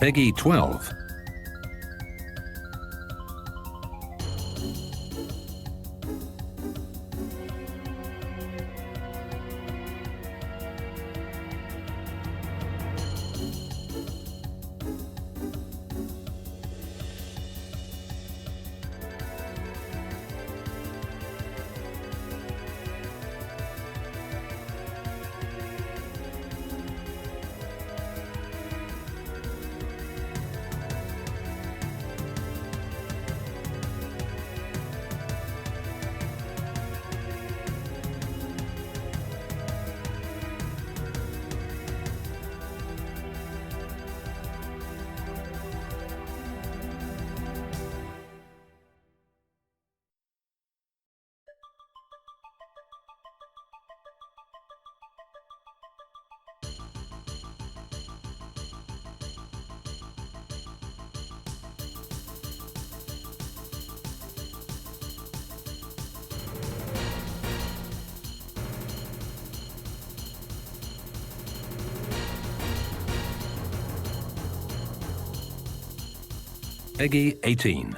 Peggy 12. Peggy 18.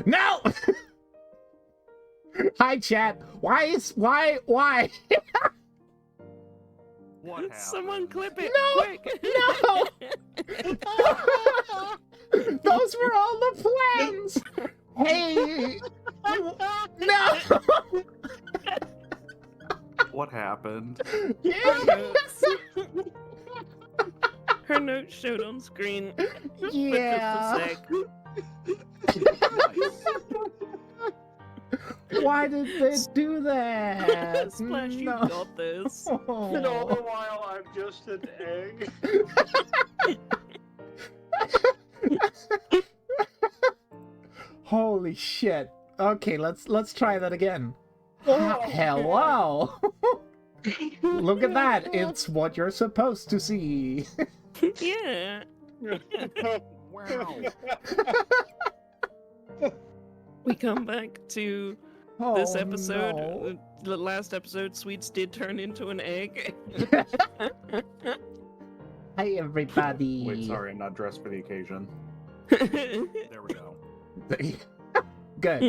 No! Hi, chat. Why? What happened? Someone clip it, No! quick! No! Those were all the plans! Hey! No! What happened? Her notes showed on screen. Yeah. But just a Why did they do that? sec. Splash, you No. got this. And all the while, I'm just an egg. Holy shit. Okay, let's try that again. Hello. Look at that. It's what you're supposed to see. Yeah. Wow. Oh, We come back to this episode. The last episode, Sweets did turn into an egg. No. Hi, everybody. Wait, sorry, I'm not dressed for the occasion. There we go. Good.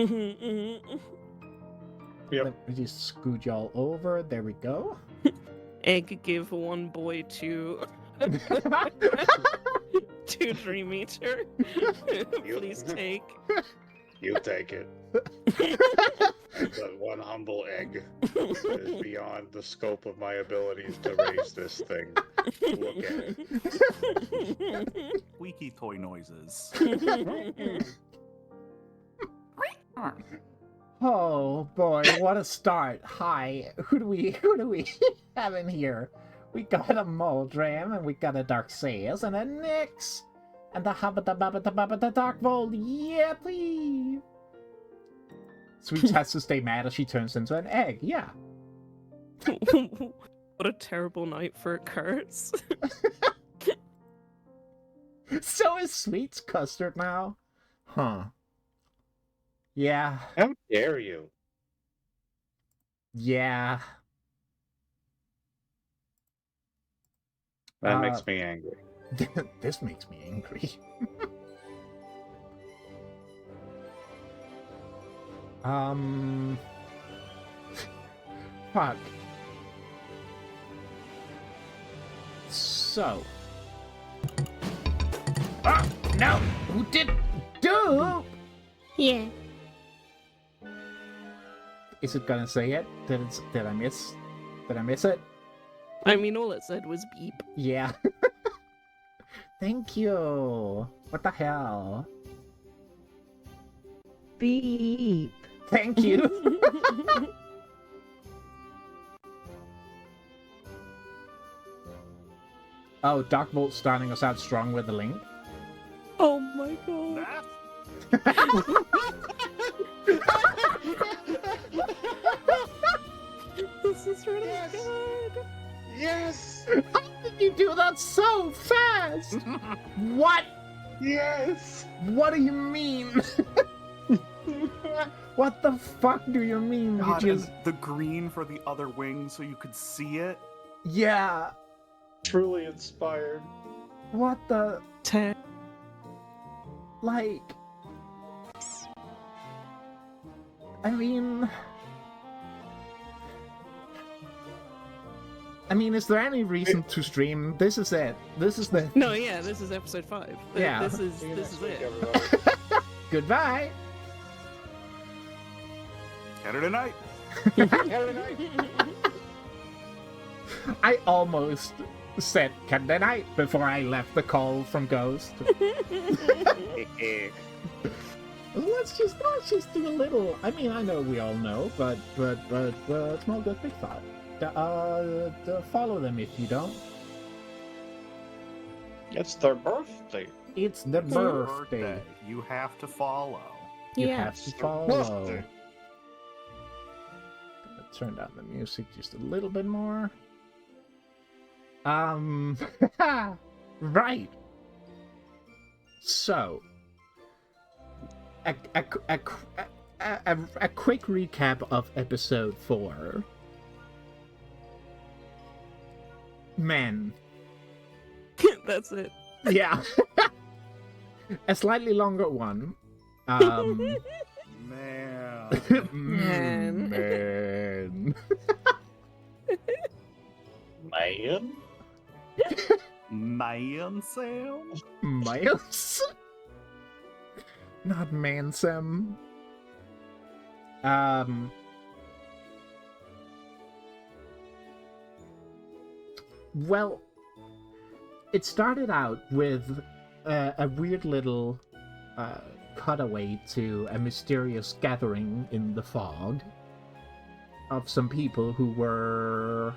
Yep. Let me just scoot y'all over. There we go. Egg give one boy to Dream Eater. Please take. You take it. But one humble egg is beyond the scope of my abilities to raise this thing. Look at it. Squeaky toy noises. Oh boy, what a start. Hi. Who do we have in here? We got a Moldram, and we got a Dark Sails, and a Nyx, and the Habba Dark Volt. Yeah, please. Sweets has to stay mad as she turns into an egg. Yeah. What a terrible night for a curse. So is Sweets custard now? Huh. Yeah. How dare you? Yeah. That makes me angry. This makes me angry. Fuck. So. Ah, no! Who did? Do? Yeah. Is it gonna say it? Did I miss? Did I miss it? I mean, all it said was beep. Yeah. Thank you. What the hell? Beep. Thank you. Oh, Dark Volt starting us out strong with the link. Oh my god. This is really good. Yes! How did you do that so fast? What? Yes! What do you mean? What the fuck do you mean? God, You just... and the green for the other wing so you could see it. Yeah. Truly inspired. What the... 10. Like... I mean, is there any reason to stream? This is it. This is the... No, yeah, this is episode 5. Yeah. This is See you next week, it. everybody. Goodbye. Saturday night. I almost said Canada Night before I left the call from Ghost. Let's just do a little. I mean, I know we all know, but small good big thought. Follow them if you don't. It's their birthday. It's the birthday. You have to follow. You Yeah. have to It's their follow. birthday. Gonna turn down the music just a little bit more. Right. So, a quick recap of episode 4. Man. That's it. Yeah. A slightly longer one. Um, Man. man. Man? Man, Sam? Miles? Not Mansam. Well, it started out with a weird little cutaway to a mysterious gathering in the fog of some people who were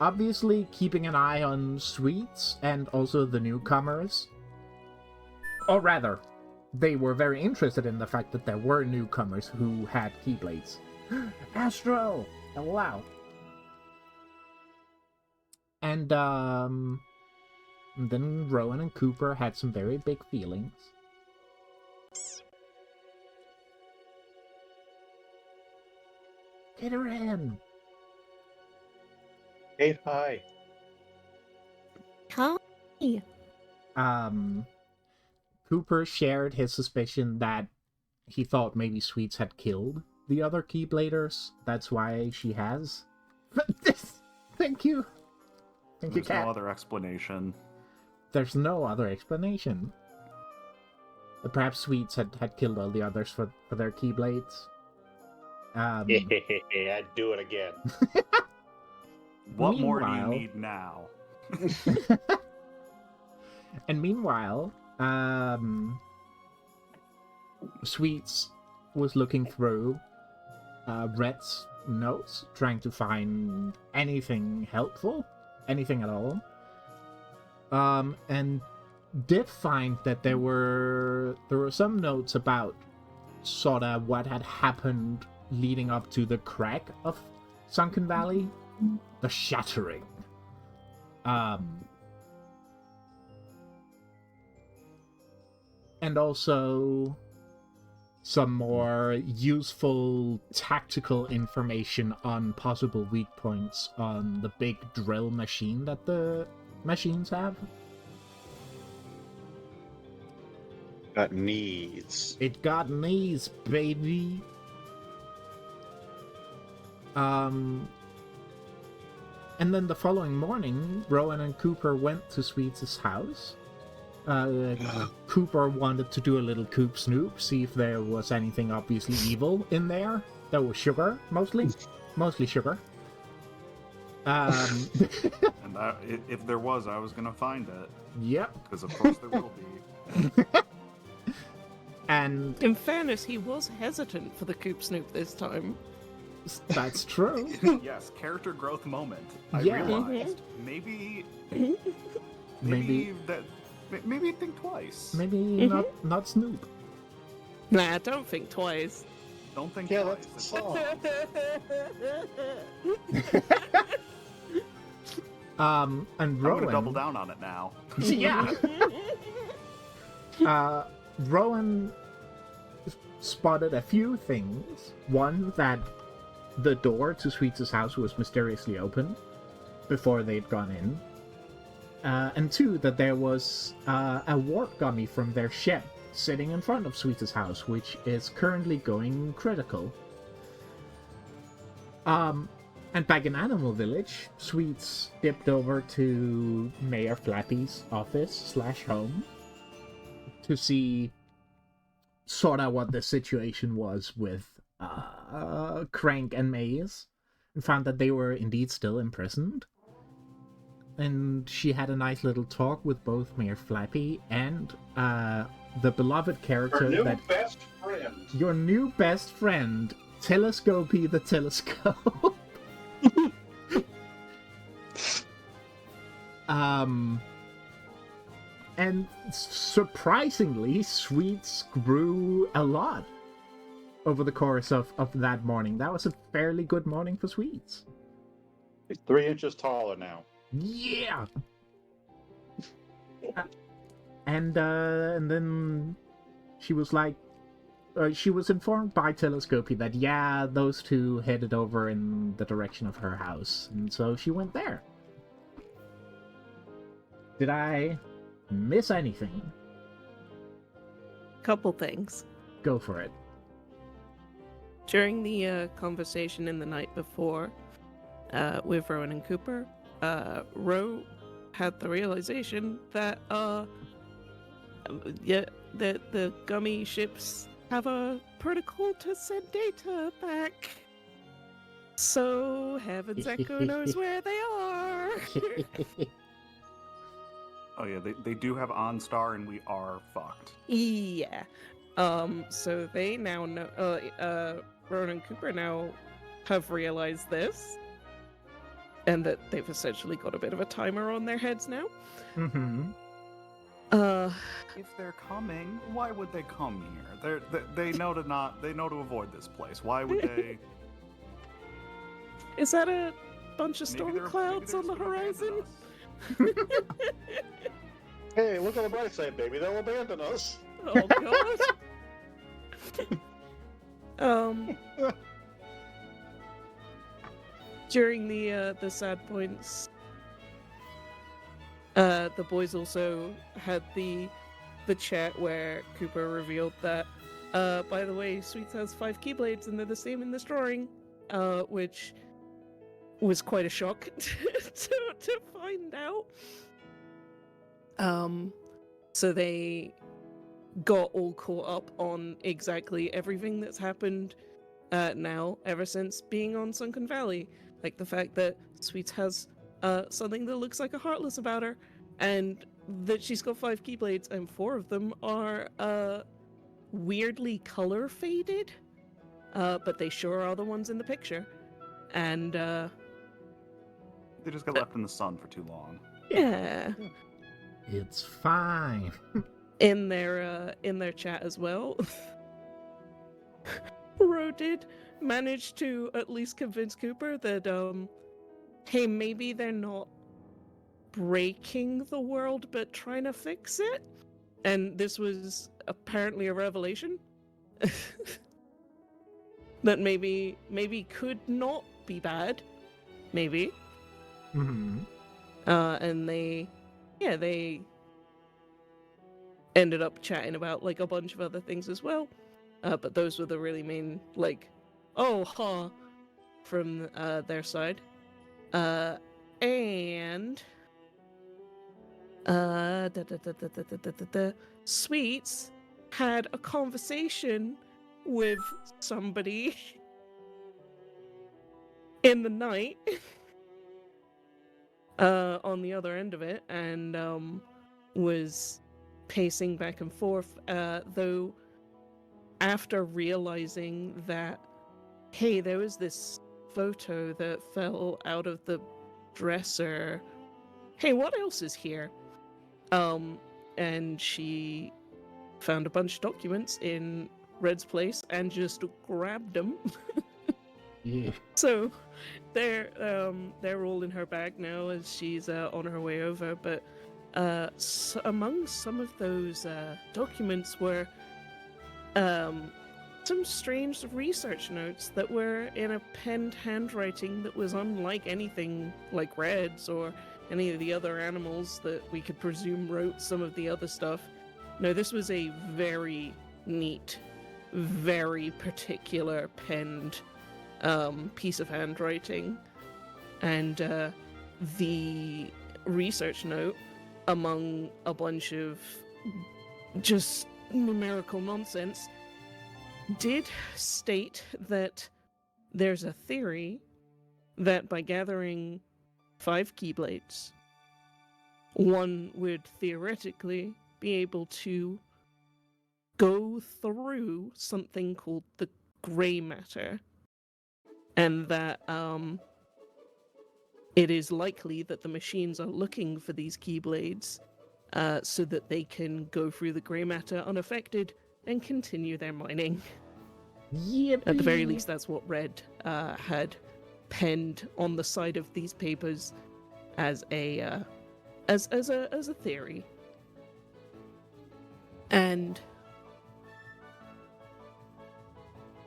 obviously keeping an eye on Sweets and also the newcomers. Or rather, they were very interested in the fact that there were newcomers who had Keyblades. Astro! Oh, wow. And then Rowan and Cooper had some very big feelings. Get her in! Hey, hi. Hi. Cooper shared his suspicion that he thought maybe Sweets had killed the other Keybladers. That's why she has. Thank you. Thank you, There's Cat. no other explanation. There's no other explanation. Perhaps Sweets had killed all the others for their Keyblades. I'd do it again. What more do you Meanwhile- need now? And meanwhile, Sweets was looking through Rhett's notes, trying to find anything helpful, anything at all. And did find that there were some notes about sort of what had happened leading up to the crack of Sunken Valley, the shattering. And also some more useful tactical information on possible weak points on the big drill machine that the machines have. Got needs. It got knees, baby. And then the following morning, Rowan and Cooper went to Sweets' house. Cooper wanted to do a little Coop Snoop, see if there was anything obviously evil in there. There was sugar, mostly sugar. And if there was, I was gonna find it. Yep. Because of course there will be. And In fairness, he was hesitant for the Coop Snoop this time. that's true. Yes, character growth moment. I Yeah. realized maybe Maybe think twice. maybe not Snoop. Nah, don't think twice. Don't think Yeah, twice. that's the song. And I'm Rowan gonna double down on it now. Yeah. Rowan spotted a few things. One, that the door to Sweets' house was mysteriously open before they'd gone in. And two, that there was a warp gummy from their shed sitting in front of Sweets' house, which is currently going critical. And back in Animal Village, Sweets dipped over to Mayor Flappy's office / home to see sort of what the situation was with Crank and Maze, and found that they were indeed still imprisoned. And she had a nice little talk with both Mayor Flappy and the beloved character Best friend. your new best friend, Telescopey the Telescope. And surprisingly, Sweets grew a lot over the course of that morning. That was a fairly good morning for Sweets. He's 3 inches taller now. Yeah! And then she was like, she was informed by Telescopy that, yeah, those two headed over in the direction of her house. And so she went there. Did I miss anything? couple things. Go for it. During the conversation in the night before with Rowan and Cooper, Ro had the realization that the gummy ships have a protocol to send data back. So Heaven's Echo knows where they are. Oh yeah, they do have OnStar, and we are fucked. Yeah. So they now know. Rowan and Cooper now have realized this, and that they've essentially got a bit of a timer on their heads now. Mm-hmm. If they're coming, why would they come here? They know to avoid this place. Why would they? Is that a bunch of Maybe storm they're- clouds maybe on the they're just horizon? gonna abandon us. Hey, look on the bright side, baby. They'll abandon us. Oh god. During the sad points, the boys also had the chat where Cooper revealed that, by the way, Sweets has 5 keyblades and they're the same in this drawing, which was quite a shock to find out. So they got all caught up on exactly everything that's happened now ever since being on Sunken Valley. Like the fact that Sweets has something that looks like a Heartless about her, and that she's got 5 keyblades, and 4 of them are weirdly color faded, but they sure are the ones in the picture. And They just got left in the sun for too long. yeah. It's fine. In their chat as well, Ro did manage to at least convince Cooper that hey, maybe they're not breaking the world but trying to fix it, and this was apparently a revelation that maybe could not be bad, maybe. Mm-hmm. And they ended up chatting about like a bunch of other things as well, but those were the really main, like, oh ha, from their side. And Sweets had a conversation with somebody in the night on the other end of it, and was pacing back and forth, though after realizing that, hey, there was this photo that fell out of the dresser. Hey, what else is here? And she found a bunch of documents in Red's place and just grabbed them. Yeah. So they're all in her bag now as she's on her way over. But among some of those documents were some strange research notes that were in a penned handwriting that was unlike anything like Red's or any of the other animals that we could presume wrote some of the other stuff. No, this was a very neat, very particular penned piece of handwriting. And the research note, among a bunch of just numerical nonsense, did state that there's a theory that by gathering 5 keyblades, one would theoretically be able to go through something called the grey matter, and that it is likely that the machines are looking for these keyblades so that they can go through the grey matter unaffected and continue their mining. Yippee. At the very least, that's what Red had penned on the side of these papers as a as a theory. And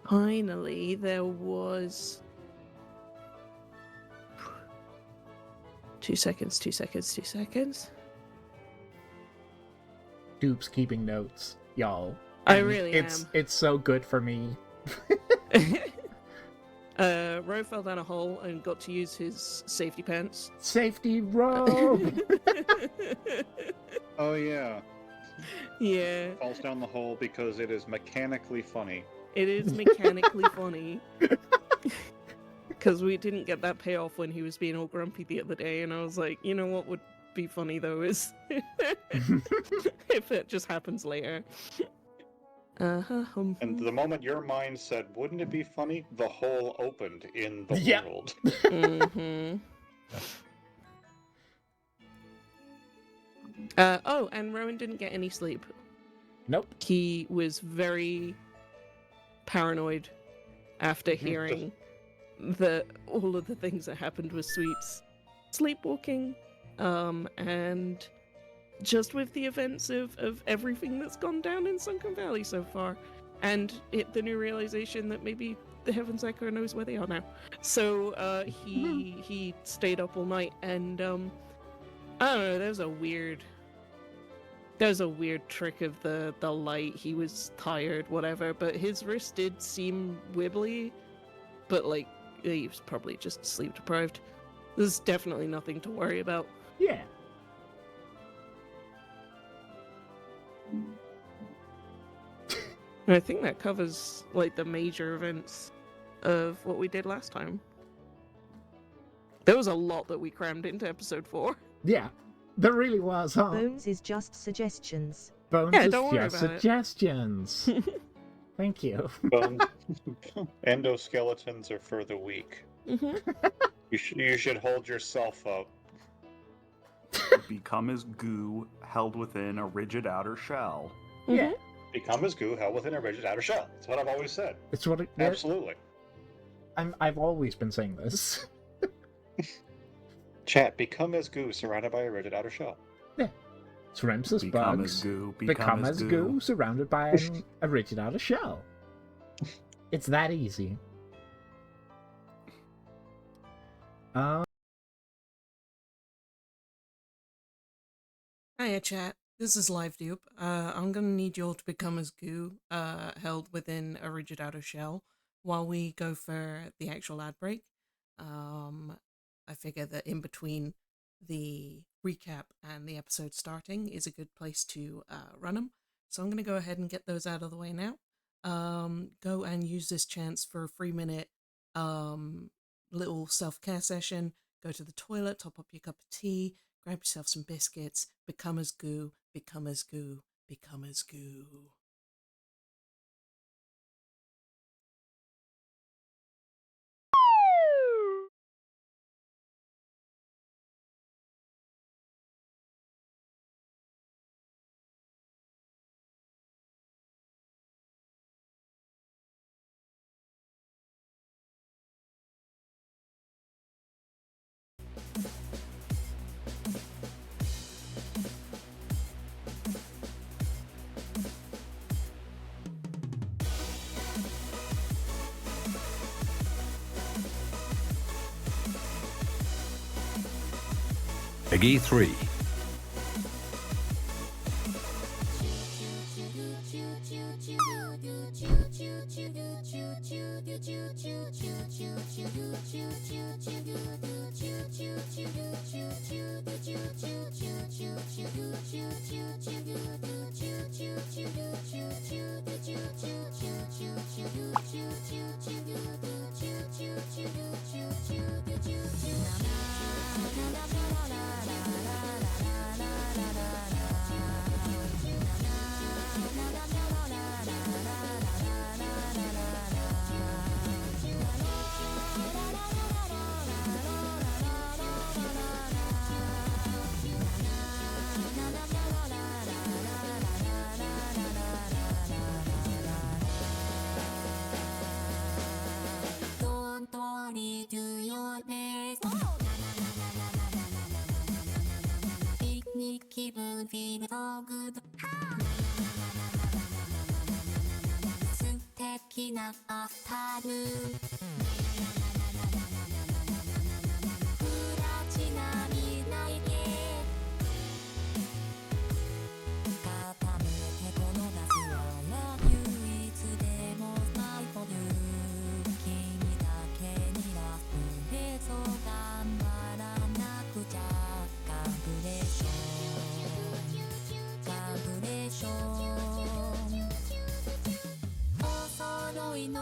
finally, there was 2 seconds. Dupe's keeping notes, y'all. I And really it's so good for me. Ro fell down a hole and got to use his safety pants. Safety robe. Oh yeah, Yeah, falls down the hole because it is mechanically funny. it is mechanically funny. Because we didn't get that payoff when he was being all grumpy the other day, and I was like, you know what would be funny though is if it just happens later. And the moment your mind said, "Wouldn't it be funny?" the hole opened in the Yeah. world. Mm-hmm. Oh, and Rowan didn't get any sleep. Nope. He was very paranoid after hearing all of the things that happened with Sweet's sleepwalking, and just with the events of everything that's gone down in Sunken Valley so far, and the new realization that maybe the Heaven's Echo knows where they are now. So he stayed up all night, and I don't know. There's a weird trick of the light. He was tired, whatever, but his wrist did seem wibbly, but like he was probably just sleep deprived. There's definitely nothing to worry about. Yeah. And I think that covers like the major events of what we did last time. There was a lot that we crammed into episode 4. Yeah. There really was, huh? Bones is just suggestions. Bones Yeah, is don't worry just about it. suggestions. Thank you. Endoskeletons are for the weak. Mm-hmm. You should hold yourself up. Become as goo held within a rigid outer shell. Yeah. Become as goo held within a rigid outer shell. That's what I've always said. It's what it, Absolutely. I've always been saying this. Chat, become as goo surrounded by a rigid outer shell. Shrimps as Become bugs. as goo. Become as goo surrounded by a rigid outer shell. It's that easy. Hiya, chat. This is Live Dupe. I'm gonna need you all to become as goo, held within a rigid outer shell, while we go for the actual ad break. I figure that in between the recap and the episode starting is a good place to run them. So I'm gonna go ahead and get those out of the way now. Go and use this chance for a 3-minute little self-care session. Go to the toilet, top up your cup of tea, grab yourself some biscuits, become as goo, become as goo, become as goo. Peggy 3.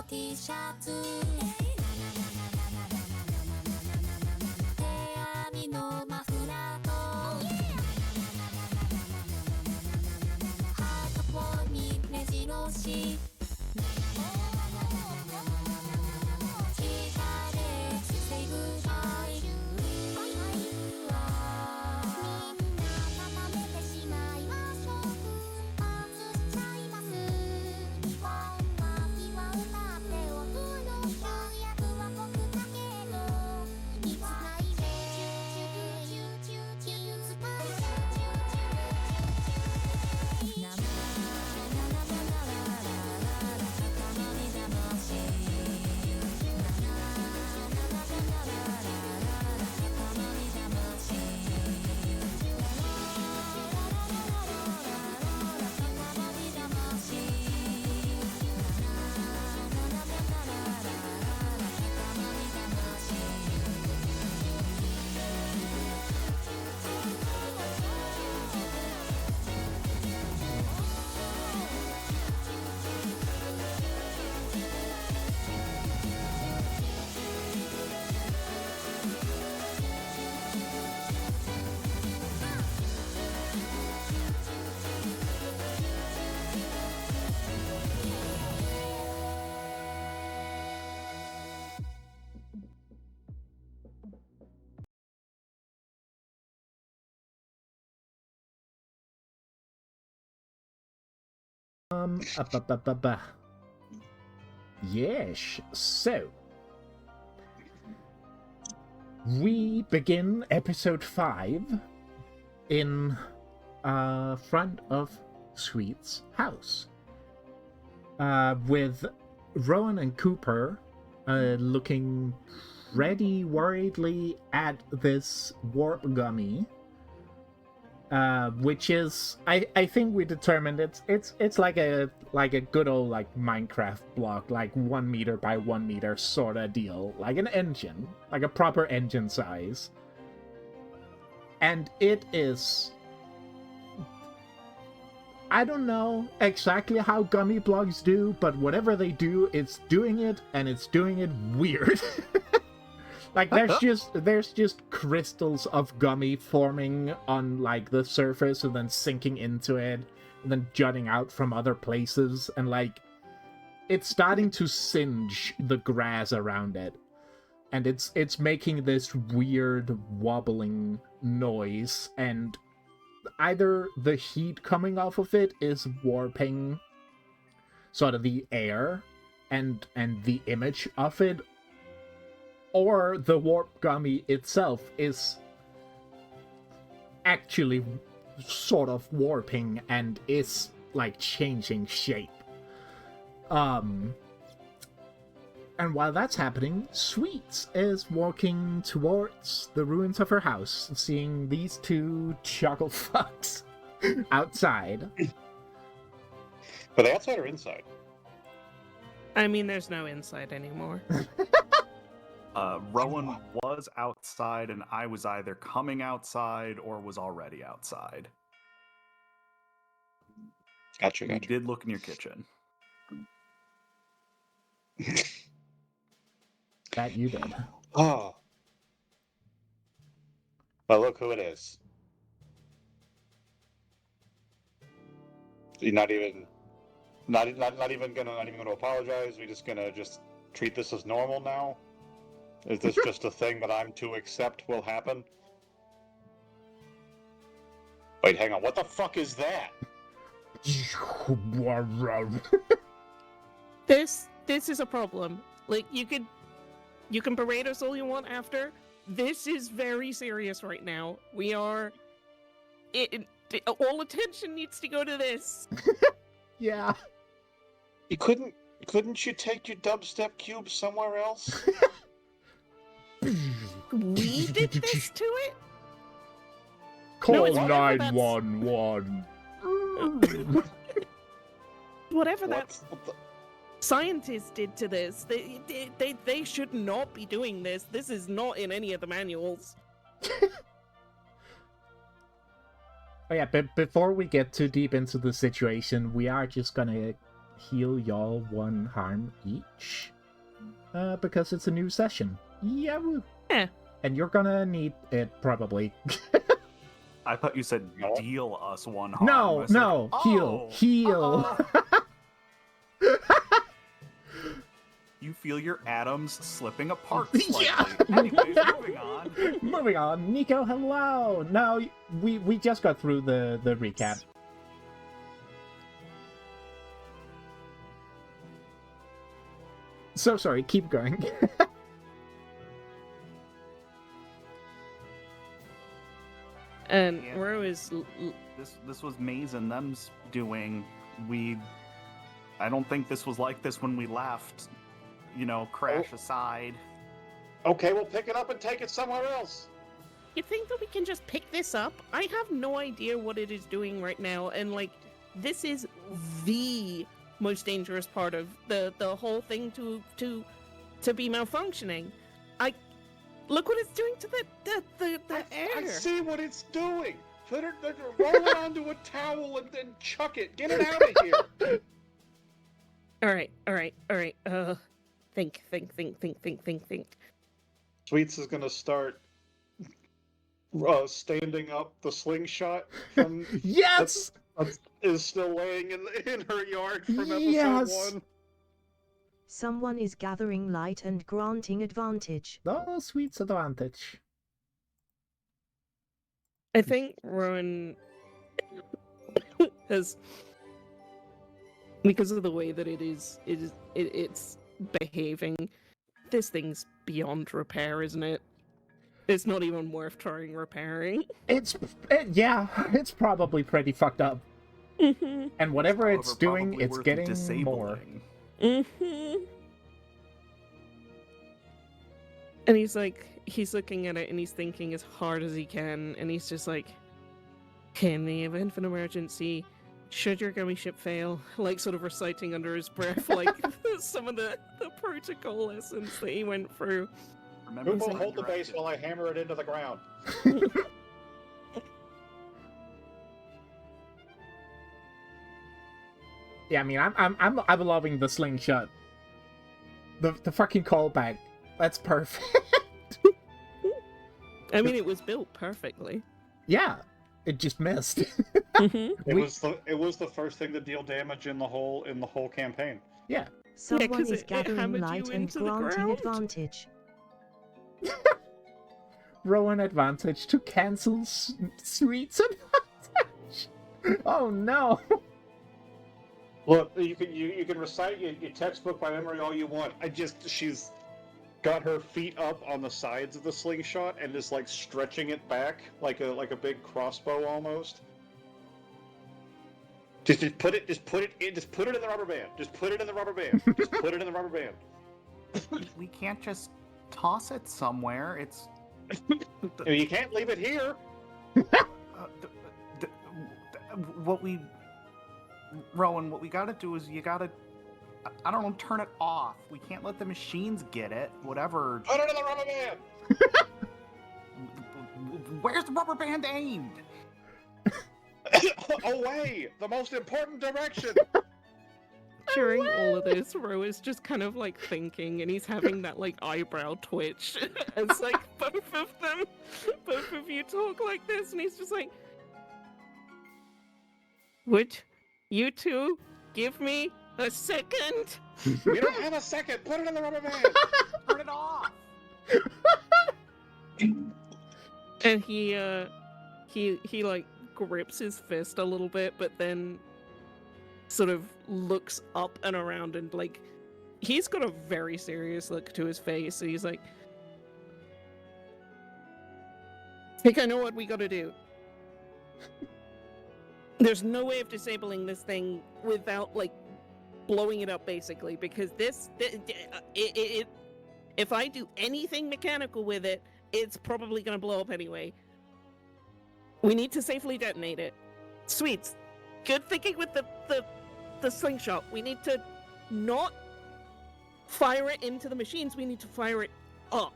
T シャツ手編みのマフラーとハートポーに目印Yes, so we begin episode 5 in front of Sweet's house with Rowan and Cooper looking pretty worriedly at this warp gummy. Which is, I think we determined it's like a good old like Minecraft block, like 1 meter by 1 meter sort of deal, like an engine, like a proper engine size, and it is. I don't know exactly how gummy blocks do, but whatever they do, it's doing it, and it's doing it weird. Like there's just crystals of gummy forming on like the surface and then sinking into it and then jutting out from other places, and like it's starting to singe the grass around it, and it's making this weird wobbling noise, and either the heat coming off of it is warping sort of the air and the image of it, or the warp gummy itself is actually sort of warping and is like changing shape. And while that's happening, Sweets is walking towards the ruins of her house, seeing these two chuckle fucks outside. Are they outside or inside? I mean, there's no inside anymore. Rowan was outside, and I was either coming outside or was already outside. Gotcha. We did look in your kitchen. That you did. Oh. Well, look who it is. You're not even gonna apologize. We're just gonna treat this as normal now. Is this just a thing that I'm to accept will happen? Wait, hang on. What the fuck is that? This is a problem. Like, you can berate us all you want after. This is very serious right now. We are... all attention needs to go to this. Yeah. Couldn't you take your dubstep cube somewhere else? We did this to it? Call it's 911. Whatever that scientist did to this, they should not be doing this. This is not in any of the manuals. Oh yeah, but before we get too deep into the situation, we are just gonna heal y'all 1 harm each. Because it's a new session. Yeah. Yeah. And you're gonna need it probably. I thought you said No. deal us 1 harm. I No, was no, like, heal, oh, heal. You feel your atoms slipping apart Yeah. slightly. Anyways, moving on. Moving on, Nico, hello. No, we just got through the recap. So sorry, keep going. And Yeah. Ro is This was Maze and them's doing. I don't think this was like this when we left. You know, crash aside. Okay, we'll pick it up and take it somewhere else. You think that we can just pick this up? I have no idea what it is doing right now, and like, this is the most dangerous part of the whole thing to be malfunctioning. Look what it's doing to the air. I see what it's doing. Roll it onto a towel and then chuck it. Get it out of here. All right. Think. Sweets is gonna start standing up the slingshot from Yes! that is still laying in her yard from episode Yes! 1. Someone is gathering light and granting advantage. Oh, Sweet's advantage. I think Rowan has, because of the way that it's behaving, this thing's beyond repair, isn't it? It's not even worth trying repairing. It's probably pretty fucked up. Mm-hmm. And whatever it's However, doing, probably it's worth getting more. disabling. Mm-hmm. And he's looking at it and he's thinking as hard as he can, and he's just like, in the event of an emergency, should your gummy ship fail, like sort of reciting under his breath, like some of the protocol lessons that he went through. Remember Who to will be hold the base directed. while I hammer it into the ground? Yeah, I mean, I'm loving the slingshot. The fucking callback. That's perfect. I mean, it was built perfectly. Yeah, it just missed. Mm-hmm. It was the first thing to deal damage in the whole campaign. Yeah. Someone 'cause is it gathering hammered you light and into the granting ground. advantage. Rowan advantage to cancel Sweet's advantage. Oh no. Look, you can recite your textbook by memory all you want. She's got her feet up on the sides of the slingshot and is like stretching it back like a big crossbow almost. Just put it in the rubber band. Just put it in the rubber band. Just put it in the rubber band. We can't just toss it somewhere. It's You can't leave it here. Rowan, what we gotta do is you gotta, I don't know, turn it off. We can't let the machines get it. Whatever. Put it in the rubber band. Where's the rubber band aimed? Away, the most important direction. During all of this, Ro is just kind of like thinking, and he's having that like eyebrow twitch as like both of you talk like this, and he's just like, would you two give me a second? We don't have a second. Put it in the rubber band. Turn it off. And he like grips his fist a little bit, but then sort of looks up and around, and like he's got a very serious look to his face, and he's like, I think I know what we gotta do. There's no way of disabling this thing without like blowing it up, basically, because if I do anything mechanical with it, it's probably gonna blow up anyway. We need to safely detonate it. Sweets, good thinking with the slingshot. We need to not fire it into the machines. We need to fire it up,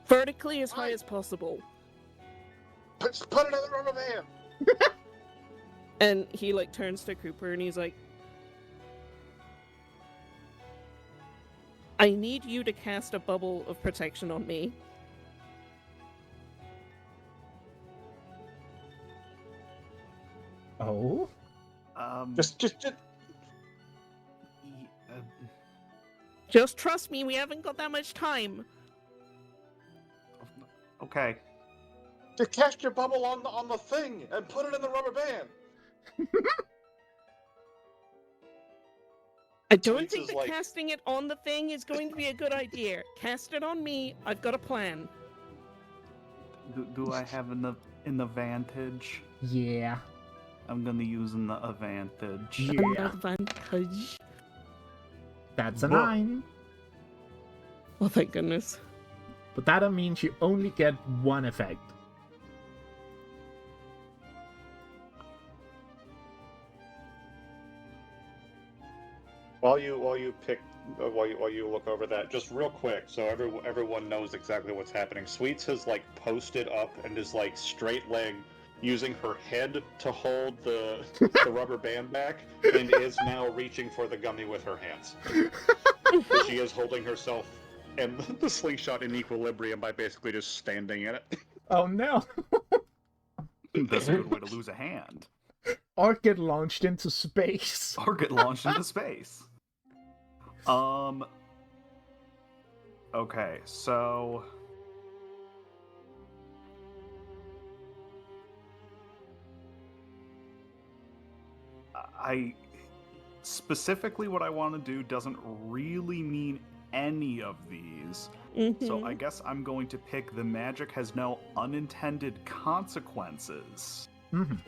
vertically as high as possible. Put it in the rubber band. And he like turns to Cooper and he's like, I need you to cast a bubble of protection on me. Oh? Just Just trust me, we haven't got that much time. Okay. Just cast your bubble on the thing and put it in the rubber band. I don't Sweets think is that like- casting it on the thing is going to be a good idea. Cast it on me. I've got a plan. Do I have an advantage? Yeah. I'm gonna use an advantage. Yeah. Advantage. That's a Whoa. 9. Oh, thank goodness. But that means you only get one effect. While you look over that, just real quick, so everyone knows exactly what's happening. Sweets has like posted up and is like straight leg, using her head to hold the rubber band back, and is now reaching for the gummy with her hands. So she is holding herself and the slingshot in equilibrium by basically just standing in it. Oh no! That's a good way to lose a hand. Or get launched into space. Or get launched into space. Okay, so I specifically what I want to do doesn't really mean any of these. So I guess I'm going to pick the magic has no unintended consequences. Mhm.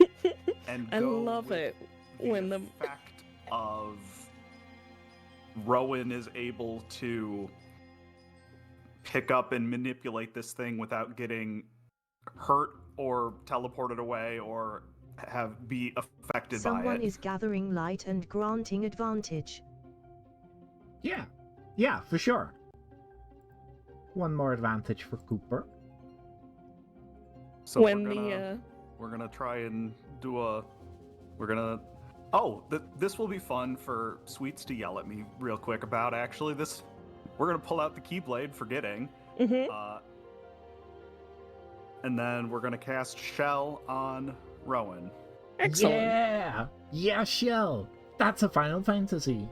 And I go love with it when the effect of Rowan is able to pick up and manipulate this thing without getting hurt or teleported away or be affected by Someone it. is gathering light and granting advantage. Yeah. Yeah, for sure. One more advantage for Cooper. So when we're gonna try and do we're gonna this will be fun for Sweets to yell at me real quick about. Actually, we're gonna pull out the Keyblade, forgetting, and then we're gonna cast Shell on Rowan. Excellent. Yeah! Yeah, Shell! That's a Final Fantasy.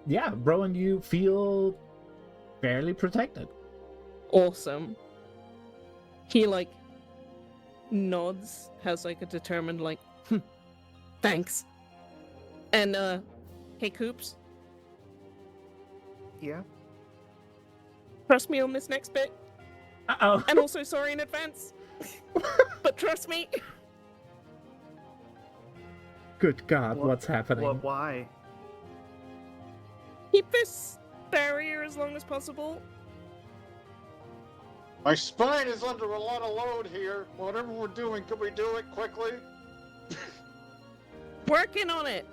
Yeah, Rowan, you feel fairly protected. Awesome. He like nods, has like a determined like, thanks. And hey Coops, Yeah. trust me on this next bit. Uh-oh. And also sorry in advance. But trust me. Good God, What- what's happening? Why? Keep this barrier as long as possible. My spine is under a lot of load here. Whatever we're doing, can we do it quickly? Working on it.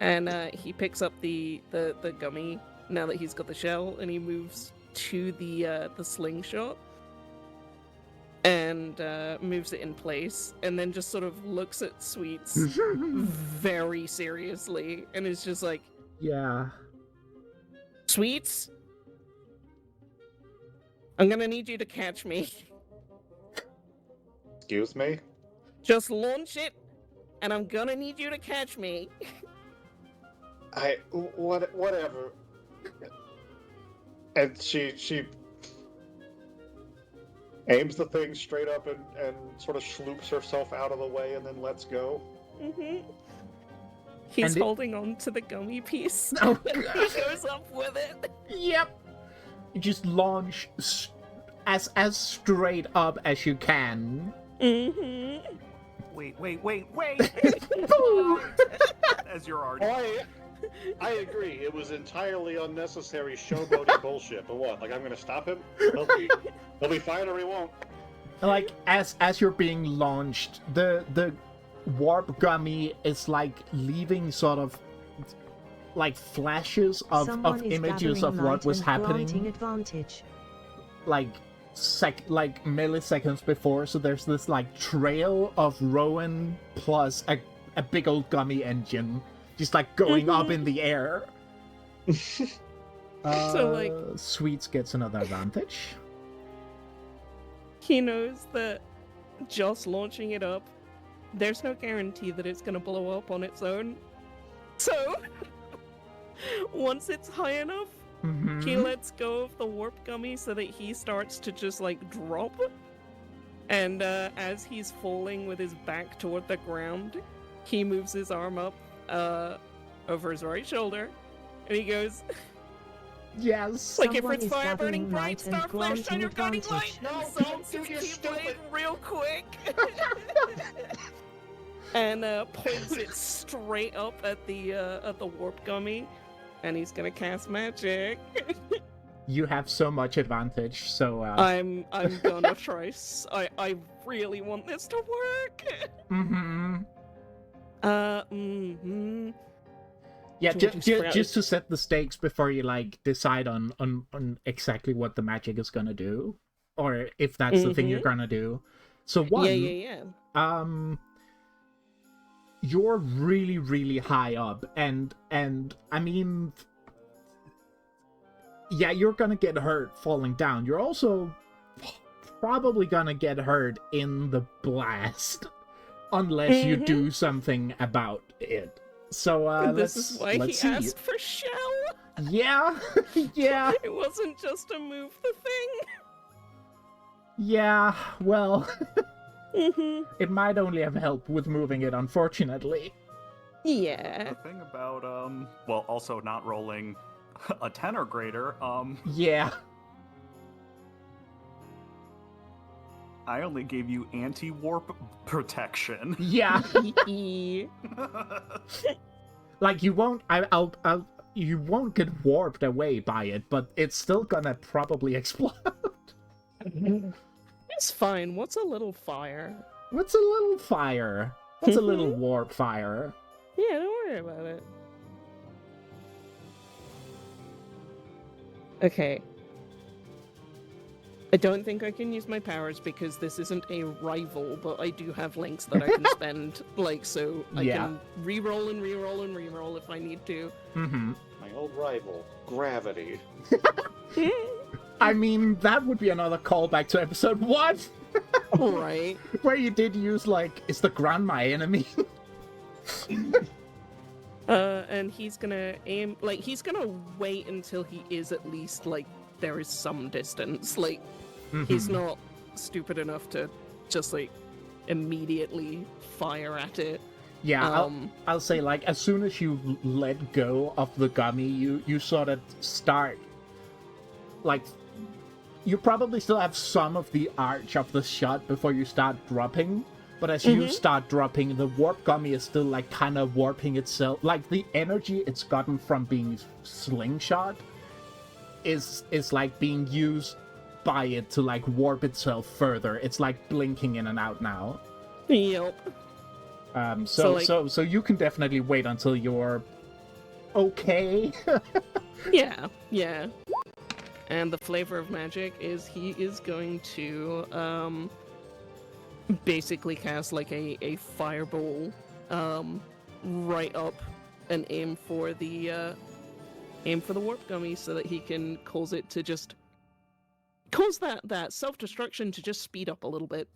And he picks up the gummy now that he's got the shell, and he moves to the slingshot and moves it in place, and then just sort of looks at Sweets very seriously, and is just like, Yeah. Sweets, I'm gonna need you to catch me. Excuse me? Just launch it, and I'm gonna need you to catch me. Whatever. And she aims the thing straight up and sort of sloops herself out of the way and then lets go. He's And it- holding on to the gummy piece. Oh, and God. he goes up with it. Yep. You just launch as straight up as you can. Wait. As you're already. Oh, I agree. It was entirely unnecessary showboating bullshit. But what? Like, I'm gonna stop him? He'll be fine or he won't. Like as you're being launched, the warp gummy is like leaving sort of like flashes of Someone is images of gathering what light was and granting happening, advantage. like like milliseconds before, so there's this like trail of Rowan plus a big old gummy engine just like going up in the air. So, like, Sweets gets another advantage. he knows that just launching it up, there's no guarantee that it's gonna blow up on its own. So, once it's high enough, he lets go of the warp gummy so that he starts to just like drop. And as he's falling with his back toward the ground, he moves his arm up over his right shoulder, and he goes, Yes. like if Someone it's is fire gathering burning bright, light and star flash, granting shine your guiding light! advantage. No, So don't do your keep stupid- playing real quick. And points it straight up at the warp gummy, and he's gonna cast magic. You have so much advantage, so I'm gonna try. I really want this to work. Yeah, So we just just to set the stakes before you like decide on exactly what the magic is gonna do, or if that's the thing you're gonna do. So one, Yeah. you're really, really high up, and I mean, yeah, you're gonna get hurt falling down. You're also probably gonna get hurt in the blast, unless you do something about it. So This let's is why he see. asked for shell. Yeah, yeah, It wasn't just to move the thing. yeah. Well, it might only have helped with moving it, unfortunately. Yeah. The thing about well, also not rolling a 10 or greater, Yeah. I only gave you anti-warp protection. Yeah. Like you won't. I'll. You won't get warped away by it, but it's still gonna probably explode. It's fine. What's a little fire? What's a little fire? What's a little warp fire? Yeah, don't worry about it. Okay. I don't think I can use my powers because this isn't a rival, but I do have links that I can spend, like, so I can re-roll and re-roll and re-roll if I need to. My old rival, gravity. I mean, that would be another callback to episode 1! Right. Where you did use, like, is the ground my enemy? And he's gonna aim, like, he's gonna wait until he is at least, like, there is some distance. Like, he's not stupid enough to just, like, immediately fire at it. Yeah, I'll say, like, as soon as you let go of the gummy, you sort of start, like, you probably still have some of the arch of the shot before you start dropping, but as you start dropping, the warp gummy is still, like, kind of warping itself. Like, the energy it's gotten from being slingshot is like, being used by it to, like, warp itself further. It's, like, blinking in and out now. Yep. So you can definitely wait until you're okay. Yeah. And the flavor of magic is he is going to basically cast like a fireball right up and aim for the warp gummy so that he can cause it to just cause that self-destruction to just speed up a little bit.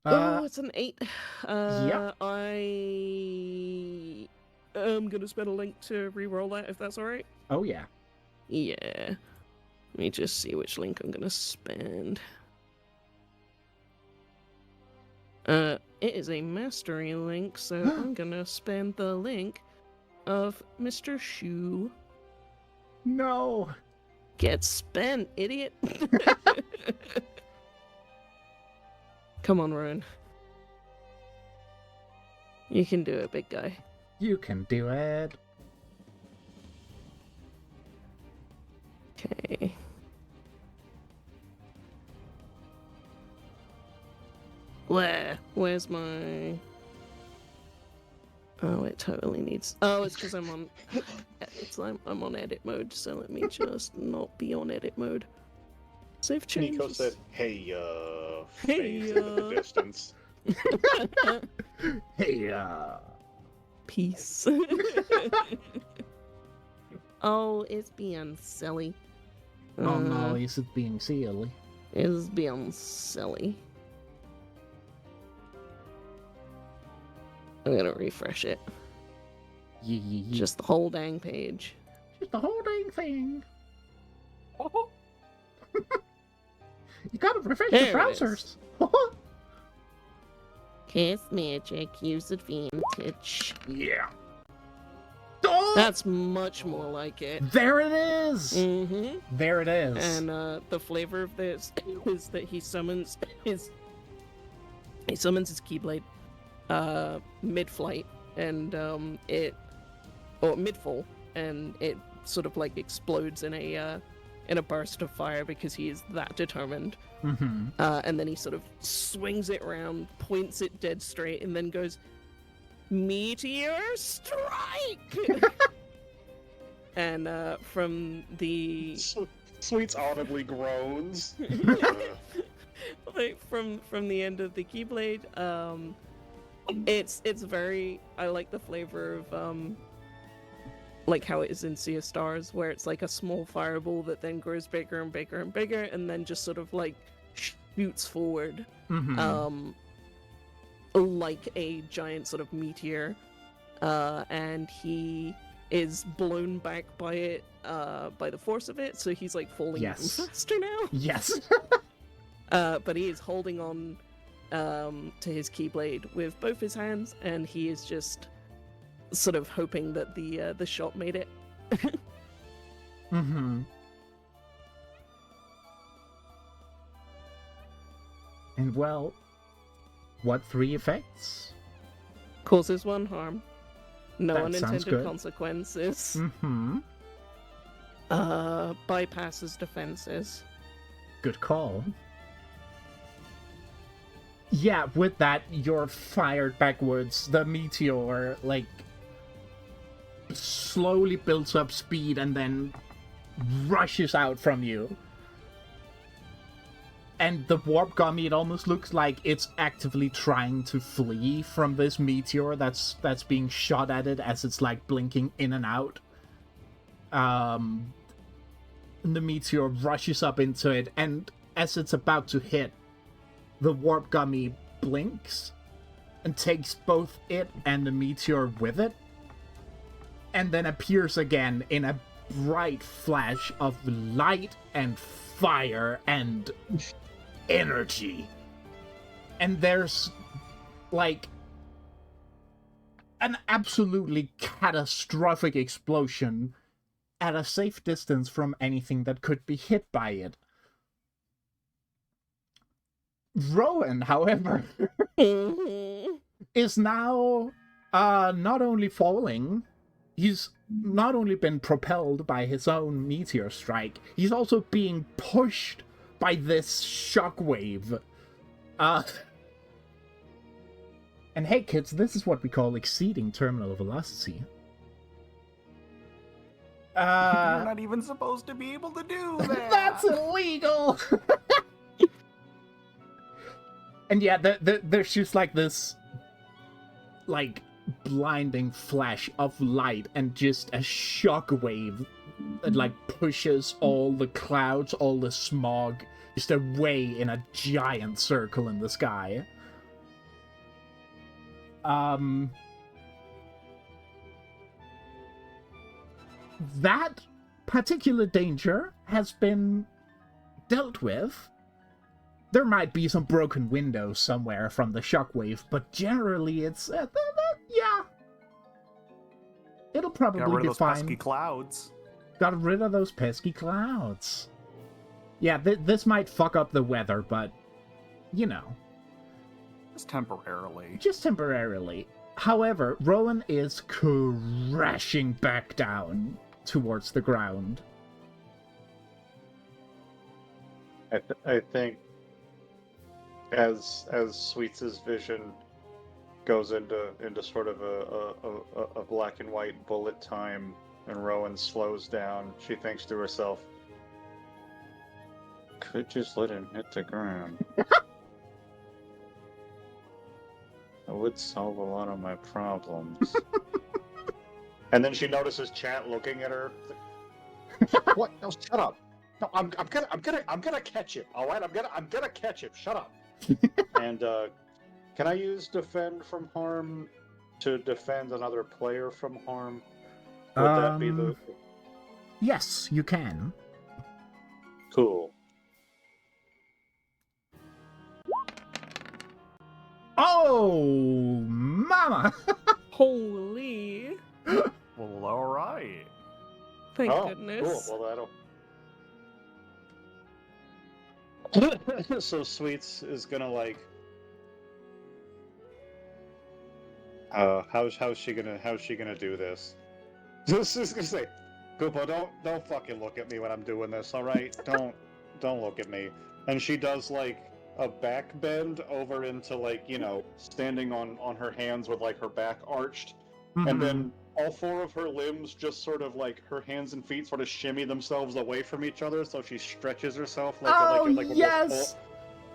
Oh, it's an 8. Yeah. I am gonna spend a link to re-roll that if that's alright. Oh, yeah. Yeah. Let me just see which link I'm gonna spend. It is a mastery link, so I'm gonna spend the link of Mr. Shu. No. Get spent, idiot. Come on, Rowan. You can do it, big guy. You can do it. Okay. Where's my... Oh, it totally needs. Oh, it's because I'm on. I'm on edit mode, so let me just not be on edit mode. Save changes. Nico said, "Hey, Hey, phase into the distance." Hey, Peace. Oh, it's being silly. oh no, is it being silly? It's being silly. I'm gonna refresh it. Just the whole dang page. Just the whole dang thing. You gotta refresh There your it is. browsers. Cast magic, use advantage. Yeah. Oh! That's much more like it. There it is! Mm-hmm. There it is. And the flavor of this is that he summons his Keyblade mid-flight, and mid-fall, and it sort of like explodes in a burst of fire because he is that determined. Mm-hmm. And then he sort of swings it around, points it dead straight, and then goes, "Meteor strike!" And from the Sweets audibly groans. like from the end of the Keyblade, it's very. I like the flavor of like how it is in Sea of Stars, where it's like a small fireball that then grows bigger and bigger and bigger, and then just sort of like shoots forward, Mm-hmm. like a giant sort of meteor, and he is blown back by it, by the force of it, so he's like falling even faster now. Yes. But he is holding on to his Keyblade with both his hands, and he is just sort of hoping that the shot made it. Mm-hmm. And well, what 3 effects? Causes 1 harm. No That sounds unintended good. consequences. Mm-hmm. Bypasses defenses. Good call. Yeah, with that, you're fired backwards. The meteor, like, slowly builds up speed and then rushes out from you. And the warp gummy, it almost looks like it's actively trying to flee from this meteor that's being shot at it as it's like blinking in and out. And the meteor rushes up into it, and as it's about to hit, the warp gummy blinks and takes both it and the meteor with it, and then appears again in a bright flash of light and fire and energy. And there's like an absolutely catastrophic explosion at a safe distance from anything that could be hit by it. Rowan, however, is now not only falling, he's not only been propelled by his own meteor strike, he's also being pushed by this shockwave. And hey kids, this is what we call exceeding terminal velocity. You're not even supposed to be able to do that. That's illegal! And yeah, there's just like this, like, blinding flash of light and just a shockwave that, like, pushes all the clouds, all the smog, just away in a giant circle in the sky. That particular danger has been dealt with. There might be some broken windows somewhere from the shockwave, but generally it's... yeah. It'll probably Got rid be of those fine. pesky clouds. Got rid of those pesky clouds. Yeah, this might fuck up the weather, but, you know. Just temporarily. Just temporarily. However, Rowan is crashing back down towards the ground. I think as Sweets' vision goes into sort of a black and white bullet time, and Rowan slows down. She thinks to herself, "Could just let him hit the ground. It would solve a lot of my problems." And then she notices Chat looking at her. What? No, shut up. No, I'm gonna catch him. All right, I'm gonna catch him. Shut up. And can I use defend from harm to defend another player from harm? Would that be the... Yes, you can. Cool. Oh, mama! Holy. Well, all right. Thank Oh, goodness. cool. Well, that'll... So Sweets is gonna like... how's she gonna do this? This is gonna say, Koopa, don't fucking look at me when I'm doing this, all right? Don't look at me. And she does like a back bend over into like, you know, standing on her hands with like her back arched, and then all four of her limbs just sort of like her hands and feet sort of shimmy themselves away from each other, so she stretches herself like yes!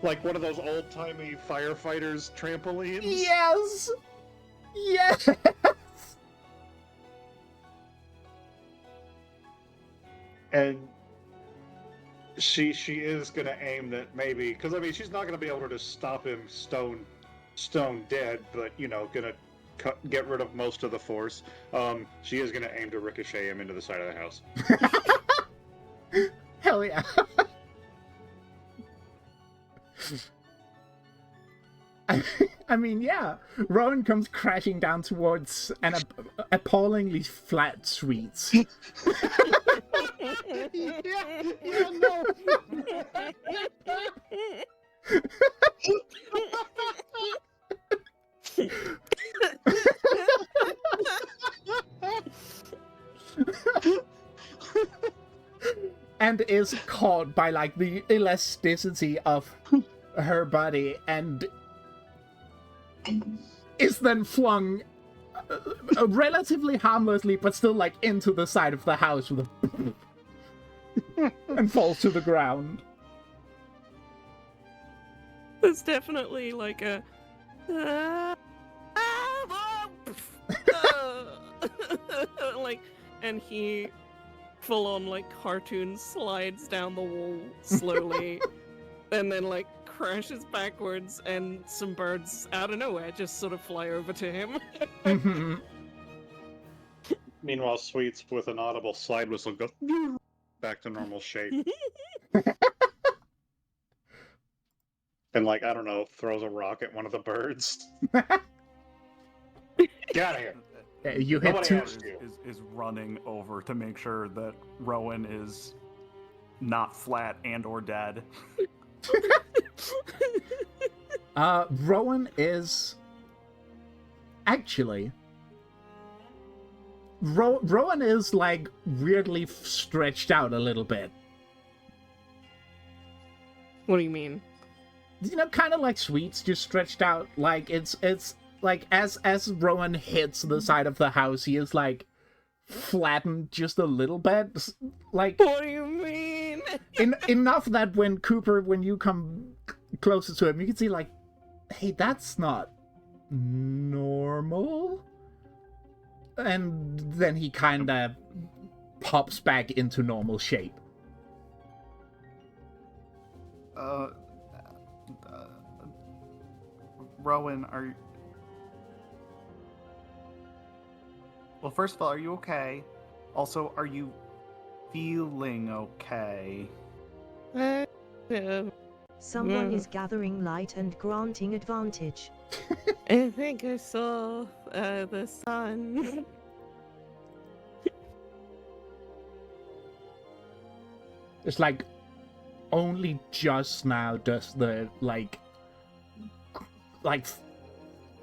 like one of those old-timey firefighters trampolines. Yes! Yes! And she is gonna aim that maybe, because I mean she's not gonna be able to stop him stone dead, but you know, gonna get rid of most of the force. She is gonna aim to ricochet him into the side of the house. Hell yeah! I mean, yeah. Rowan comes crashing down towards an appallingly flat Sweets. No. And is caught by like the elasticity of her body and is then flung relatively harmlessly, but still like into the side of the house with a and falls to the ground. There's definitely like a like, and he full on like cartoon slides down the wall slowly and then like crashes backwards, and some birds out of nowhere just sort of fly over to him. Meanwhile, Sweets with an audible slide whistle goes back to normal shape. And like, I don't know, throws a rock at one of the birds. Get out of here. You hit Nobody two. asked you. Is running over to make sure that Rowan is not flat and or dead. Rowan is actually Rowan is like weirdly stretched out a little bit. What do you mean? You know, kind of like Sweets, just stretched out. Like it's like as Rowan hits the side of the house, he is like flattened just a little bit. Like, What do you mean? enough that when you come closer to him, you can see like, hey, that's not normal. And then he kind of pops back into normal shape. Rowan, well, first of all, are you okay? Also, are you feeling okay? Someone is gathering light and granting advantage. I think I saw the sun. It's like only just now does the like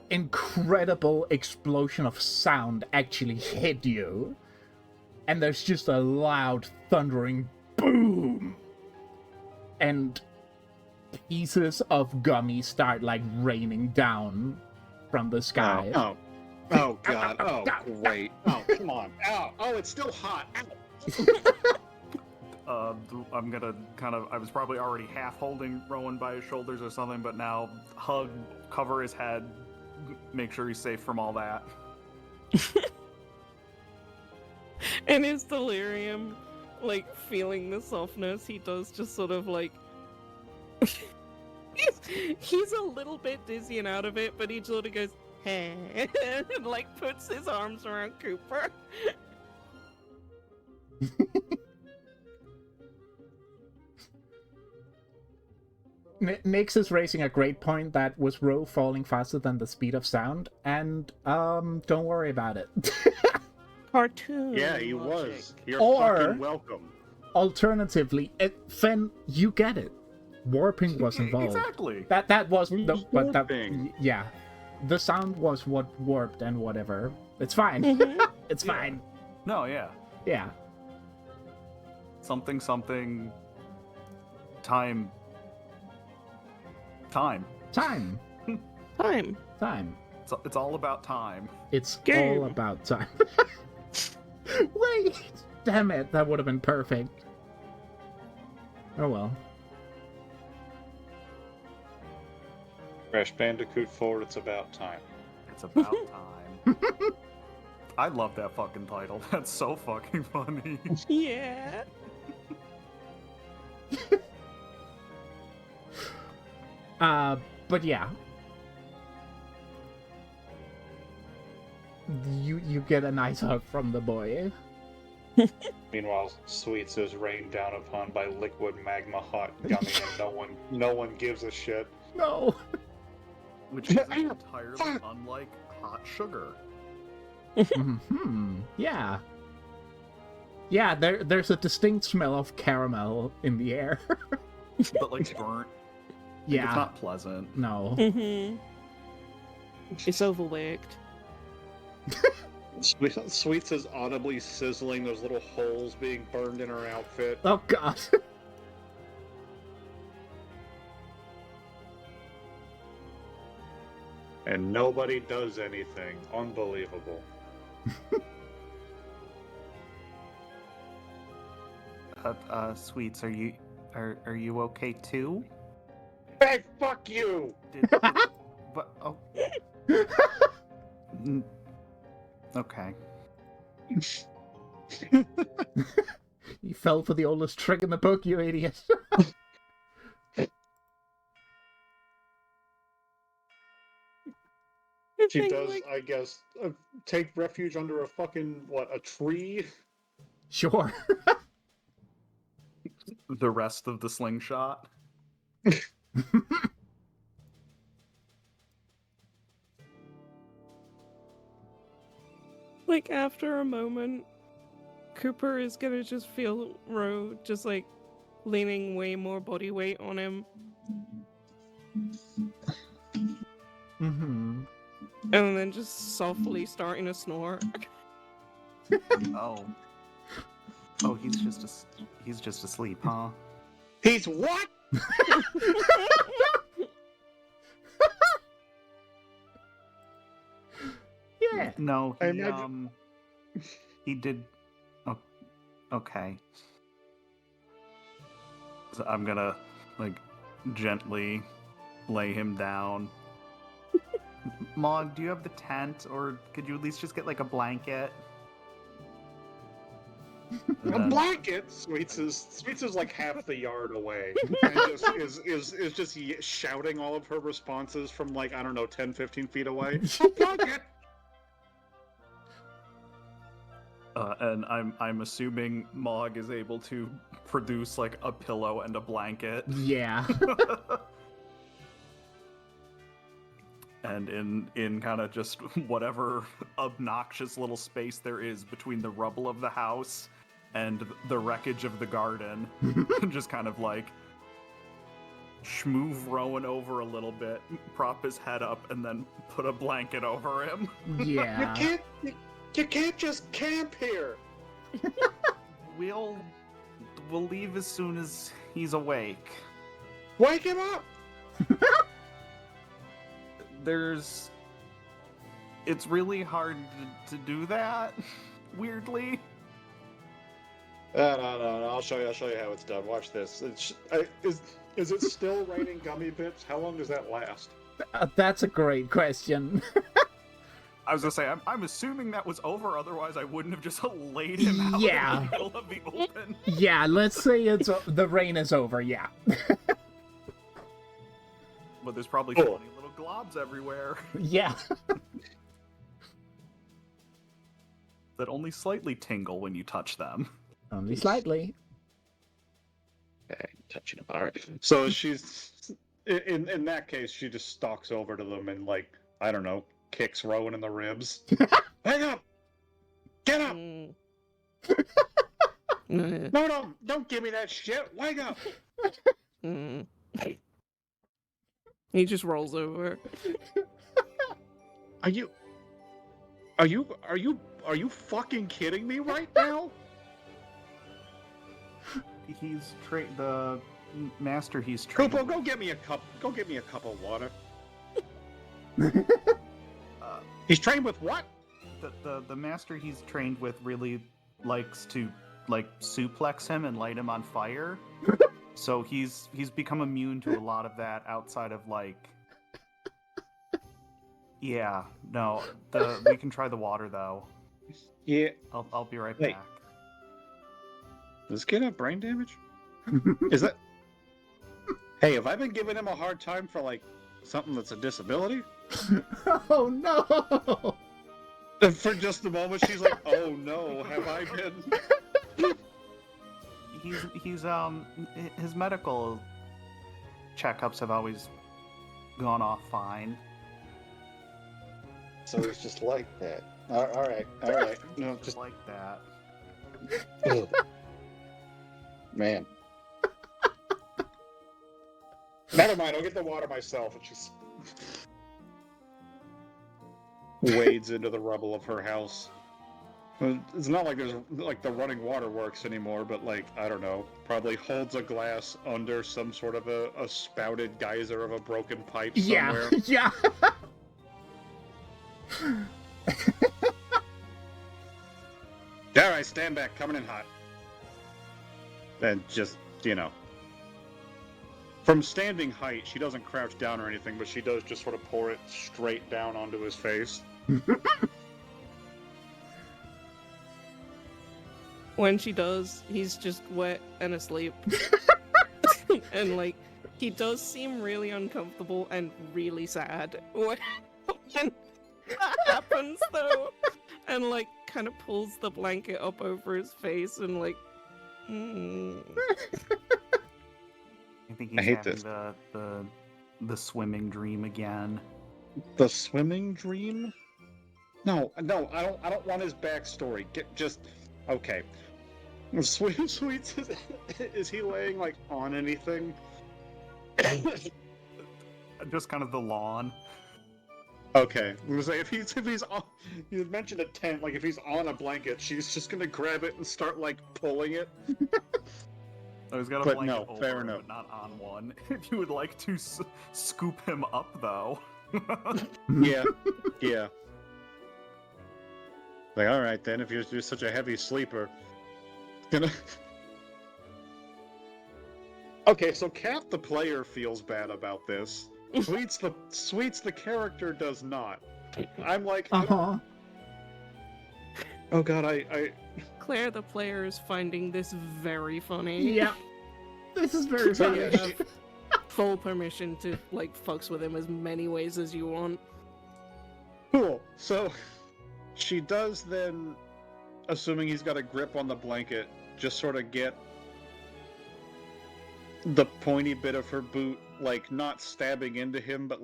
incredible explosion of sound actually hit you, and there's just a loud thundering boom, and pieces of gummy start like raining down from the sky. Oh god. Oh, great. Oh, come on. Ow. Oh, it's still hot. Ow. I'm gonna I was probably already half holding Rowan by his shoulders or something, but now hug, cover his head, make sure he's safe from all that. In his delirium, like feeling the softness, he does just sort of like he's a little bit dizzy and out of it, but he sort of goes, hey, and like puts his arms around Cooper. Nix is raising a great point that was Ro falling faster than the speed of sound, and don't worry about it. Cartoon. Yeah, he logic. was. You're Or- fucking welcome. Alternatively, Fen, you get it. Warping was involved. Exactly. That was Warping. yeah. The sound was what warped and whatever. It's fine. Mhm. It's fine. No, yeah. Yeah. Something. Time. Time. Time. Time. It's all about time. It's Game. all about time. Wait! Damn it, that would have been perfect. Oh well. Crash Bandicoot 4, it's about time. It's about time. I love that fucking title. That's so fucking funny. Yeah. But yeah. You get a nice hug from the boy. Meanwhile, Sweets is rained down upon by liquid magma hot gummy, and no one gives a shit. No. Which is entirely unlike hot sugar. Yeah. Yeah, there's a distinct smell of caramel in the air. But like burnt. Yeah. It's not pleasant. No. Mm-hmm. It's overworked. Sweets is audibly sizzling, those little holes being burned in her outfit. Oh god. And nobody does anything. Unbelievable. Sweets, are you okay too? Hey, fuck you! But okay. You fell for the oldest trick in the book, you idiot. She does, I guess, take refuge under a fucking, a tree? Sure. The rest of the slingshot. Like, after a moment, Cooper is gonna just feel Ro just, like, leaning way more body weight on him. Mm-hmm. And then just softly starting to snore. Oh, he's just asleep, huh? He's what? Yeah. No, I imagine- he did. Oh, okay. So I'm gonna gently lay him down. Mog, do you have the tent, or could you at least just get a blanket? And A then- blanket? Sweets is like half the yard away. And just is just shouting all of her responses from 10, 15 feet away. A blanket! And I'm assuming Mog is able to produce a pillow and a blanket. Yeah. And in kind of just whatever obnoxious little space there is between the rubble of the house and the wreckage of the garden, just kind of schmoove Rowan over a little bit, prop his head up, and then put a blanket over him. Yeah. You can't just camp here. We'll leave as soon as he's awake. Wake him up. There's it's really hard to do that. Weirdly. No. I'll show you how it's done. Watch this. Is it still raining gummy bits? How long does that last? That's a great question. I was gonna say, I'm assuming that was over, otherwise I wouldn't have just laid him out in the middle of the open. Yeah, let's say the rain is over, yeah. But there's probably funny little globs everywhere Yeah. that only slightly tingle when you touch them. Only slightly. Okay, touching him. All right. So she's in that case, she just stalks over to them and I don't know, kicks Rowan in the ribs. Hang up! Get up! No, don't give me that shit. Wake up! He just rolls over. Are you fucking kidding me right now? He's the master he's trained. Koopo, go get me a cup of water. He's trained with what? The master he's trained with really likes to suplex him and light him on fire. So he's become immune to a lot of that outside of yeah, no. We can try the water though. Yeah. I'll be right Wait. back. Does this kid have brain damage? Is that? Hey, have I been giving him a hard time for something that's a disability? Oh no! And for just a moment, she's like, "Oh no, have I been?" He's his medical checkups have always gone off fine. So it's just like that. All right. No, Just like that. Ugh. Man. Never mind, I'll get the water myself. And she's wades into the rubble of her house. It's not like there's the running water works anymore, but I don't know, probably holds a glass under some sort of a spouted geyser of a broken pipe somewhere. Yeah. All right, stand back, coming in hot. And just, from standing height, she doesn't crouch down or anything, but she does just sort of pour it straight down onto his face. When she does, he's just wet and asleep. And he does seem really uncomfortable and really sad when that happens though. And kind of pulls the blanket up over his face and I think he's I hate having the swimming dream again. The swimming dream? No, I don't want his backstory. Okay. Sweets, is he laying on anything? Just kind of the lawn. Okay. I was if he's on, you mentioned a tent, if he's on a blanket, she's just gonna grab it and start pulling it. Oh, he's got a But blanket no, over, fair enough. but not on one. If you would like to scoop him up, though. Yeah. All right then, if you're such a heavy sleeper, Okay, so Kat the player feels bad about this. Sweets the character does not. I'm Uh-huh. oh god, I Claire the player is finding this very funny. Yeah. This is very So, funny. yeah, Full permission to fucks with him as many ways as you want. cool. So she does then, assuming he's got a grip on the blanket, just sort of get the pointy bit of her boot, not stabbing into him, but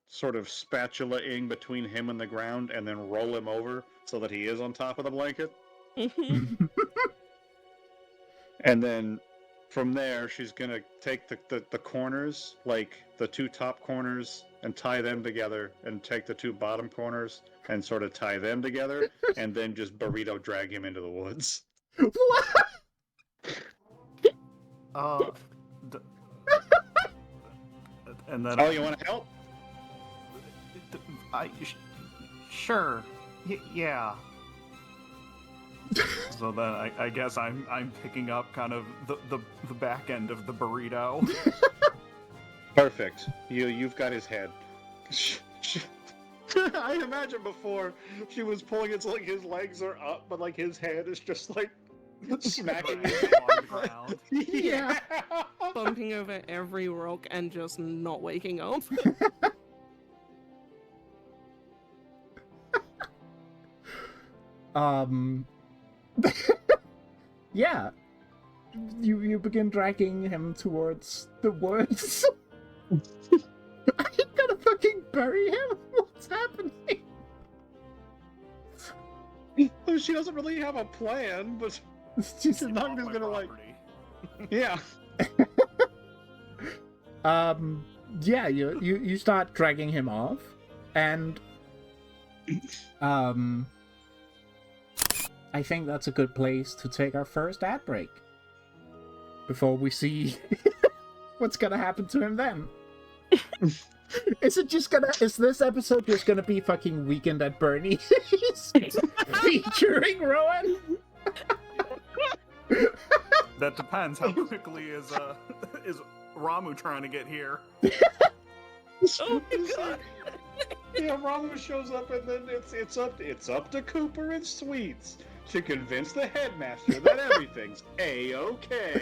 sort of spatula-ing between him and the ground, and then roll him over so that he is on top of the blanket. And then from there, she's gonna take the corners, the two top corners, and tie them together, and take the two bottom corners and sort of tie them together, and then just burrito drag him into the woods. What? And then Oh, you want to help? Sure. Yeah. So then I guess I'm picking up kind of the back end of the burrito. Perfect. You've got his head. I imagine before she was pulling it so like his legs are up, but like his head is just like smacking on the ground. Yeah. Bumping over every rock and just not waking up. Yeah. You begin dragging him towards the woods. Are you gonna fucking bury him? What's happening? She doesn't really have a plan, but She's not Off just my gonna like, property. yeah. Yeah, you start dragging him off, and I think that's a good place to take our first ad break before we see what's gonna happen to him then. Is this episode just gonna be fucking Weekend at Bernie's featuring Rowan? That depends. How quickly is Ramu trying to get here? Oh my god. Yeah, Ramu shows up, and then it's up to Cooper and Sweets to convince the headmaster that everything's A-okay.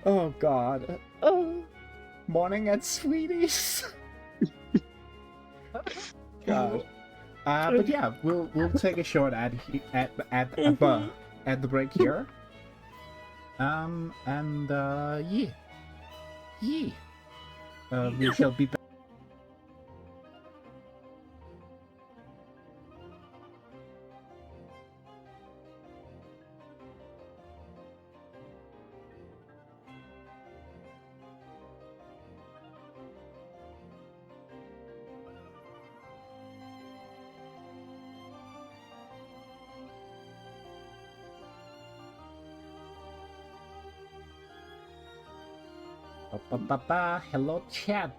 Oh god. Oh. Morning at Sweeties. God. But yeah, we'll take a short ad the break here. We shall be back. Hello, chat.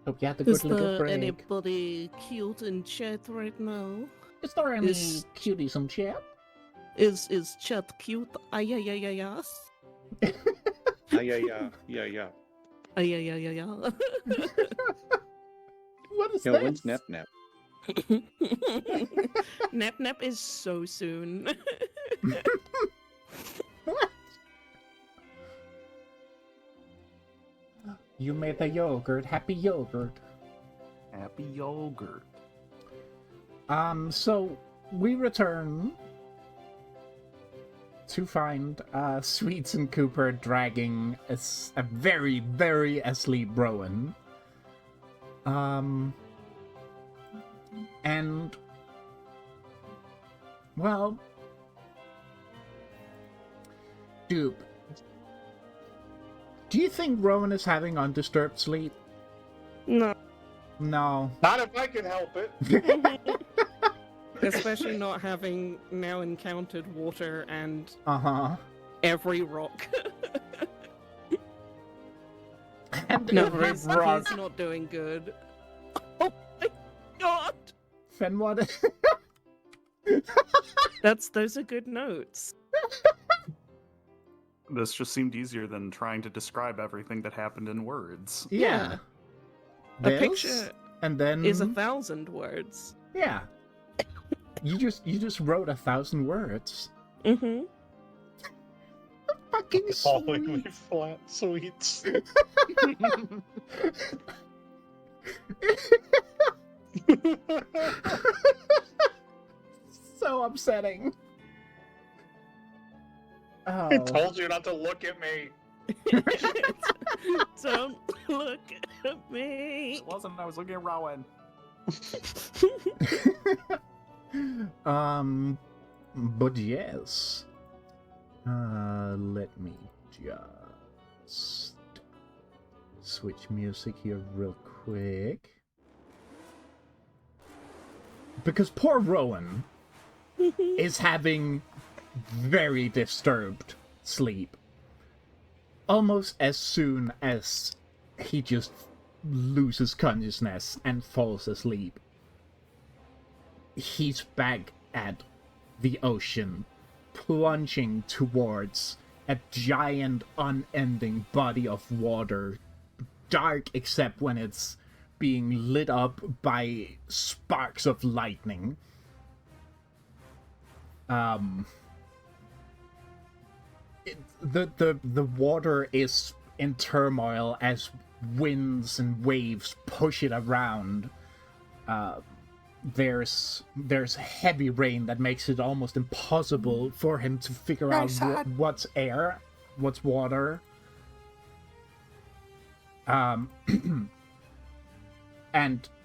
Hope you had a Is good little there break. anybody cute in chat right now? Is there any is- cuties in chat? Is chat cute? Yeah. Yeah. Yeah. What is Yo, this? when's Nep Nep? Nap is so soon. What? You made the yogurt. Happy yogurt. Happy yogurt. So we return to find Sweets and Cooper dragging a very, very asleep Rowan. And well, Dupe, do you think Rowan is having undisturbed sleep? No. No. Not if I can help it. Especially not having now encountered water and Uh-huh. every rock. And No, every he's rock. not doing good. Oh my god! Fenwad. Those are good notes. This just seemed easier than trying to describe everything that happened in words. Yeah. A This, picture and then is 1,000 words. yeah. You just wrote 1,000 words. Mm-hmm. Fucking Appallingly sweet. flat sweets. So upsetting. Oh. I told you not to look at me. Don't look at me. It wasn't. I was looking at Rowan. But yes. Let me just switch music here real quick. Because poor Rowan is having very disturbed sleep. Almost as soon as he just loses consciousness and falls asleep. He's back at the ocean, plunging towards a giant, unending body of water, dark except when it's being lit up by sparks of lightning. The water is in turmoil as winds and waves push it around. There's heavy rain that makes it almost impossible for him to figure out what's air, what's water. And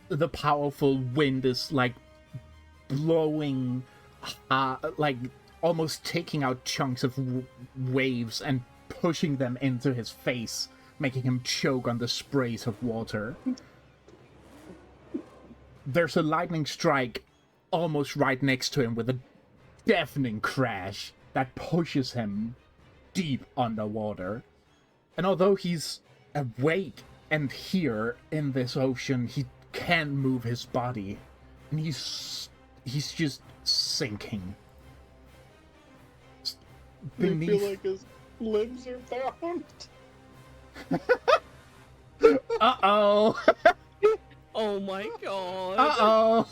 the powerful wind is like blowing, like almost taking out chunks of waves and pushing them into his face, making him choke on the sprays of water. There's a lightning strike almost right next to him with a deafening crash that pushes him deep underwater. And although he's awake and here in this ocean, he can't move his body. And he's just sinking. I feel like his limbs are bound. Uh-oh! Oh my god. Uh-oh!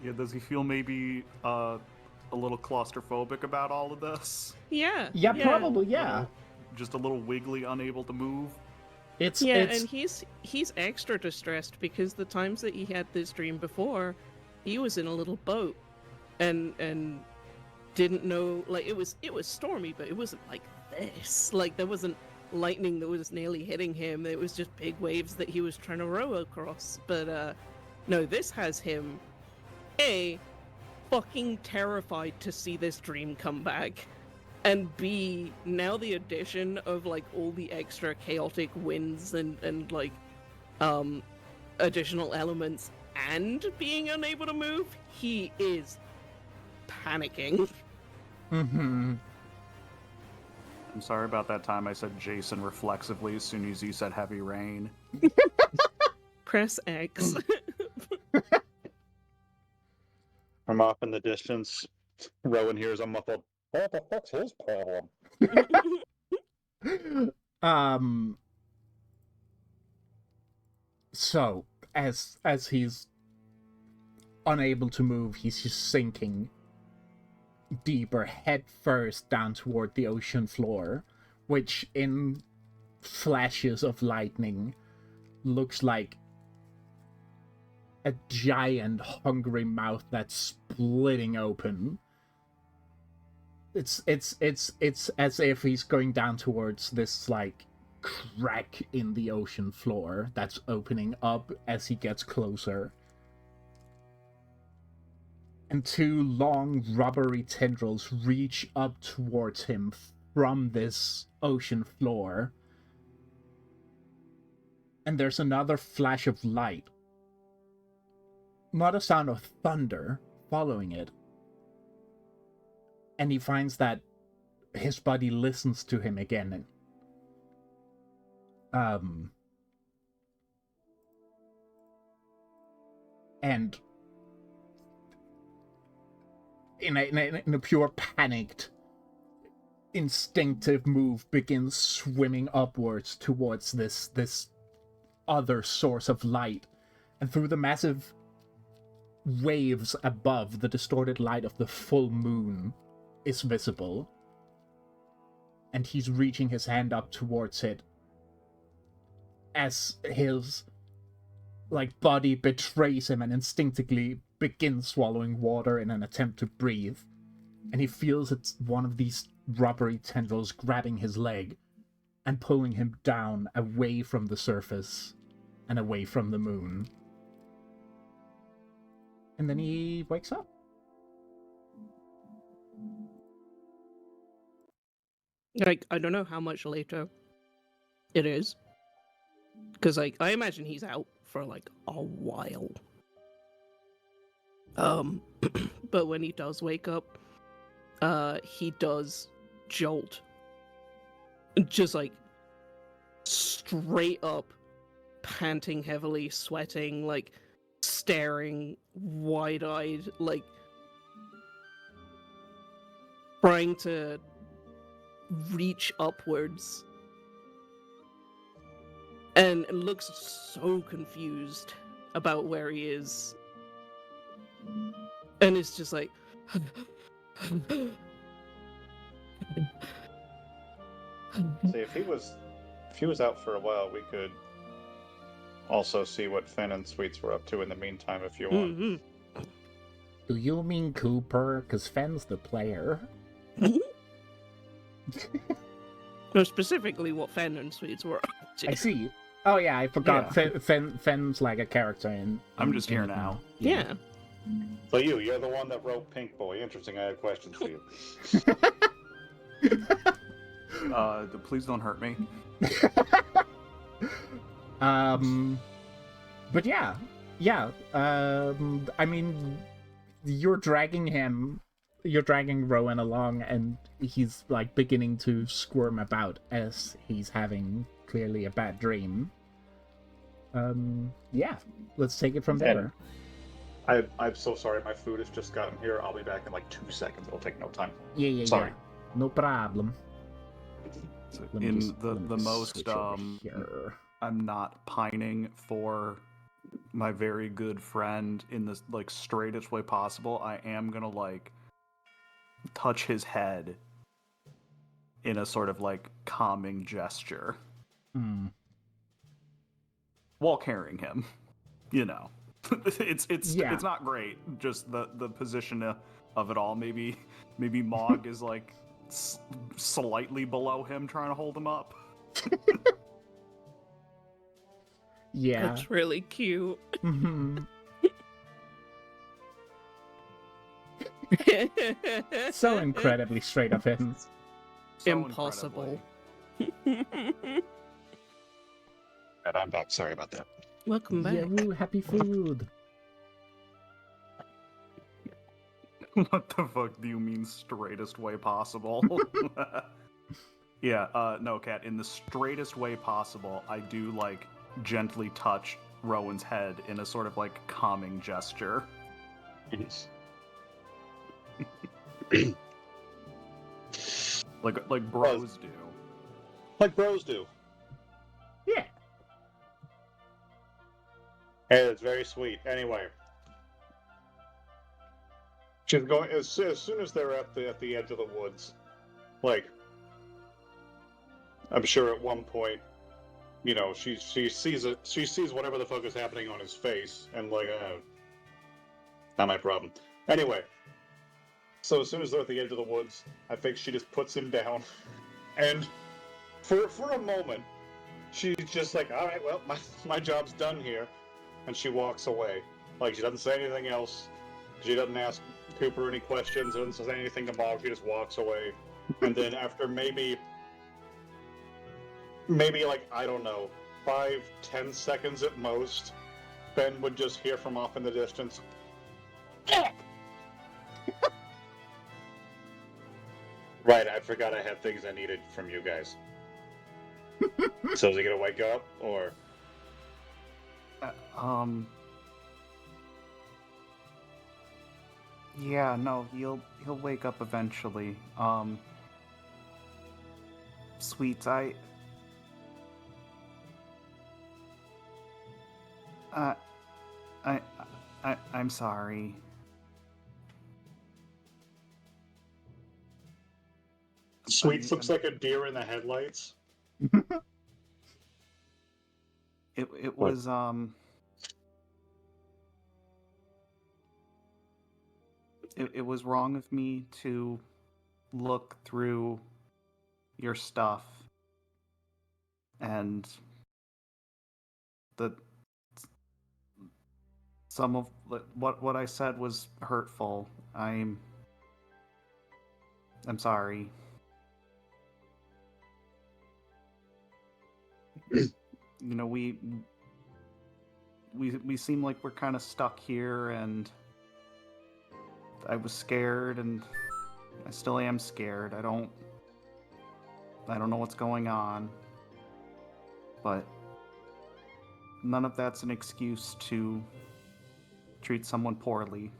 Yeah, does he feel maybe a little claustrophobic about all of this? Yeah. Yeah, probably, yeah. Just a little wiggly, unable to move? It's and he's extra distressed because the times that he had this dream before, he was in a little boat and didn't know, like, it was stormy, but it wasn't like this. Like, there wasn't lightning that was nearly hitting him. It was just big waves that he was trying to row across. But no, this has him fucking terrified to see this dream come back, and B, now the addition of like all the extra chaotic winds and like additional elements and being unable to move, he is panicking. Mm-hmm. I'm sorry about that time I said Jason reflexively as soon as you said heavy rain. Press X. From off in the distance, Rowan hears a muffled, "What the fuck's his problem?" So, as he's unable to move, he's just sinking deeper, head first down toward the ocean floor, which in flashes of lightning looks like a giant hungry mouth that's splitting open. It's as if he's going down towards this like crack in the ocean floor that's opening up as he gets closer. And two long rubbery tendrils reach up towards him from this ocean floor. And there's another flash of light. Not a sound of thunder following it. And he finds that his body listens to him again. And in a pure panicked, instinctive move, begins swimming upwards towards this other source of light. And through the massive waves above, the distorted light of the full moon is visible. And he's reaching his hand up towards it as his body betrays him and instinctively begins swallowing water in an attempt to breathe. And he feels it's one of these rubbery tendrils grabbing his leg and pulling him down away from the surface and away from the moon. And then he wakes up. Like, I don't know how much later it is. Because, like, I imagine he's out for, like, a while. But when he does wake up, he does jolt. Just, like, straight up panting heavily, sweating, like staring wide-eyed, like trying to reach upwards, and looks so confused about where he is, and it's just like See, if he was out for a while, we could also see what Finn and Sweets were up to in the meantime, if you want. Mm-hmm. Do you mean Cooper? Because Fenn's the player. No, specifically what Fen and Sweets were up to. I see. Oh yeah, I forgot. Yeah. Fenn's like a character in. I'm just here it now. Yeah. So you're the one that wrote Pink Boy. Interesting, I have questions for you. Please don't hurt me. But yeah. I mean, you're dragging Rowan along, and he's like beginning to squirm about as he's having clearly a bad dream. Yeah, let's take it from there. I'm so sorry, my food has just gotten here. I'll be back in like 2 seconds. It'll take no time. Yeah. Sorry. No problem. Let me In just- the let me the just most switch over here. I'm not pining for my very good friend in the like straightest way possible. I am gonna like touch his head in a sort of like calming gesture while carrying him. You know, it's not great. Just the position of it all. Maybe Mog is like slightly below him, trying to hold him up. Yeah. That's really cute. Mhm. So incredibly straight of him. So Impossible. And I'm back. Sorry about that. Welcome back. Yeah, woo, happy food. What the fuck do you mean straightest way possible? Yeah, no, Kat, in the straightest way possible, I do, like, gently touch Rowan's head in a sort of, like, calming gesture. Yes. like bros do. Like bros do. Yeah. Hey, it's very sweet. Anyway, she's going as soon as they're at the edge of the woods. Like, I'm sure at one point, you know, she sees it. She sees whatever the fuck is happening on his face, and like, not my problem. Anyway, so as soon as they're at the edge of the woods, I think she just puts him down, and for a moment, she's just like, all right, well, my job's done here. And she walks away. Like, she doesn't say anything else. She doesn't ask Cooper any questions. Doesn't say anything to Mog. She just walks away. And then after maybe like, I don't know, 5-10 seconds at most, Ben would just hear from off in the distance. Right, I forgot I had things I needed from you guys. So is he gonna wake up, or? Yeah, no, he'll wake up eventually. Sweets, I'm sorry. Sweets looks like a deer in the headlights. It was it was wrong of me to look through your stuff, and some of what I said was hurtful. I'm sorry. You know, we seem like we're kind of stuck here, and I was scared, and I still am scared. I don't know what's going on, but none of that's an excuse to treat someone poorly.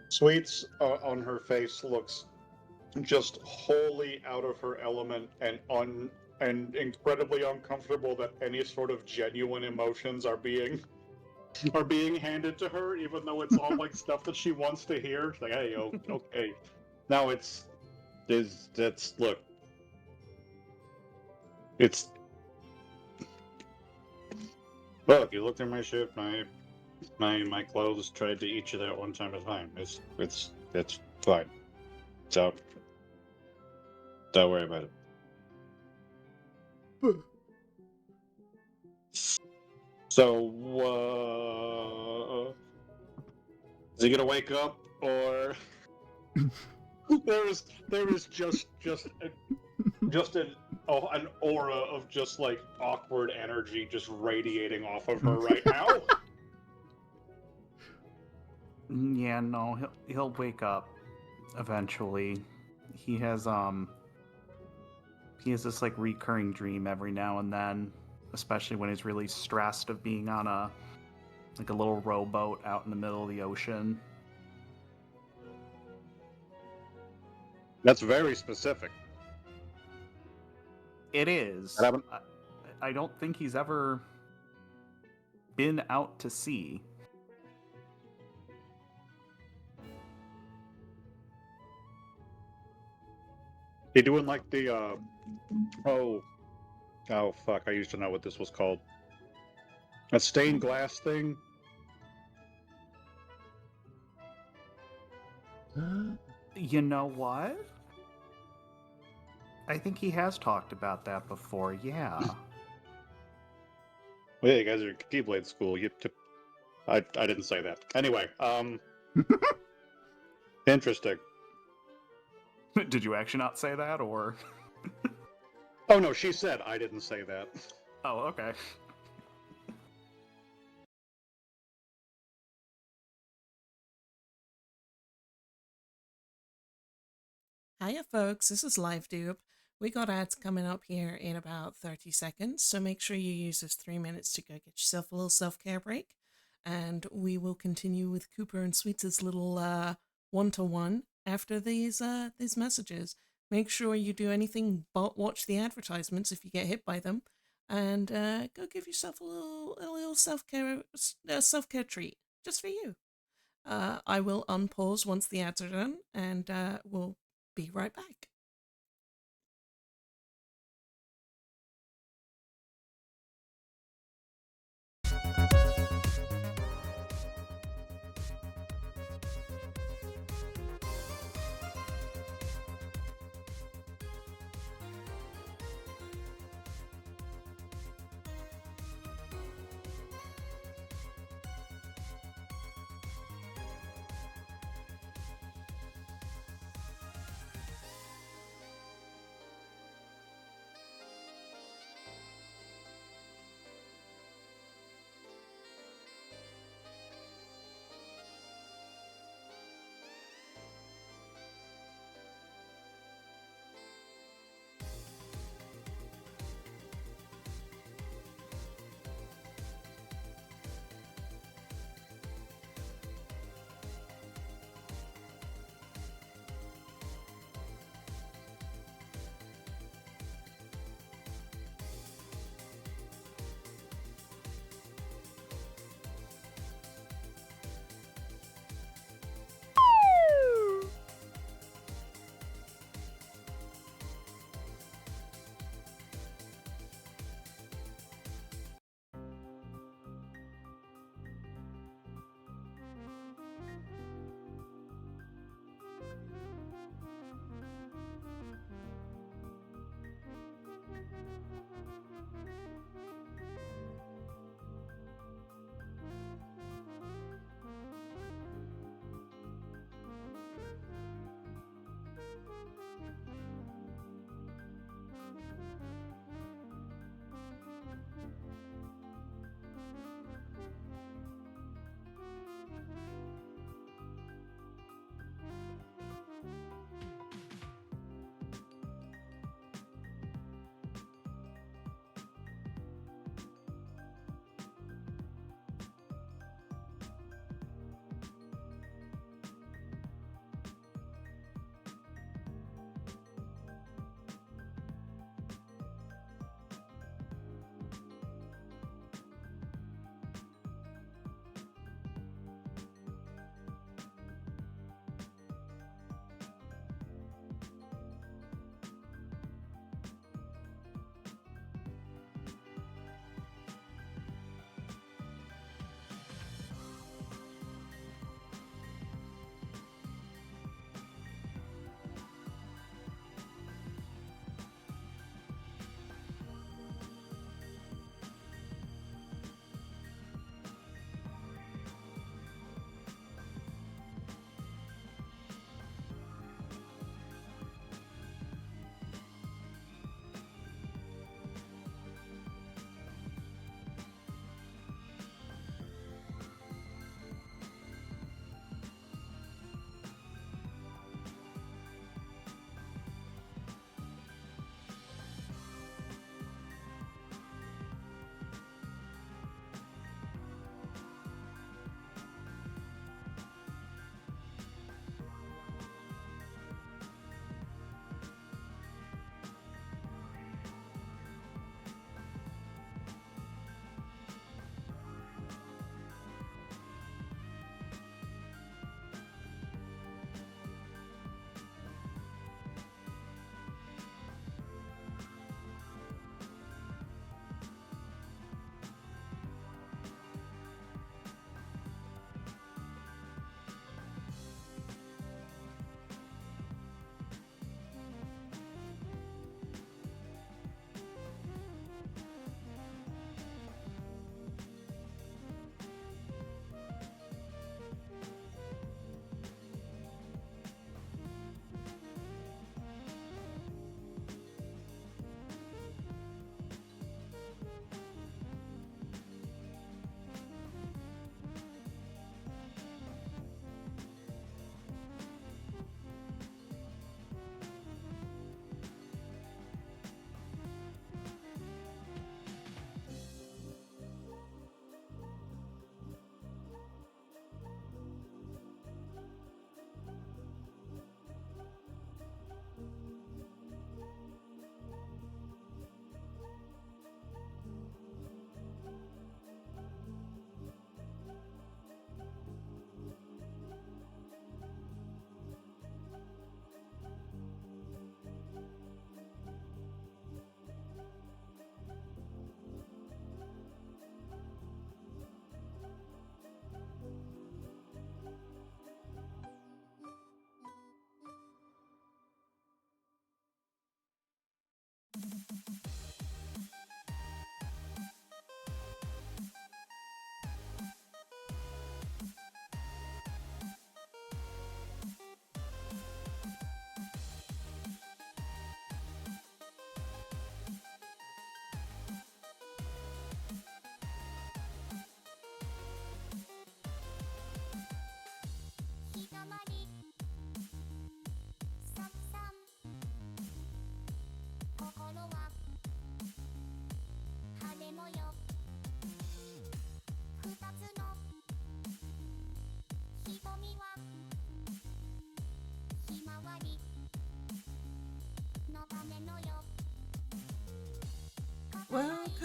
Sweets on her face looks just wholly out of her element and incredibly uncomfortable that any sort of genuine emotions are being handed to her, even though it's all like stuff that she wants to hear. She's like, hey, okay. Now that's look. It's look. You looked at my shit. My clothes tried to eat you that one time. It's fine. It's fine. So don't worry about it. So, is he gonna wake up, or there is just an aura of just like awkward energy just radiating off of her right now? Yeah, no, he'll wake up eventually. He has this like recurring dream every now and then, especially when he's really stressed of being on a little rowboat out in the middle of the ocean. That's very specific. It is. I don't think he's ever been out to sea. He doing like the oh fuck, I used to know what this was called. A stained glass thing. You know what? I think he has talked about that before, yeah. Well, yeah, you guys are at Keyblade school. I didn't say that. Anyway, interesting. Did you actually not say that, or? Oh no, she said I didn't say that. Oh, okay. Hiya folks, this is LiveDupe. We got ads coming up here in about 30 seconds, so make sure you use those 3 minutes to go get yourself a little self-care break. And we will continue with Cooper and Sweets' little one-to-one after these messages. Make sure you do anything but watch the advertisements if you get hit by them, and go give yourself a little self-care treat just for you. I will unpause once the ads are done, and we'll be right back.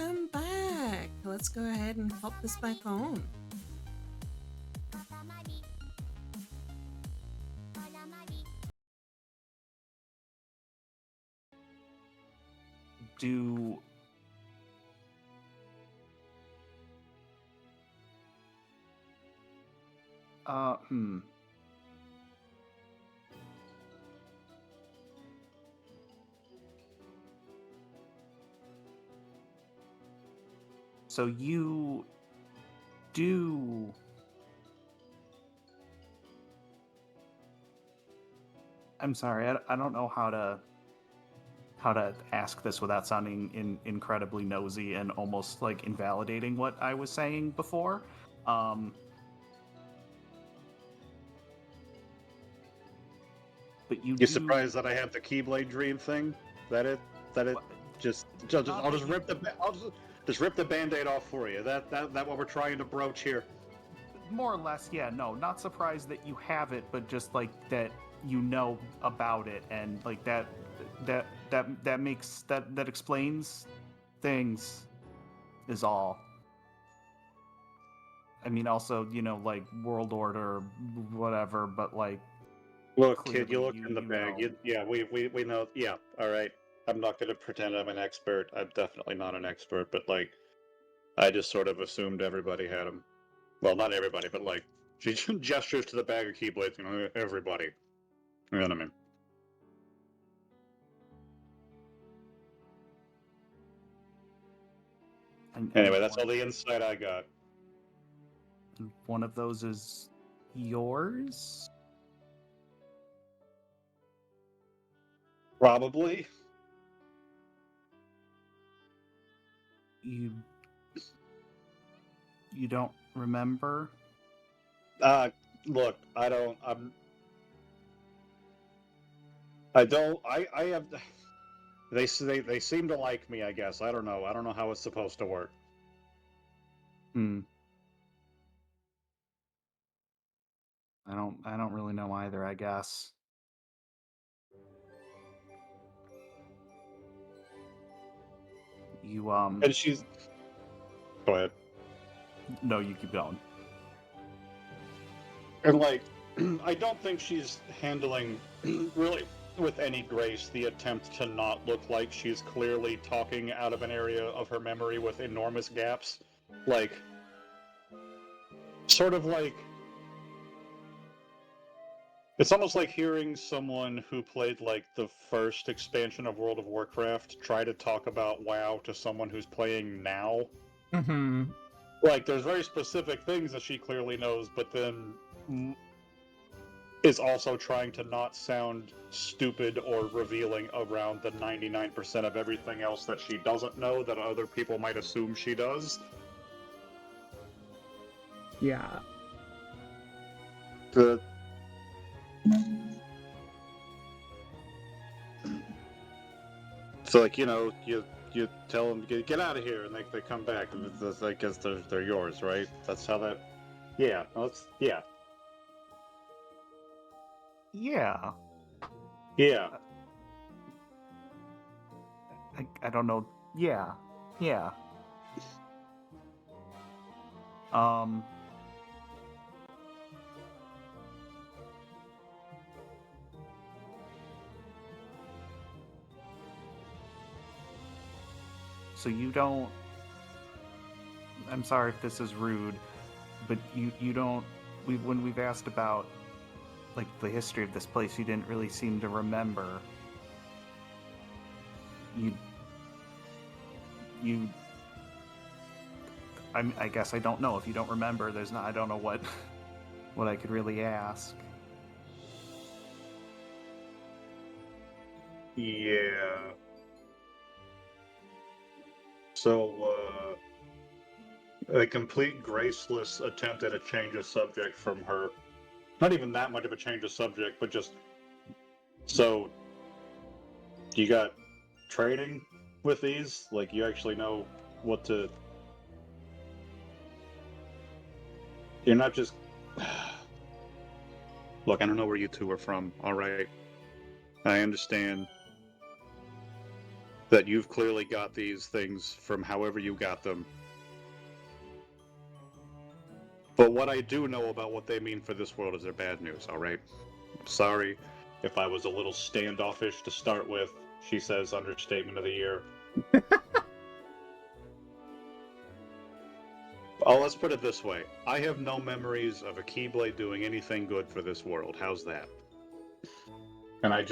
welcome back. Let's go ahead and pop this back on. 固まり絡まり Do hmm. So you do I'm sorry, I don't know how to ask this without sounding incredibly nosy and almost like invalidating what I was saying before. But you You do... surprised that I have the Keyblade dream thing? That it? I'll just rip just rip the Band-Aid off for you. That what we're trying to broach here. More or less, yeah. No, not surprised that you have it, but just like that you know about it, and like that makes that explains things is all. I mean, also, you know, like world order, whatever, but like. Look, Clearly, kid, you look in the bag. know. We know. Yeah, all right. I'm not going to pretend I'm an expert. I'm definitely not an expert, but like, I just sort of assumed everybody had them. Well, not everybody, but like, she gestures to the bag of Keyblades. You know, everybody. You know what I mean? Anyway, that's all the insight I got. One of those is yours? Probably. You don't remember? Look, I don't. I have. They seem to like me. I guess I don't know. I don't know how it's supposed to work. I don't really know either, I guess. You And she's. Go ahead. No, you keep going. And like, I don't think she's handling really with any grace the attempt to not look like she's clearly talking out of an area of her memory with enormous gaps. Like, sort of like, it's almost like hearing someone who played like the first expansion of World of Warcraft try to talk about WoW to someone who's playing now. Mm-hmm. Like, there's very specific things that she clearly knows, but then is also trying to not sound stupid or revealing around the 99% of everything else that she doesn't know that other people might assume she does. Yeah. So, like, you know, you tell them to get out of here, and they come back, and I guess they're yours, right? That's how that. Yeah. Yeah. Yeah. Yeah. I don't know. Yeah. Yeah. So you don't... I'm sorry if this is rude, but you don't... When we've asked about like the history of this place, you didn't really seem to remember. I guess I don't know. If you don't remember, I don't know what I could really ask. Yeah. So, a complete graceless attempt at a change of subject from her. Not even that much of a change of subject, but just... So, you got training with these? Like, you actually know what to... You're not just... Look, I don't know where you two are from, alright? I understand. that you've clearly got these things from however you got them. But what I do know about what they mean for this world is they're bad news, alright? Sorry if I was a little standoffish to start with, she says, understatement of the year. Oh, let's put it this way. I have no memories of a Keyblade doing anything good for this world. How's that? And I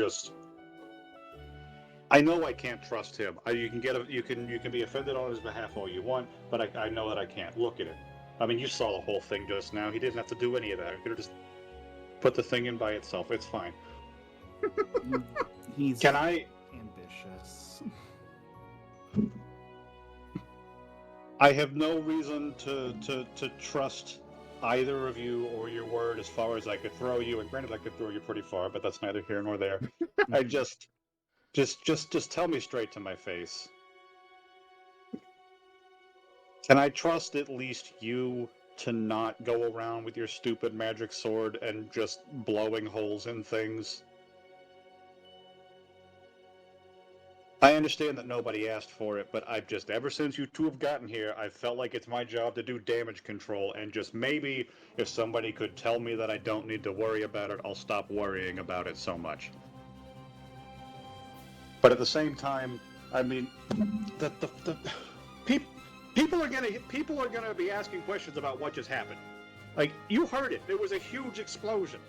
know I can't trust him. You can be offended on his behalf all you want, but I know that I can't. Look at it. I mean, you saw the whole thing just now. He didn't have to do any of that. He could have just put the thing in by itself. It's fine. He's Can I? ambitious. I have no reason to trust either of you or your word as far as I could throw you. And granted, I could throw you pretty far, but that's neither here nor there. I just tell me straight to my face. Can I trust at least you to not go around with your stupid magic sword and just blowing holes in things? I understand that nobody asked for it, but I've just, ever since you two have gotten here, I've felt like it's my job to do damage control, and just maybe if somebody could tell me that I don't need to worry about it, I'll stop worrying about it so much. But at the same time, I mean, the people are gonna be asking questions about what just happened. Like, you heard it. There was a huge explosion.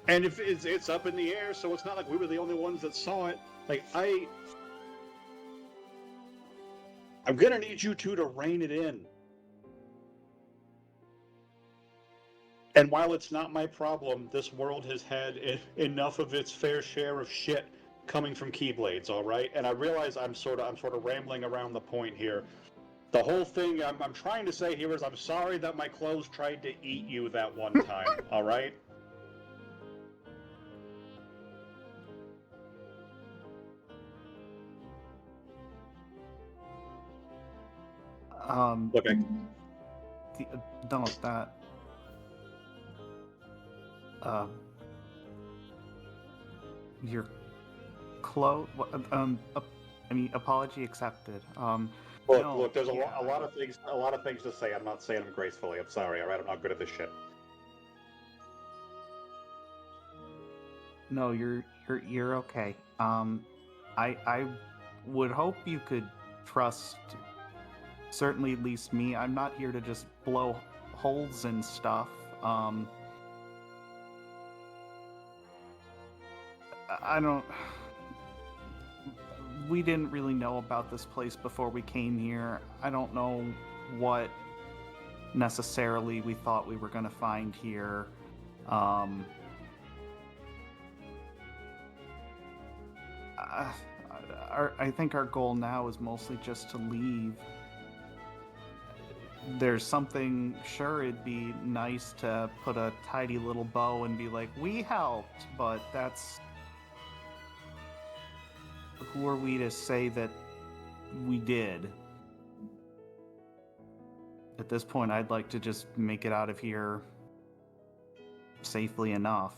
And if it's up in the air, so it's not like we were the only ones that saw it. Like, I'm gonna need you two to rein it in. And while it's not my problem, this world has had enough of its fair share of shit coming from Keyblades, all right? And I realize I'm sort of rambling around the point here. The whole thing I'm trying to say here is I'm sorry that my clothes tried to eat you that one time, all right? Look, Don't that. Your clothes. I mean, apology accepted. look. There's a lot of things to say. I'm not saying them gracefully. I'm sorry. All right, I'm not good at this shit. No, you're okay. I would hope you could trust. Certainly, at least me. I'm not here to just blow holes in stuff. I don't. We didn't really know about this place before we came here. I don't know what necessarily we thought we were going to find here. I think our goal now is mostly just to leave. There's something, sure, it'd be nice to put a tidy little bow and be like, we helped, but that's... Who are we to say that we did? At this point, I'd like to just make it out of here safely enough.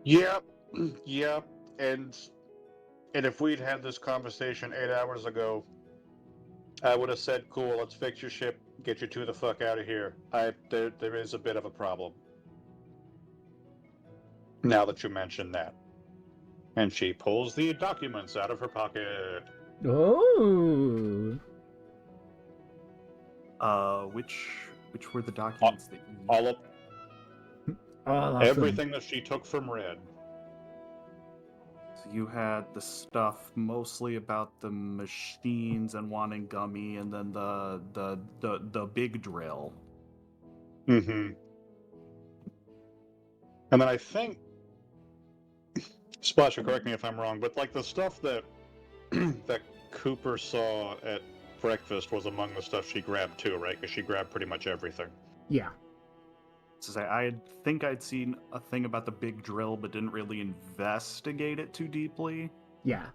Yep, and if we'd had this conversation 8 hours ago, I would have said, cool, let's fix your ship, get you two the fuck out of here. There is a bit of a problem. Now that you mention that. And she pulls the documents out of her pocket. Oh. Which were the documents that you... All of Awesome. everything that she took from Red. So you had the stuff mostly about the machines and wanting gummy, and then the big drill. Mm-hmm. And then I think, Splasher, correct me if I'm wrong, but like the stuff that that Cooper saw at breakfast was among the stuff she grabbed too, right? Because she grabbed pretty much everything. Yeah. So say, I think I'd seen a thing about the big drill, but didn't really investigate it too deeply. Yeah.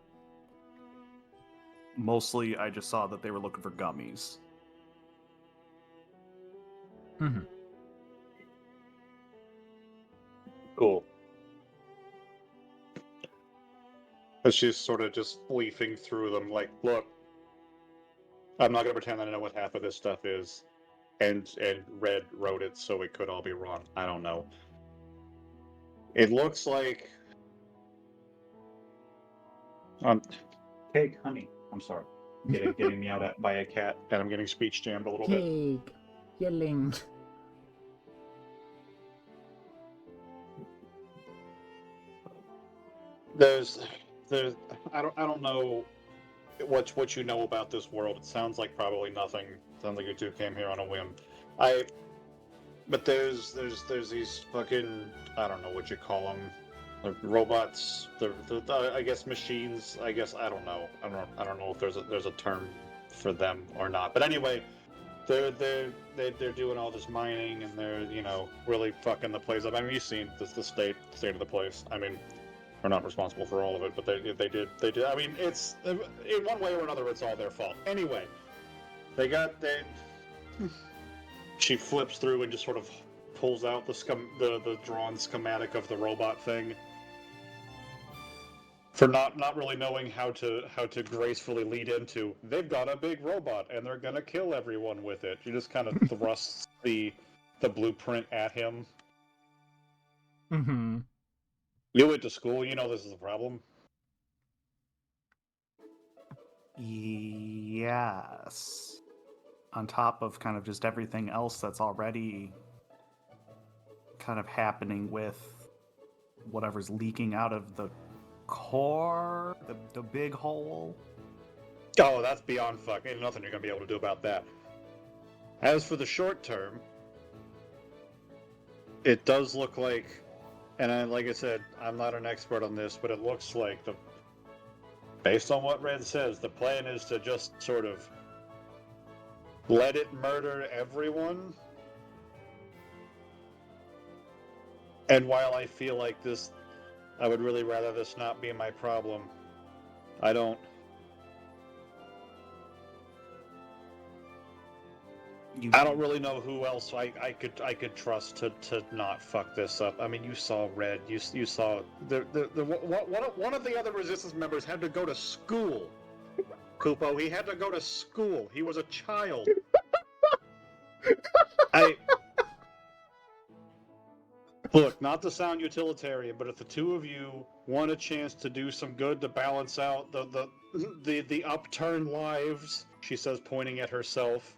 Mostly, I just saw that they were looking for gummies. Mm-hmm. Cool. But she's sort of just leafing through them, like, look, I'm not gonna pretend that I know what half of this stuff is. And Red wrote it, so it could all be wrong. I don't know. It looks like Cake, honey. I'm sorry. Getting meowed at by a cat, and I'm getting speech jammed a little bit. Cake, yelling. There's I don't know what you know about this world. It sounds like probably nothing. It sounds like you two came here on a whim. But there's these fucking, I don't know what you call them, like robots. I guess machines. I guess I don't know. I don't know if there's a term for them or not. But anyway, they're doing all this mining, and they're really fucking the place up. I mean, you've seen the state of the place. I mean, we're not responsible for all of it, but they did. I mean, it's in one way or another, it's all their fault. Anyway, they. She flips through and just sort of pulls out the drawn schematic of the robot thing. For not really knowing how to gracefully lead into, they've got a big robot and they're gonna kill everyone with it. She just kind of thrusts the blueprint at him. Mm-hmm. You went to school, you know this is a problem. Yes. On top of kind of just everything else that's already kind of happening with whatever's leaking out of the core, the big hole. Oh, that's beyond fuck. Ain't nothing you're gonna be able to do about that. As for the short term, it does look like, and like I said, I'm not an expert on this, but it looks like based on what Red says, the plan is to just sort of let it murder everyone. And while I feel like I would really rather this not be my problem, I don't really know who else I could trust to not fuck this up. I mean, you saw Red. You saw one of the other Resistance members had to go to school. Kupo, he had to go to school. He was a child. Look, not to sound utilitarian, but if the two of you want a chance to do some good to balance out the upturned lives, she says, pointing at herself,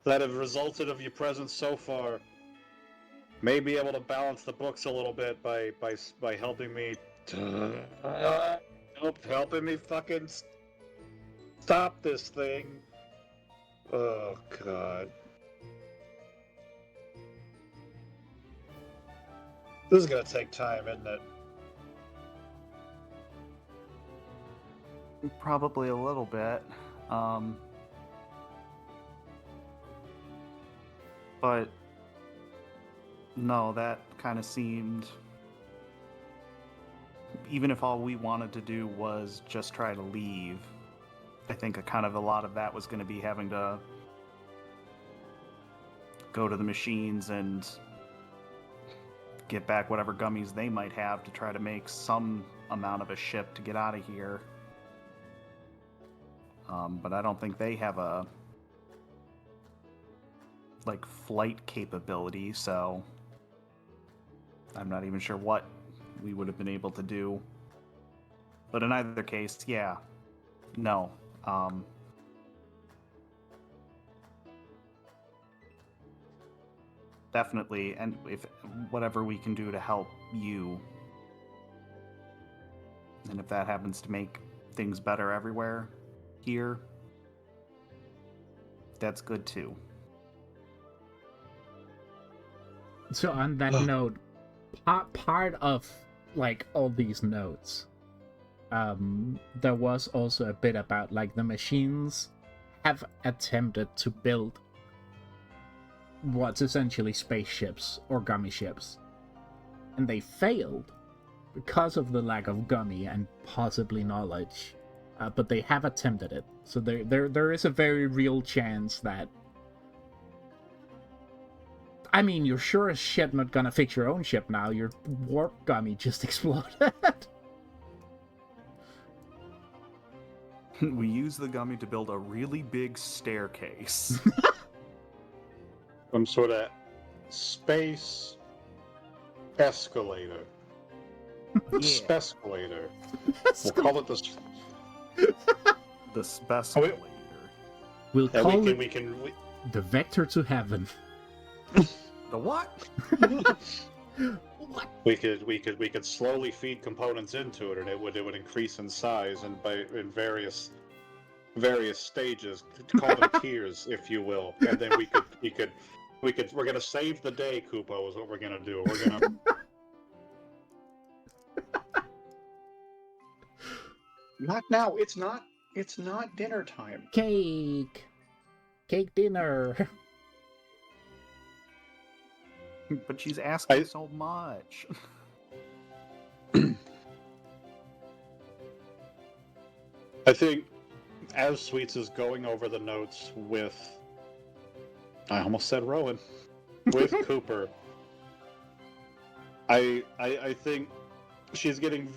that have resulted of your presence so far, may be able to balance the books a little bit by helping me helping me fucking stop this thing. Oh god. This is gonna take time, isn't it? Probably a little bit. But no, that kind of seemed, even if all we wanted to do was just try to leave, I think a lot of that was going to be having to go to the machines and get back whatever gummies they might have to try to make some amount of a ship to get out of here. But I don't think they have a flight capability, so I'm not even sure what we would have been able to do. But in either case, yeah, no. Definitely, and if whatever we can do to help you, and if that happens to make things better everywhere here, that's good too. So on that note, part of all these notes, there was also a bit about the machines have attempted to build what's essentially spaceships or gummy ships, and they failed because of the lack of gummy and possibly knowledge. But they have attempted it, so there is a very real chance that. I mean, you're sure as shit not gonna fix your own ship now. Your warp gummy just exploded. We use the gummy to build a really big staircase. Some sort of space escalator. Yeah. Spescalator. We'll call it The spescalator. We'll call it we can the vector to heaven. The what? What? we could slowly feed components into it, and it would increase in size and in various stages. Call them tiers, if you will. And then we're gonna save the day, Kupo, is what we're gonna do. We're gonna Not now, it's not dinner time. Cake dinner. But she's asking so much. I think as Sweets is going over the notes with, I almost said Rowan, with Cooper, I think she's getting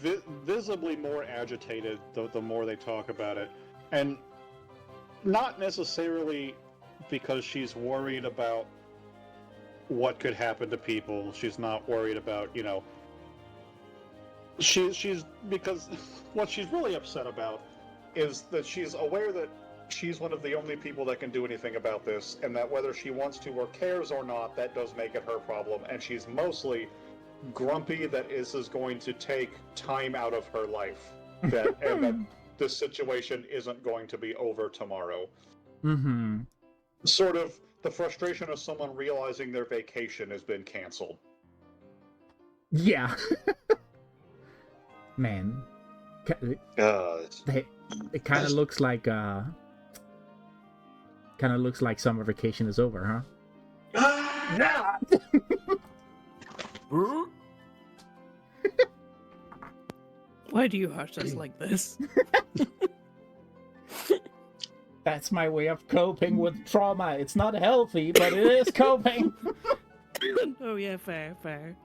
visibly more agitated the more they talk about it. And not necessarily because she's worried about what could happen to people. She's not worried about, she's because what she's really upset about is that she's aware that she's one of the only people that can do anything about this, and that whether she wants to or cares or not, that does make it her problem. And she's mostly grumpy that this is going to take time out of her life, and that this situation isn't going to be over tomorrow. Mm-hmm. Sort of the frustration of someone realizing their vacation has been canceled. Yeah. Man. It kind of looks like summer vacation is over, huh? Yeah. Why do you hurt us like this? That's my way of coping with trauma. It's not healthy, but it is coping. Oh yeah, fair.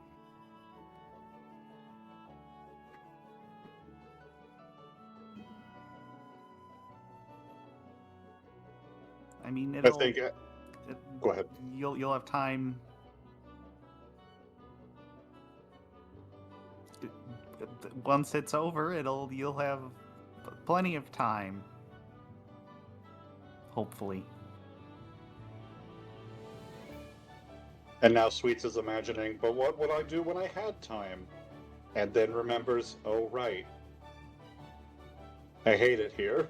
I mean, I think. Go ahead. You'll have time. Once it's over, you'll have plenty of time. Hopefully. And now Sweets is imagining, but what would I do when I had time? And then remembers, oh right, I hate it here.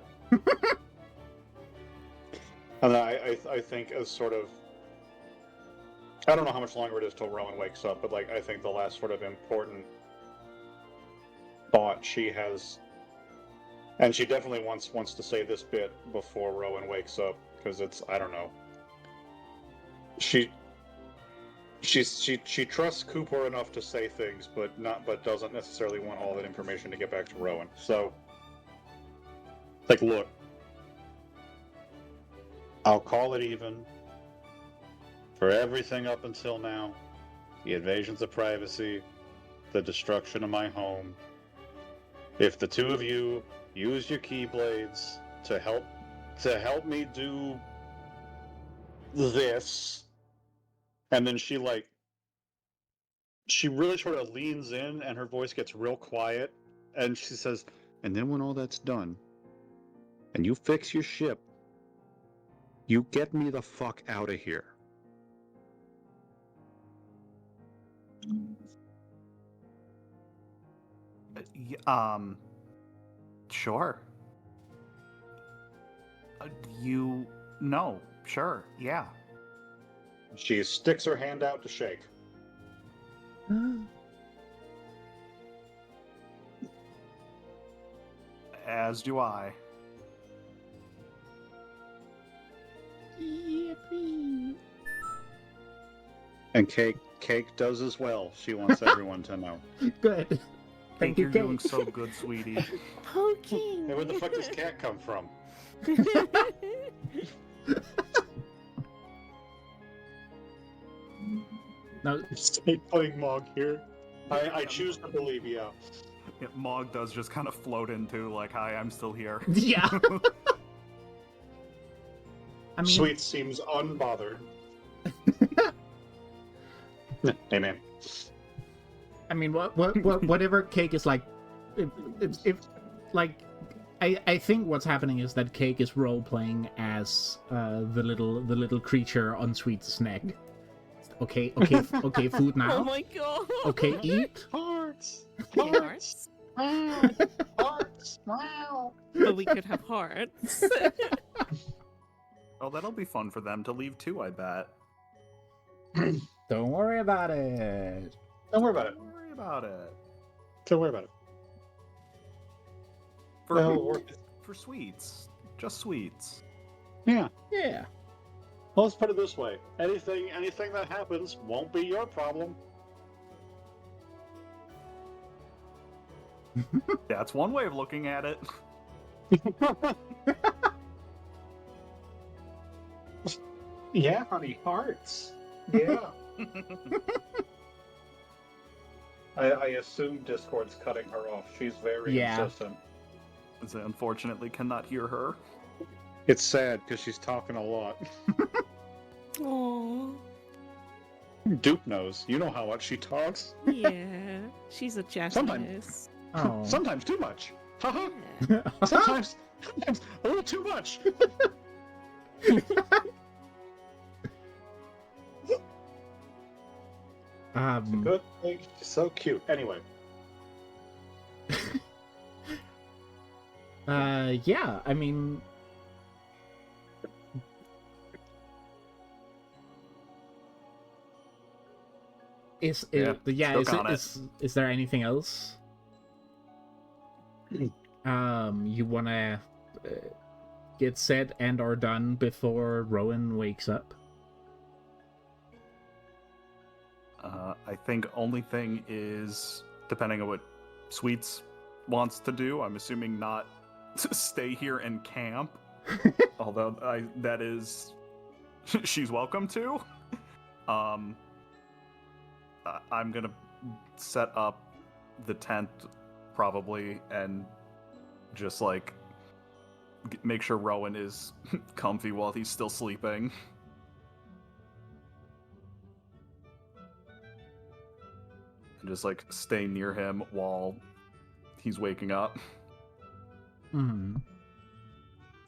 And I think as sort of, I don't know how much longer it is till Rowan wakes up, but I think the last sort of important thought she has, and she definitely wants to say this bit before Rowan wakes up, because it's, I don't know. She trusts Cooper enough to say things, but doesn't necessarily want all that information to get back to Rowan. So, look, I'll call it even for everything up until now. The invasions of privacy, the destruction of my home. If the two of you use your keyblades to help me do this, and then she really sort of leans in and her voice gets real quiet, and she says, and then when all that's done and you fix your ship, you get me the fuck out of here. Sure. Sure, yeah. She sticks her hand out to shake. As do I. Yippee. And Cake does as well. She wants everyone to know. Good. Thank you, You're Kate. doing so good, sweetie. Poking. Hey, where the fuck does Cat come from? No, Stay playing Mog here. I choose to believe, yeah. Yeah, Mog does just kind of float into, like, hi, I'm still here. Yeah. I mean, Sweet seems unbothered. Hey, man. I mean, whatever Cake is like, if like, I think what's happening is that Cake is role playing as the little creature on Sweet's neck. Okay, food now. Oh my god. Okay, eat. Hearts! Hearts? Hearts! Wow! But we could have hearts. Oh, that'll be fun for them to leave too, I bet. Don't worry about it. Don't worry about it. Don't worry about it. Don't worry about it. For, Well, for sweets. Just sweets. Yeah. Yeah. Well, let's put it this way. Anything that happens won't be your problem. That's one way of looking at it. Yeah, honey, hearts. Yeah. I assume Discord's cutting her off. She's very insistent. I unfortunately cannot hear her. It's sad because she's talking a lot. Aww. Dupe knows. You know how much she talks. Yeah. She's a chatterless. Oh. Sometimes too much. Haha. Yeah. Sometimes a little too much. Good thing. She's so cute. Anyway. Yeah, I mean, is there anything else you wanna get said and or done before Rowan wakes up? I think only thing is, depending on what Sweets wants to do, I'm assuming not to stay here and camp. Although that is, she's welcome to. I'm gonna set up the tent probably and just like make sure Rowan is comfy while he's still sleeping. And just like stay near him while he's waking up. Mm-hmm.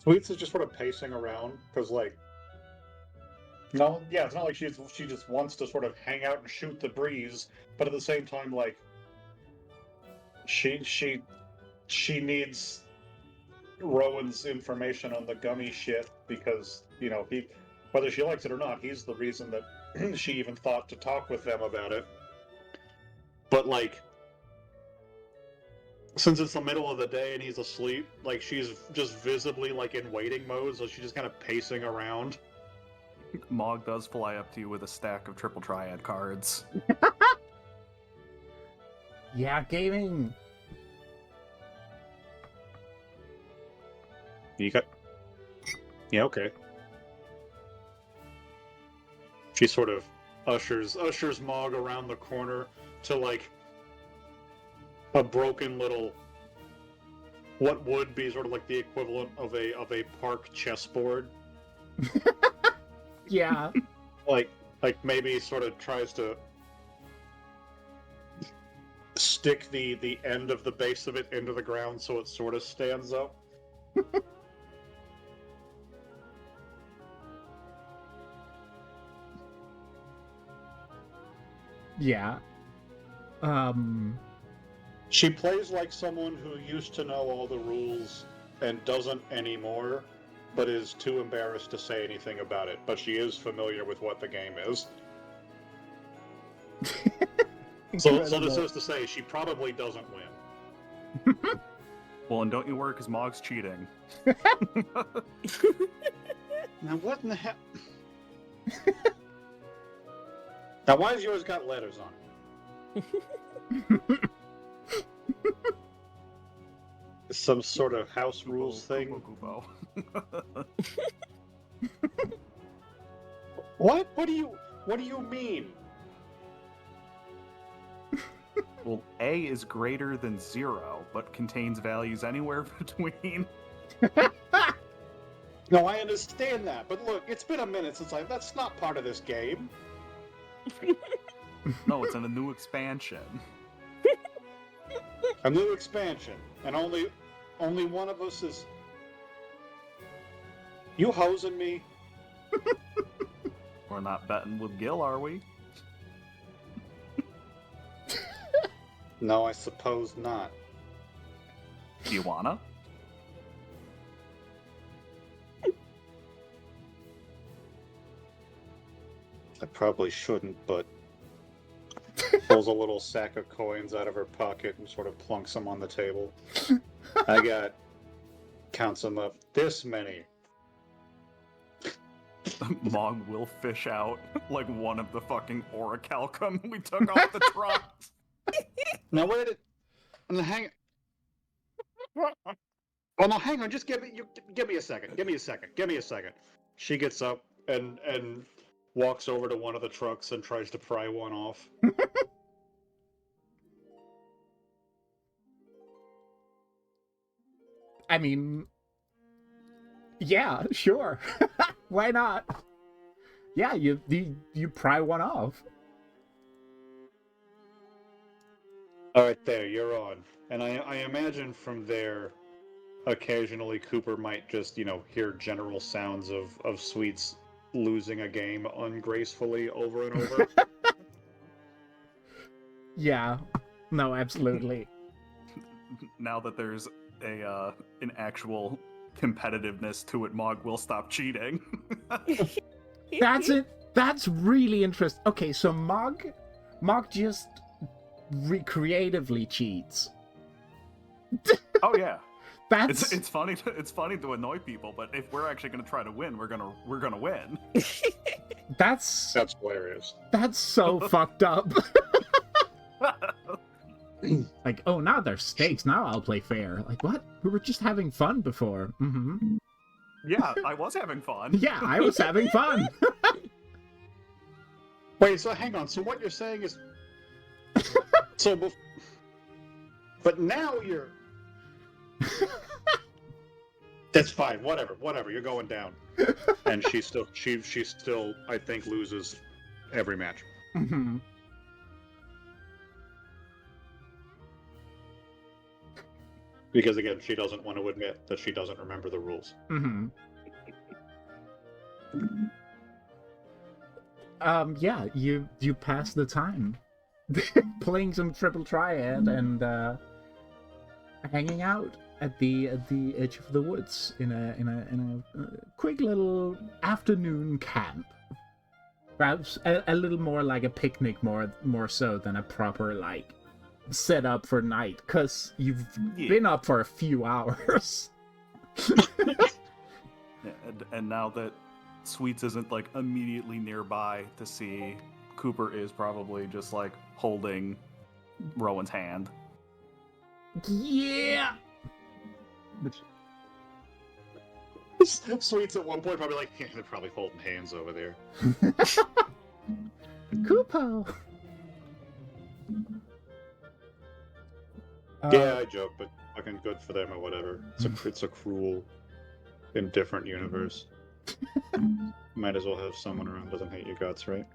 Sweets is just sort of pacing around because, like, no, yeah, it's not like she just wants to sort of hang out and shoot the breeze, but at the same time, like, she needs Rowan's information on the gummy shit because, you know, he, whether she likes it or not, he's the reason that she even thought to talk with them about it. But, like, since it's the middle of the day and he's asleep, like, she's just visibly, like, in waiting mode, so she's just kind of pacing around. Mog does fly up to you with a stack of triple triad cards. Yeah, gaming. You got... Yeah, okay. She sort of ushers Mog around the corner to, like, a broken little, what would be sort of like the equivalent of a park chessboard. Yeah. like maybe sort of tries to stick the end of the base of it into the ground so it sort of stands up. Yeah. She plays like someone who used to know all the rules and doesn't anymore, but is too embarrassed to say anything about it. But she is familiar with what the game is. So this is to say, she probably doesn't win. Well, and don't you worry, because Mog's cheating. Now what in the hell? Now why has yours got letters on it? Some sort of house rules thing. What? What do you mean? Well, A is greater than 0, but contains values anywhere between. No, I understand that, but look, it's been a minute since that's not part of this game. No, it's in a new expansion. A new expansion, and only one of us is... You hosing me? We're not betting with Gil, are we? No, I suppose not. Do you wanna? I probably shouldn't, but... pulls a little sack of coins out of her pocket and sort of plunks them on the table. I got... counts them up. This many. Mog will fish out like one of the fucking orichalcum we took off the truck. Now wait a... hang... Oh no, hang on, just give me a second. Give me a second. She gets up and walks over to one of the trucks and tries to pry one off. I mean, yeah, sure. Why not? Yeah, you pry one off. Alright, there, you're on. And I imagine from there, occasionally Cooper might just, hear general sounds of Sweets losing a game ungracefully over and over. Yeah. No, absolutely. Now that there's an actual competitiveness to it, Mog will stop cheating. That's it. That's really interesting. Okay, so Mog just recreatively cheats. Oh yeah. That's It's funny to annoy people, but if we're actually gonna try to win, we're gonna win. that's hilarious. That's so fucked up. Like, oh, now there's stakes. Now I'll play fair. Like, what? We were just having fun before. Mm-hmm. Yeah, I was having fun. Yeah, I was having fun. Wait, so hang on. So what you're saying is... But now you're... That's fine. Whatever. You're going down. And she still, I think, loses every match. Mm-hmm. Because again, she doesn't want to admit that she doesn't remember the rules. Mm-hmm. Yeah, you pass the time playing some Triple Triad and hanging out at the edge of the woods in a quick little afternoon camp. Perhaps a little more like a picnic, more so than a proper set up for night, because you've been up for a few hours. And now that Sweets isn't immediately nearby to see, Cooper is probably just holding Rowan's hand. Yeah. Sweets at one point probably they're probably holding hands over there. Cooper. Yeah, I joke, but fucking good for them or whatever. It's a cruel, indifferent universe. Might as well have someone around who doesn't hate your guts, right?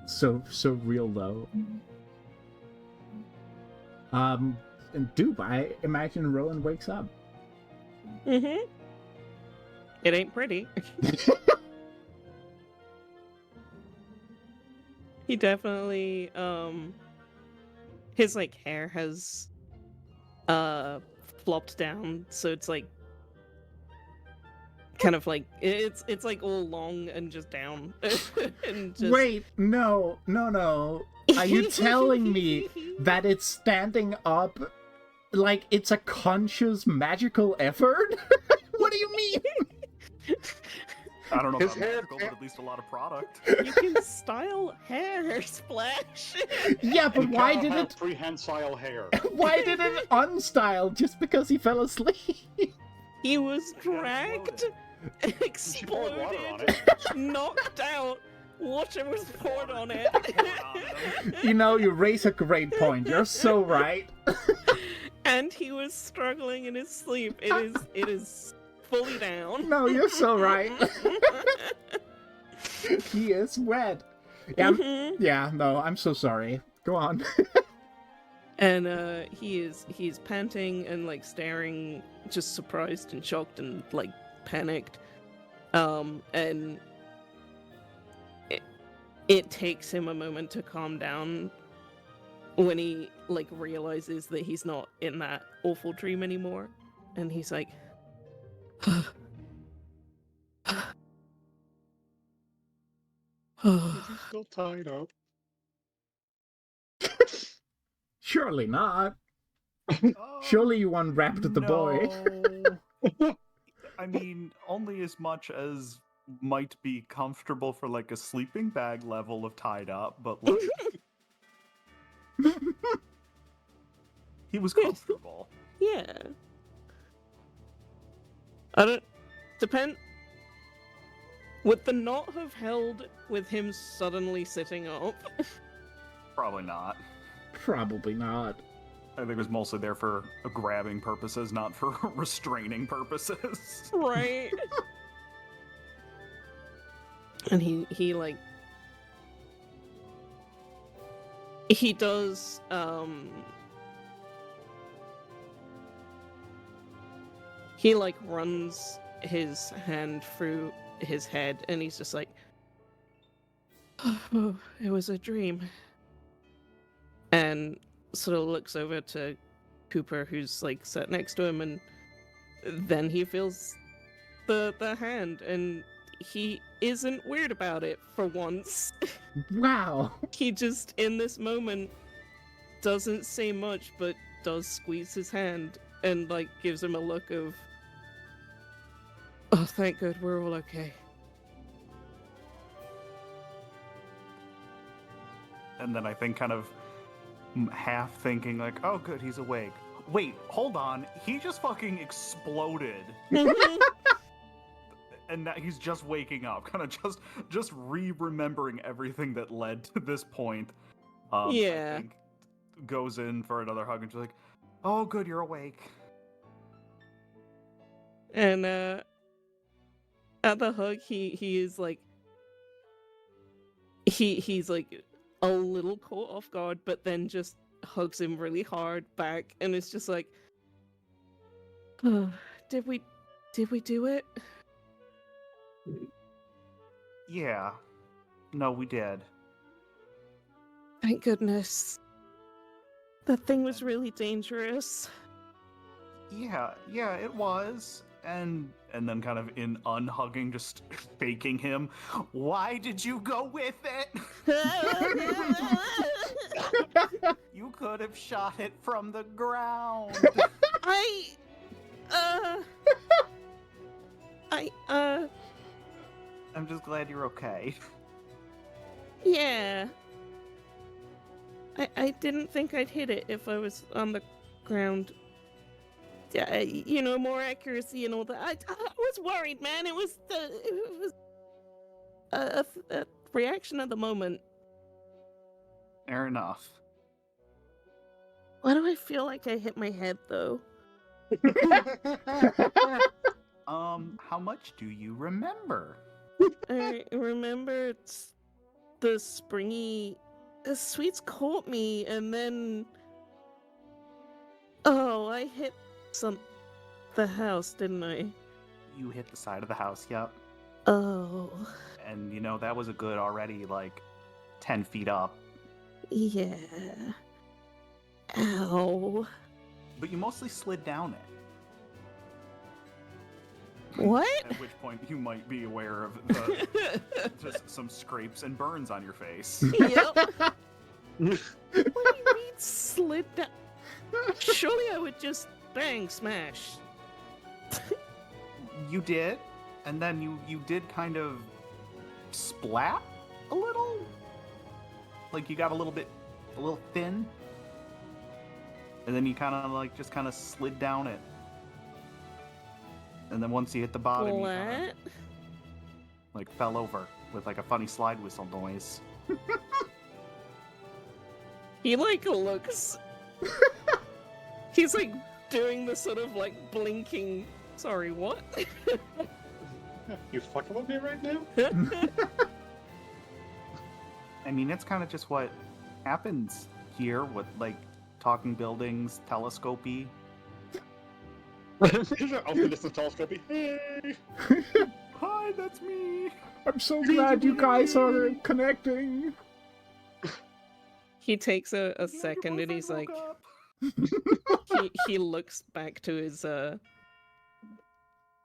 So real though. And dude, I imagine Rowan wakes up. Mm-hmm. It ain't pretty. He definitely, his hair has flopped down, so it's kind of it's all long and just down. And just... Wait, no. Are you telling me that it's standing up like it's a conscious magical effort? What do you mean? I don't know His about hair magical, but at least a lot of product. You can style hair, Splash. Yeah, but why did it prehensile hair? Why did it unstyle just because he fell asleep? He was dragged, She poured water on exploded, it. knocked out, water was poured on it. You know, you raise a great point. You're so right. And he was struggling in his sleep. It is fully down. No, you're so right. He is wet. Yeah, yeah, no, I'm so sorry. Go on. And he's panting and like staring, just surprised and shocked and like panicked. And it takes him a moment to calm down when he like realizes that he's not in that awful dream anymore, and he's like, Still tied up. Surely not. Oh, Surely you unwrapped the boy. no. I mean, only as much as might be comfortable for like a sleeping bag level of tied up, but like he was comfortable. yeah. I don't depend. Would the knot have held with him suddenly sitting up? Probably not. Probably not. I think it was mostly there for grabbing purposes, not for restraining purposes. Right. And he like he does he like runs his hand through his head and he's just like, oh, it was a dream. And sort of looks over to Cooper, who's like sat next to him, and then he feels the hand, and he isn't weird about it for once. Wow. He just, in this moment, doesn't say much, but does squeeze his hand and like gives him a look of, oh, thank God, we're all okay. And then I think kind of half thinking like, oh good, he's awake. Wait, hold on, he just fucking exploded. And that he's just waking up, kind of just re-remembering everything that led to this point. Yeah. I think goes in for another hug and she's like, oh good, you're awake. And at the hug, he is like, he's like a little caught off guard, but then just hugs him really hard back, and it's just like, oh, did we do it? Yeah. No, we did. Thank goodness. That thing was really dangerous. Yeah, it was. And then kind of in unhugging, just faking him. Why did you go with it? You could have shot it from the ground. I'm just glad you're okay. Yeah. I didn't think I'd hit it if I was on the ground. You know, more accuracy and all that. I was worried, man. It was a reaction at the moment. Fair enough. Why do I feel like I hit my head, though? How much do you remember? I remember it's the springy... The sweets caught me, and then... Oh, I hit the house, didn't I? You hit the side of the house, yep. Oh. And, you know, that was a good already, like, 10 feet up. Yeah. Ow. But you mostly slid down it. What? At which point you might be aware of just some scrapes and burns on your face. Yep. What do you mean slid down? Surely I would just bang smash. You did, and then you did kind of splat a little. Like you got a little thin. And then you kind of like just kind of slid down it. And then once you hit the bottom, you kinda, like fell over with like a funny slide whistle noise. He like looks. He's like doing the sort of like blinking. Sorry, what? You fucking with me right now? I mean, it's kind of just what happens here with like talking buildings, telescopy. Open this telescope. Hey! Hi, that's me. I'm so glad you guys are connecting. He takes a Yeah, your second and boyfriend he's like, woke up. he looks back to his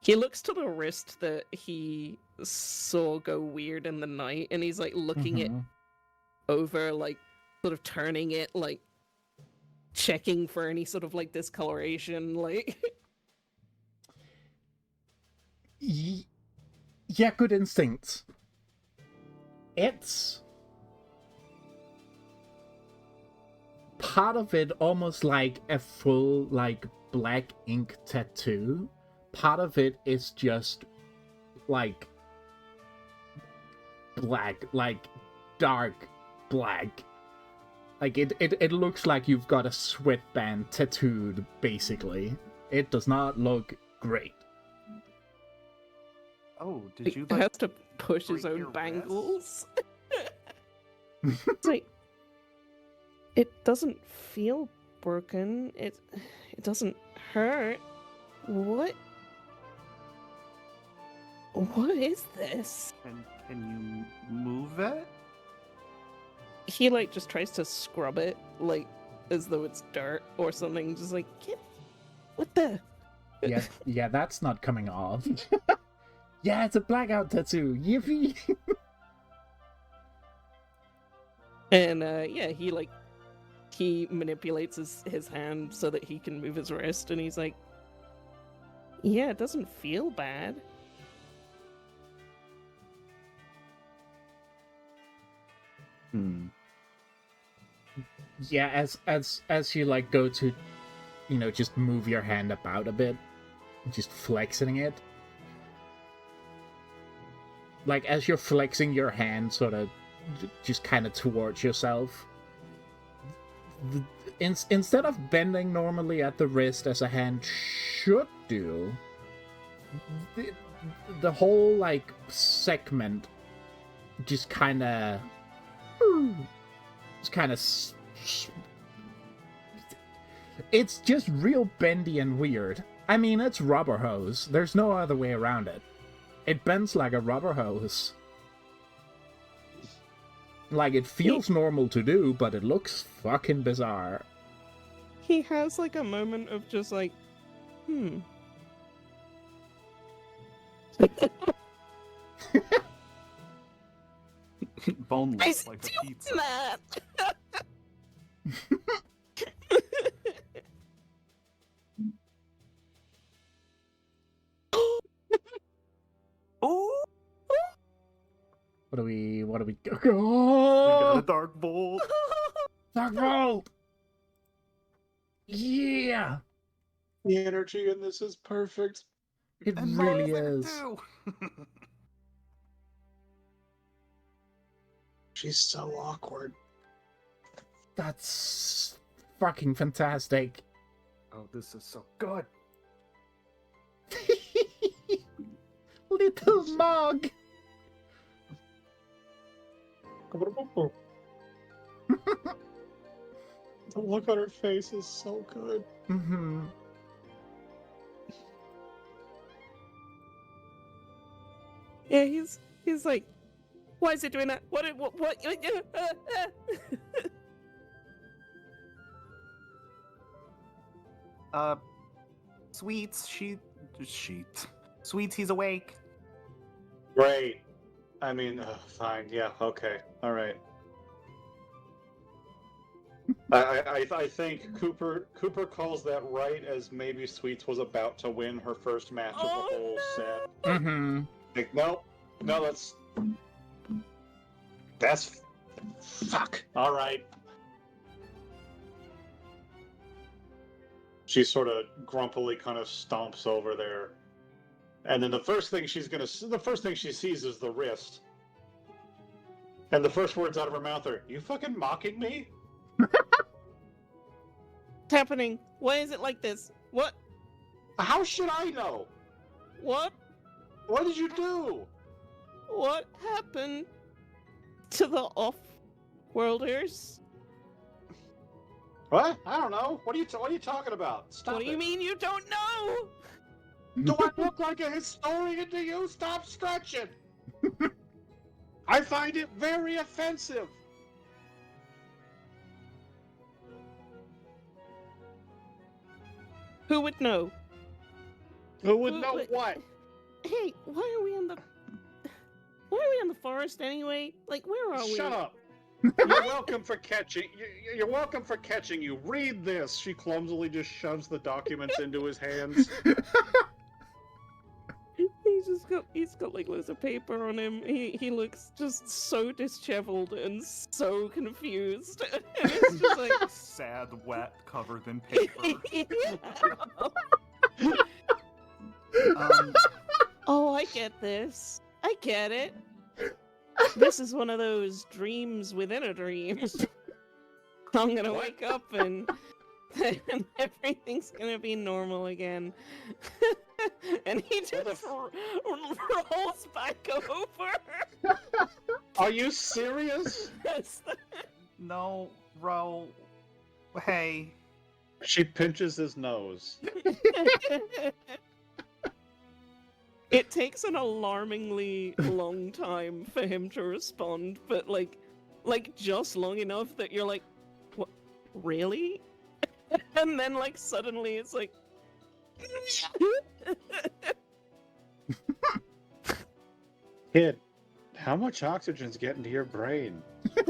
he looks to the wrist that he saw go weird in the night, and he's like looking it Mhm. over, like sort of turning it, like checking for any sort of like discoloration, like. Yeah, good instincts. It's part of it almost like a full like black ink tattoo. Part of it is just like black, like dark black. Like it looks like you've got a sweatband tattooed, basically. It does not look great. Oh, He did you has like? to push his break own your bangles. It's like, it doesn't feel broken. It doesn't hurt. What is this? Can you move it? He like just tries to scrub it, like as though it's dirt or something. Just like, what the? Yeah, that's not coming off. Yeah, it's a blackout tattoo. Yippee! And yeah, he manipulates his hand so that he can move his wrist, and he's like, yeah, it doesn't feel bad. Yeah, as you like go to, just move your hand about a bit, just flexing it. Like as you're flexing your hand, sort of, just kind of towards yourself. Instead of bending normally at the wrist as a hand should do, the whole like segment just kind of it's just real bendy and weird. I mean, it's rubber hose. There's no other way around it. It bends like a rubber hose. Like, it feels normal to do, but it looks fucking bizarre. He has like a moment of just like, Boneless like a pizza. that. Oh, What do we we got oh! a dark bolt. Dark Bolt! Yeah! The energy in this is perfect. It And really Mom's is. there too. She's so awkward. That's fucking fantastic. Oh, this is so good. Little mug! The look on her face is so good. Mm-hmm. Yeah, he's like, why is it doing that? What? Sweets, Sweets, he's awake. Great. I mean, fine. Yeah. Okay. All right. I think Cooper calls that right as maybe Sweets was about to win her first match of the whole set. Mm-hmm. Like, no, that's fuck. All right. She sort of grumpily kind of stomps over there. And then the first thing she sees is the wrist. And the first words out of her mouth are, "You fucking mocking me?" What's happening? Why is it like this? What? How should I know? What? What did you do? What happened to the off-worlders? What? I don't know. What are you talking about? Stop What do you it. mean you don't know? Do I look like a historian to you? Stop stretching. I find it very offensive. Who would know? Who would know what? Hey, why are we in the forest anyway? Like, where are we? Shut up. You're welcome for catching. You're welcome for catching you. Read this. She clumsily just shoves the documents into his hands. He's got like loads of paper on him. He looks just so disheveled and so confused. And it's just like Sad, wet, covered in paper. Oh, I get this. I get it. This is one of those dreams within a dream. I'm gonna wake up and everything's gonna be normal again. And he just rolls back over. Are you serious? No, Ro. Hey. She pinches his nose. It takes an alarmingly long time for him to respond, but like just long enough that you're like, what? Really? And then like suddenly it's like. Kid, how much oxygen's getting to your brain? A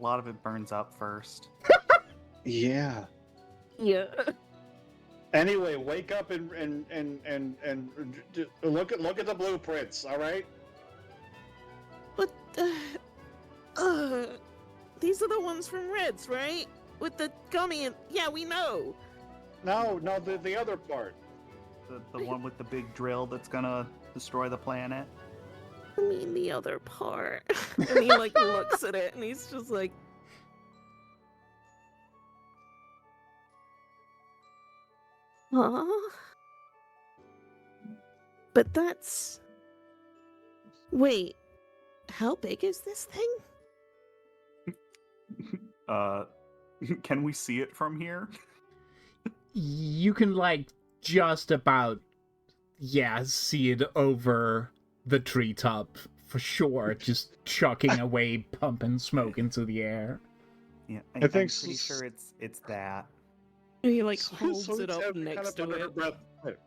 lot of it burns up first. Yeah. Yeah. Anyway, wake up and look at the blueprints, all right? But these are the ones from Reds, right? With the gummy and yeah, we know. No, the other part. The one with the big drill that's gonna destroy the planet. I mean the other part. And he like looks at it and he's just like, huh? But that's... Wait, how big is this thing? Can we see it from here? You can, like, just about, see it over the treetop for sure, just chucking away, pumping smoke into the air. Yeah, I think I'm pretty sure it's that. And he like So holds it Ted up kind next of to under her it. breath,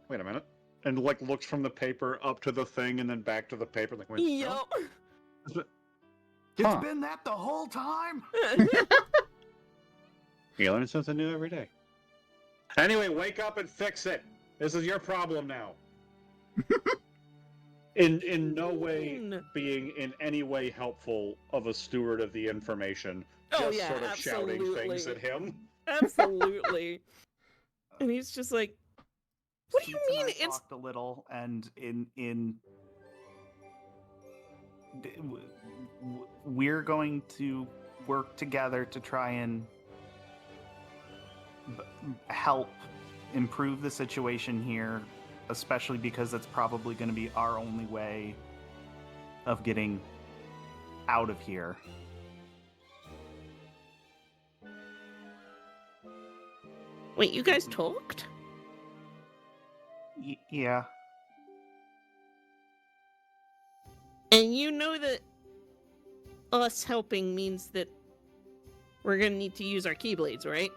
wait a minute. And like looks from the paper up to the thing and then back to the paper. Like, wait, Yup. Huh. It's been that the whole time. You learn something new every day. Anyway, wake up and fix it. This is your problem now. In no way being in any way helpful of a steward of the information. Oh, Just yeah, sort of shouting absolutely. things at him. Absolutely. And he's just like, what do you Sweets and mean I it's... talked a little, and we're going to work together to try and help improve the situation here, especially because that's probably going to be our only way of getting out of here. Wait, you guys talked? Yeah. And you know that us helping means that we're gonna need to use our keyblades, right?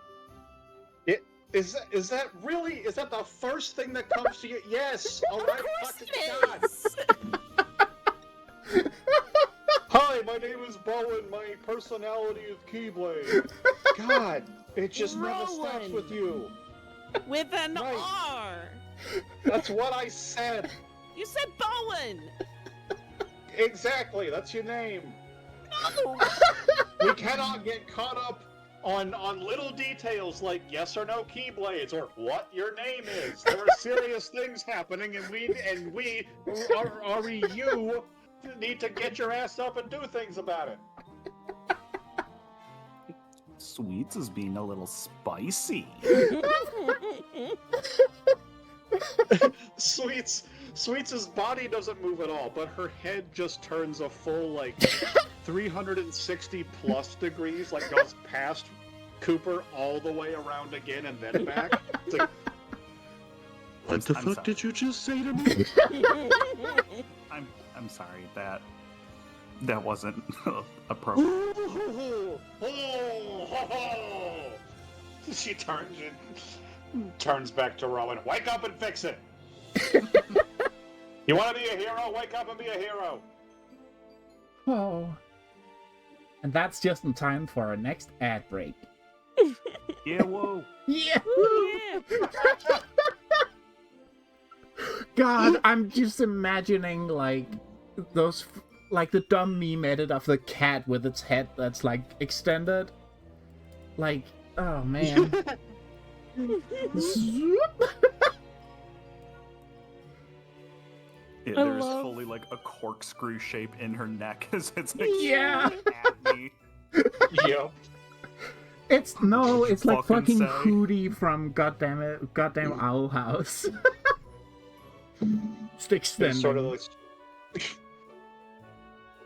Is that the first thing that comes to you? Yes. All right. Of course fucking it is! Hi, my name is Bowen. My personality is Keyblade. God, it just never stops Rowan. with you. With an Right. R! That's what I said. You said Bowen! Exactly. That's your name. No! We cannot get caught up on little details like yes or no keyblades or what your name is. There are serious things happening, and you need to get your ass up and do things about it. Sweets is being a little spicy. Sweets' body doesn't move at all, but her head just turns a full, like, 360 plus degrees, like goes past Cooper all the way around again and then back. It's like, what the fuck did you just say to me? I'm sorry, that wasn't appropriate. She turns back to Rowan. Wake up and fix it! You want to be a hero? Wake up and be a hero! Oh. And that's just in time for our next ad break. Yeah, whoa. Yeah! Yeah. God, I'm just imagining, like, those, like, the dumb meme edit of the cat with its head that's, like, extended. Like, oh, man. Zoop! There's fully like a corkscrew shape in her neck as it's like Yeah. at me. Yep. It's like fucking say? Hootie from goddamn Owl House. Just extending. It's sort of like...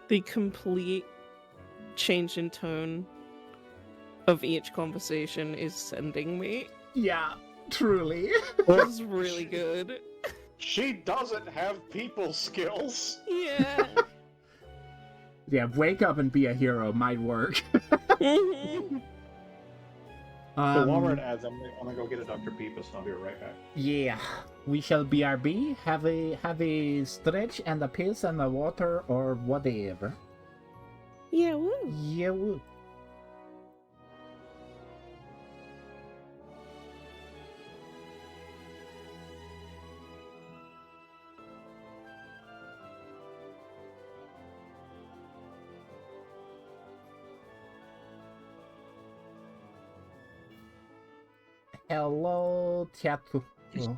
The complete change in tone of each conversation is sending me. Yeah, truly. This is really good. She doesn't have people skills. Yeah. Yeah, wake up and be a hero might work. Mhm. So while we're at ads, I'm gonna go get a Dr. Peepus and I'll be right back. Yeah, we shall BRB, have a stretch and a piss and a water or whatever. Yeah, woo. Yeah, woo. Hello, chat. Hello.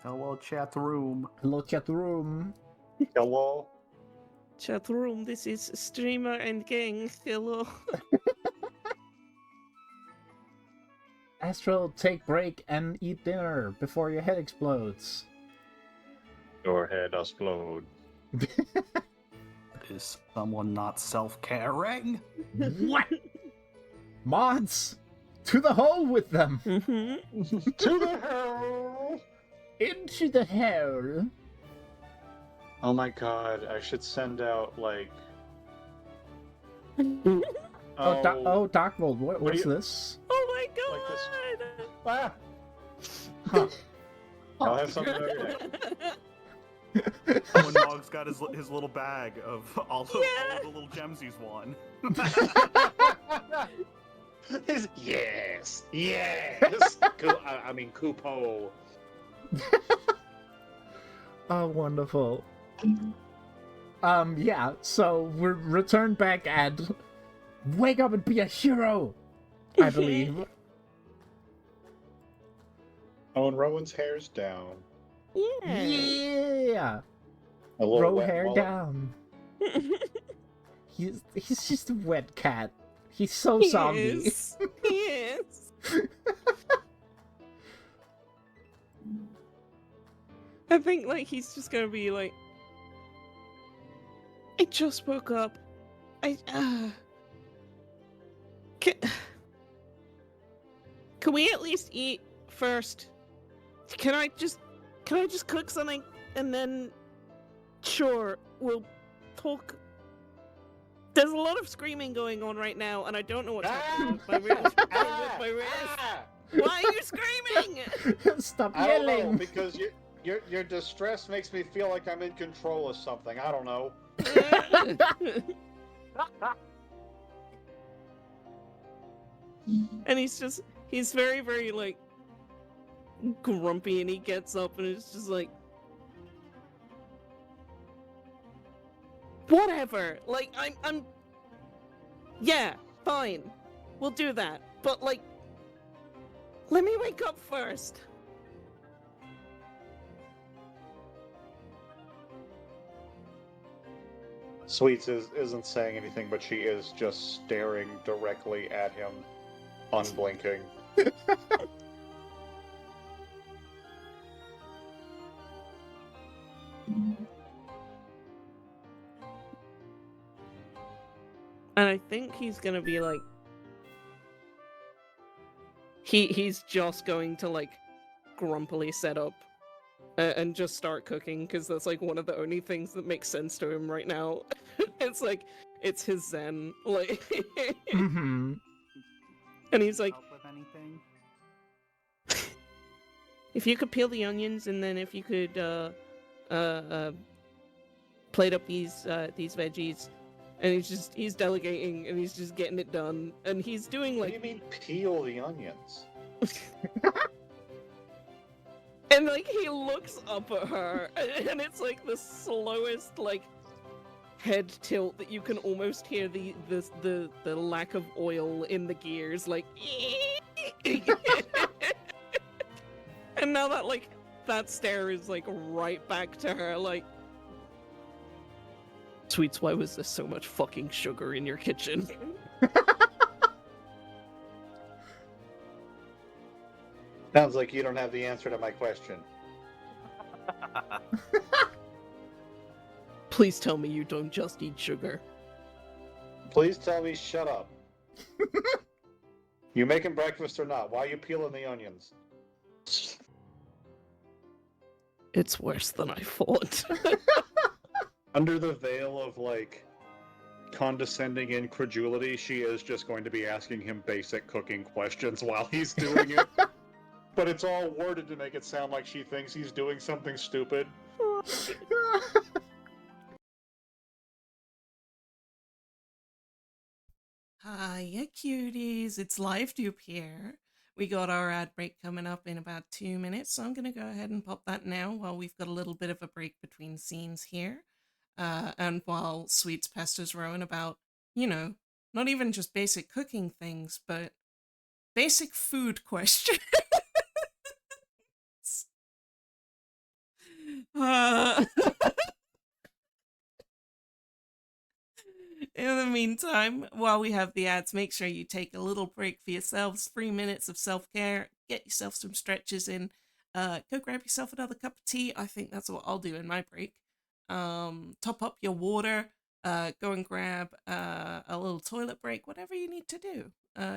Hello, chat room. Hello, chat room. Hello. Chat room, this is streamer and gang. Hello. Astral, take break and eat dinner before your head explodes. Your head explode. Is someone not self-caring? What? Mods! To the hole with them! Mm-hmm. To the hell! Into the hole! Oh my god, I should send out, like... Oh, Dark World, what's do you- this? Oh my Like this. god! Ah! Huh. I'll have something every day. When Mog's got his little bag of all of the little gems he's won. Yes! I mean, Kupo. Oh, wonderful. Yeah, so we're returned back at Wake Up and Be a Hero, I believe. Oh, and Rowan's hair's down. Yeah. Yeah! A little Row wet hair mullet. down. He's just a wet cat. He's so He zombie. is. He is. I think like he's just gonna be like, I just woke up. Can we at least eat first? Can I just cook something and then sure we'll talk. There's a lot of screaming going on right now, and I don't know what's happening with my wrist. With my wrist. Why are you screaming? Stop I don't know, yelling! because your distress makes me feel like I'm in control of something. I don't know. And he's very, very like grumpy, and he gets up and it's just like, whatever. Like I'm yeah, fine. we'll do that. But, like, let me wake up first. Sweets isn't saying anything, but she is just staring directly at him, unblinking. And I think he's gonna be like... He's just going to, like, grumpily set up and just start cooking, because that's, like, one of the only things that makes sense to him right now. It's like, it's his zen. Like... Mm-hmm. And he's like, Help with anything? if you could peel the onions, and then if you could, plate up these veggies. And he's delegating, and he's just getting it done. And he's doing, What like... do you mean, peel the onions? And, like, he looks up at her, and it's, like, the slowest, like, head tilt that you can almost hear the lack of oil in the gears, like... And now that, like, that stare is, like, right back to her, like... Sweets, why was there so much fucking sugar in your kitchen? Sounds like you don't have the answer to my question. Please tell me you don't just eat sugar. Please tell me, shut up. You making breakfast or not? Why are you peeling the onions? It's worse than I thought. Under the veil of, like, condescending incredulity, she is just going to be asking him basic cooking questions while he's doing it. But it's all worded to make it sound like she thinks he's doing something stupid. Hiya, cuties. It's LiveDupe here. We got our ad break coming up in about 2 minutes, so I'm going to go ahead and pop that now while we've got a little bit of a break between scenes here. And while Sweets pesters Rowan about, you know, not even just basic cooking things, but basic food questions. In the meantime, while we have the ads, make sure you take a little break for yourselves. 3 minutes of self-care. Get yourself some stretches in. Go grab yourself another cup of tea. I think that's what I'll do in my break. Top up your water. Go and grab a little toilet break. Whatever you need to do.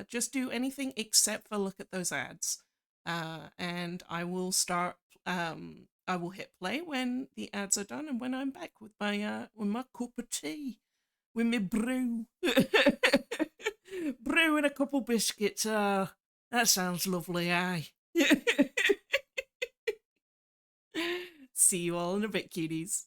Just do anything except for look at those ads. And I will start... I will hit play when the ads are done and when I'm back with my cup of tea. With me brew. Brew and a couple biscuits. That sounds lovely, aye. See you all in a bit, cuties.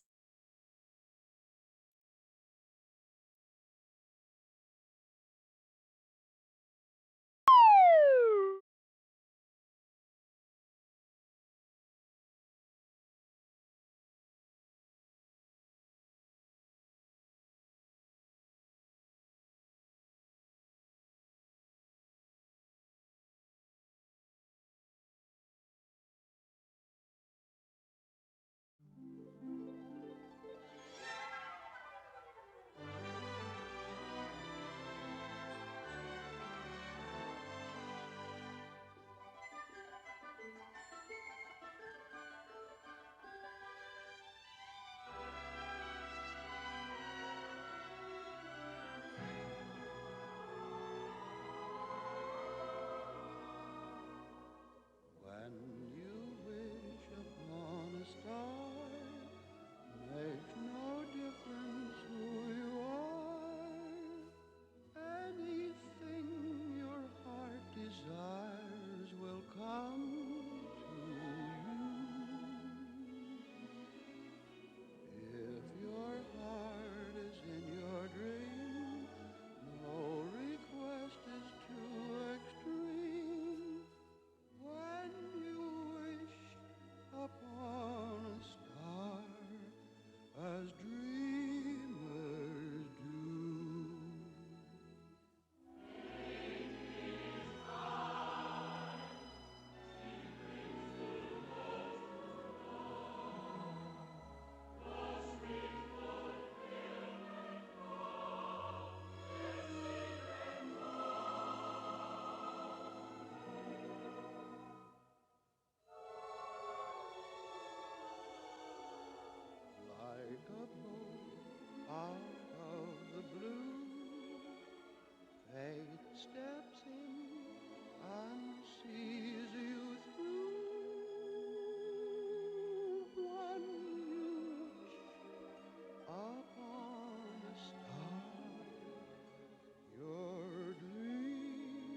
Out of the blue, fate steps in and sees you through. When you wish upon a star, your dreams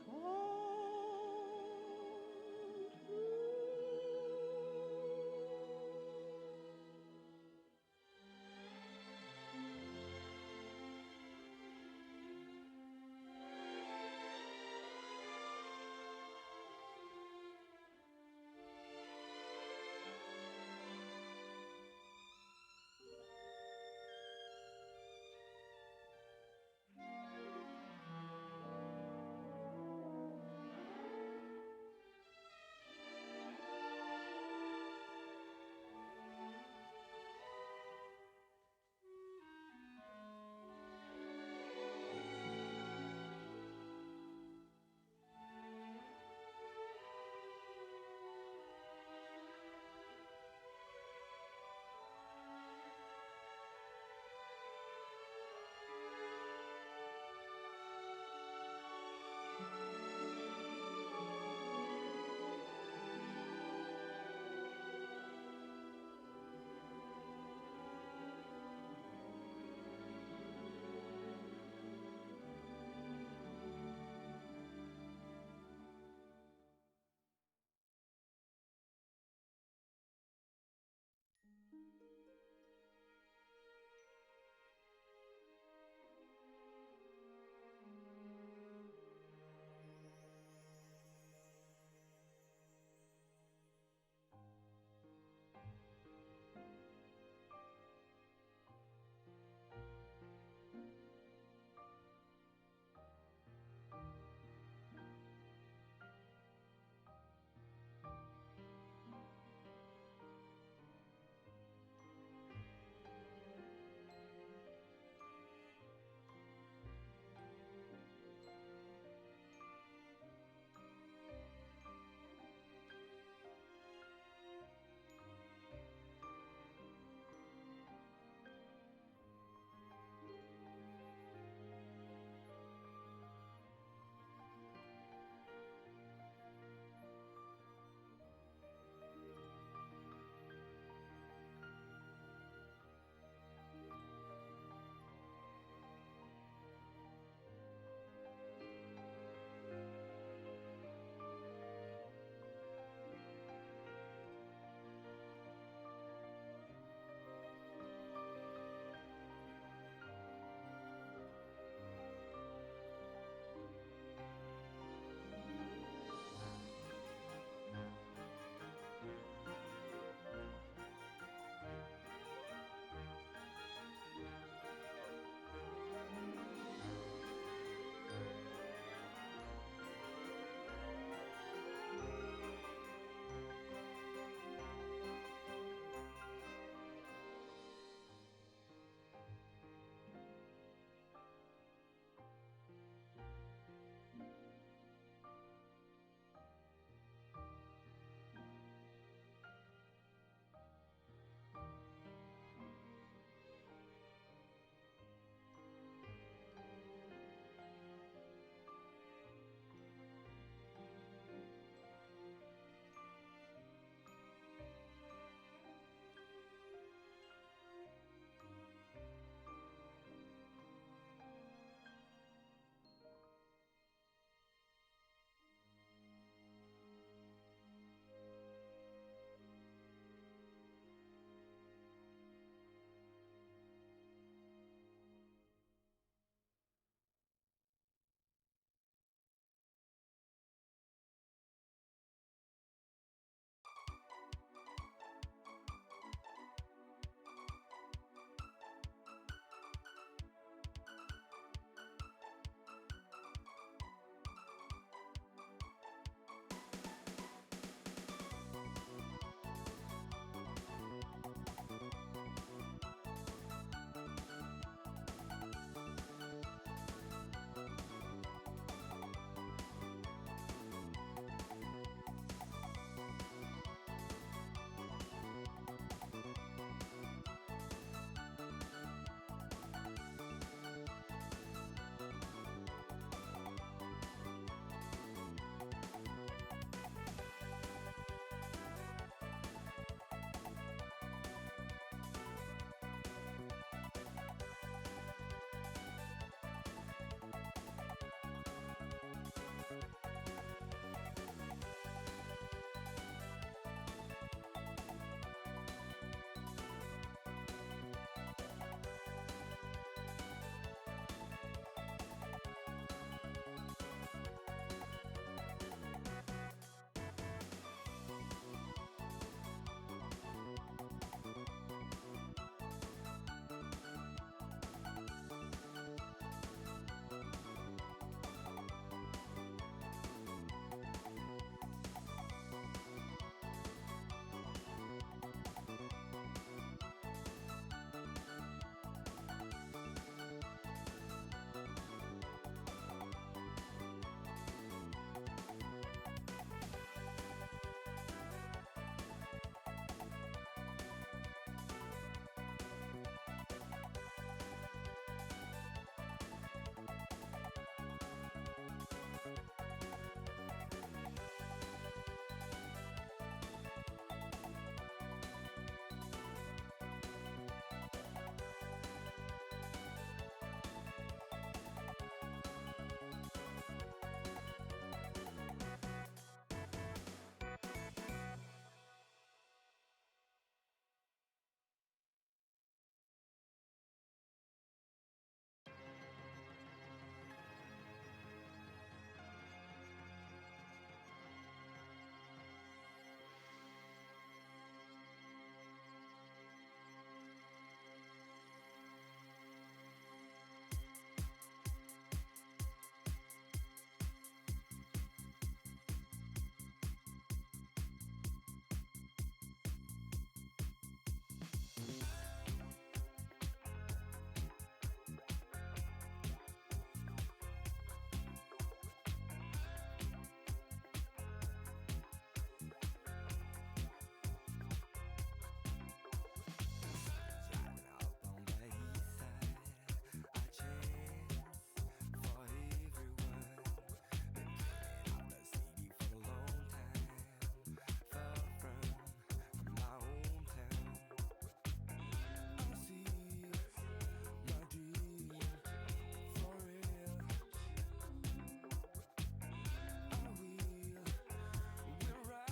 come true.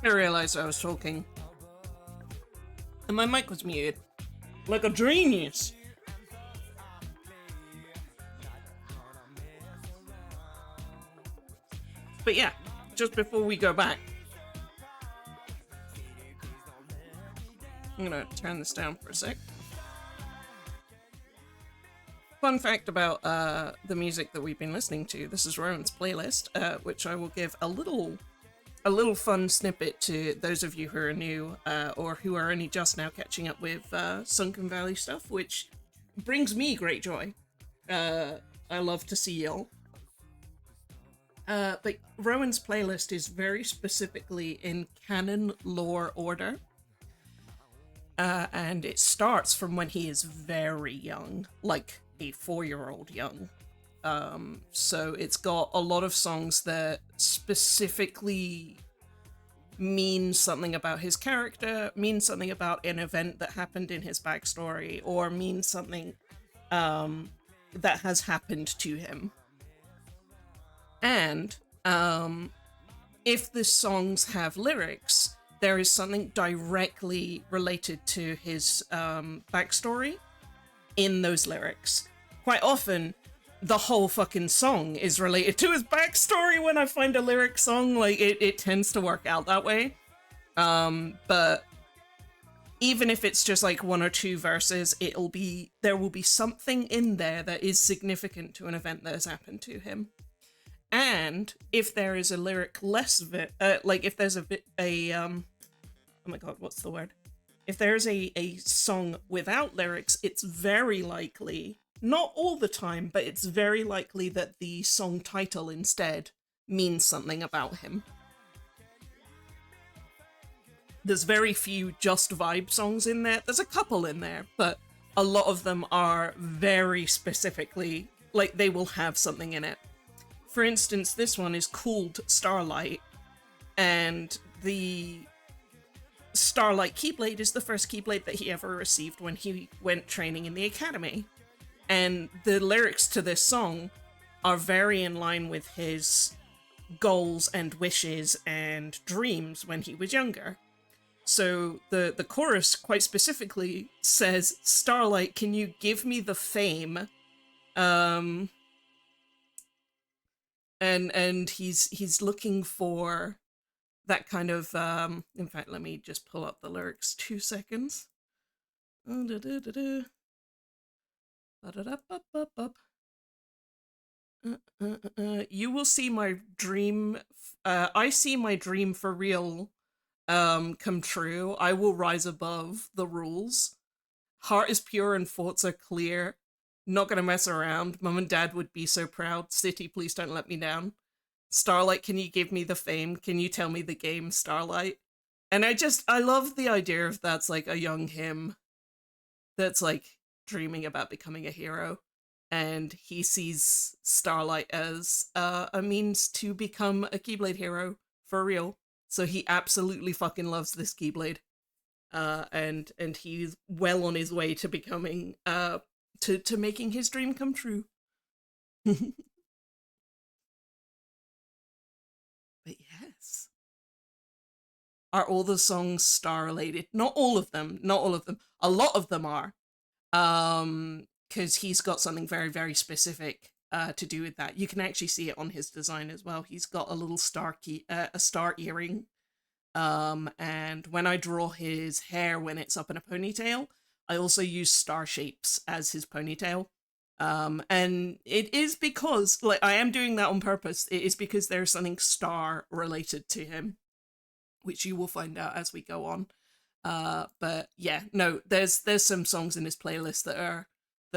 I realized I was talking. And my mic was muted. Like a genius. But yeah, just before we go back, I'm gonna turn this down for a sec. Fun fact about the music that we've been listening to. This is Rowan's playlist, which I will give a little fun snippet to those of you who are new or who are only just now catching up with Sunken Valley stuff, which brings me great joy. I love to see y'all. But Rowan's playlist is very specifically in canon lore order. And it starts from when he is very young, like a 4-year-old young. So it's got a lot of songs that specifically mean something about his character, mean something about an event that happened in his backstory, or mean something that has happened to him. And if the songs have lyrics, there is something directly related to his backstory in those lyrics. Quite often, the whole fucking song is related to his backstory when I find a lyric song. Like, it tends to work out that way. But even if it's just like 1 or 2 verses, there will be something in there that is significant to an event that has happened to him. And if there is a lyric less of it, like if there's oh my god, what's the word? If there's a song without lyrics, it's very likely, not all the time, but it's very likely that the song title instead means something about him. There's very few just vibe songs in there. There's a couple in there, but a lot of them are very specifically, like they will have something in it. For instance, this one is called Starlight, and the Starlight Keyblade is the first Keyblade that he ever received when he went training in the academy. And the lyrics to this song are very in line with his goals and wishes and dreams when he was younger. So the chorus quite specifically says, "Starlight, can you give me the fame?" And he's looking for that kind of in fact, let me just pull up the lyrics 2 seconds. You will see my dream, I see my dream for real come true. I will rise above the rules. Heart is pure and thoughts are clear. Not gonna mess around. Mum and Dad would be so proud. City, please don't let me down. Starlight, can you give me the fame? Can you tell me the game, Starlight? And I love the idea of that's like a young him that's like dreaming about becoming a hero. And he sees Starlight as a means to become a Keyblade hero for real. So he absolutely fucking loves this Keyblade. And he's well on his way to becoming, to making his dream come true. But yes. Are all the songs star related? Not all of them. Not all of them. A lot of them are. Because he's got something very, very specific to do with that. You can actually see it on his design as well. He's got a little star key, a star earring. And when I draw his hair when it's up in a ponytail, I also use star shapes as his ponytail. And it is because, like, I am doing that on purpose. It is because there's something star related to him, which you will find out as we go on. But yeah, no, there's some songs in his playlist that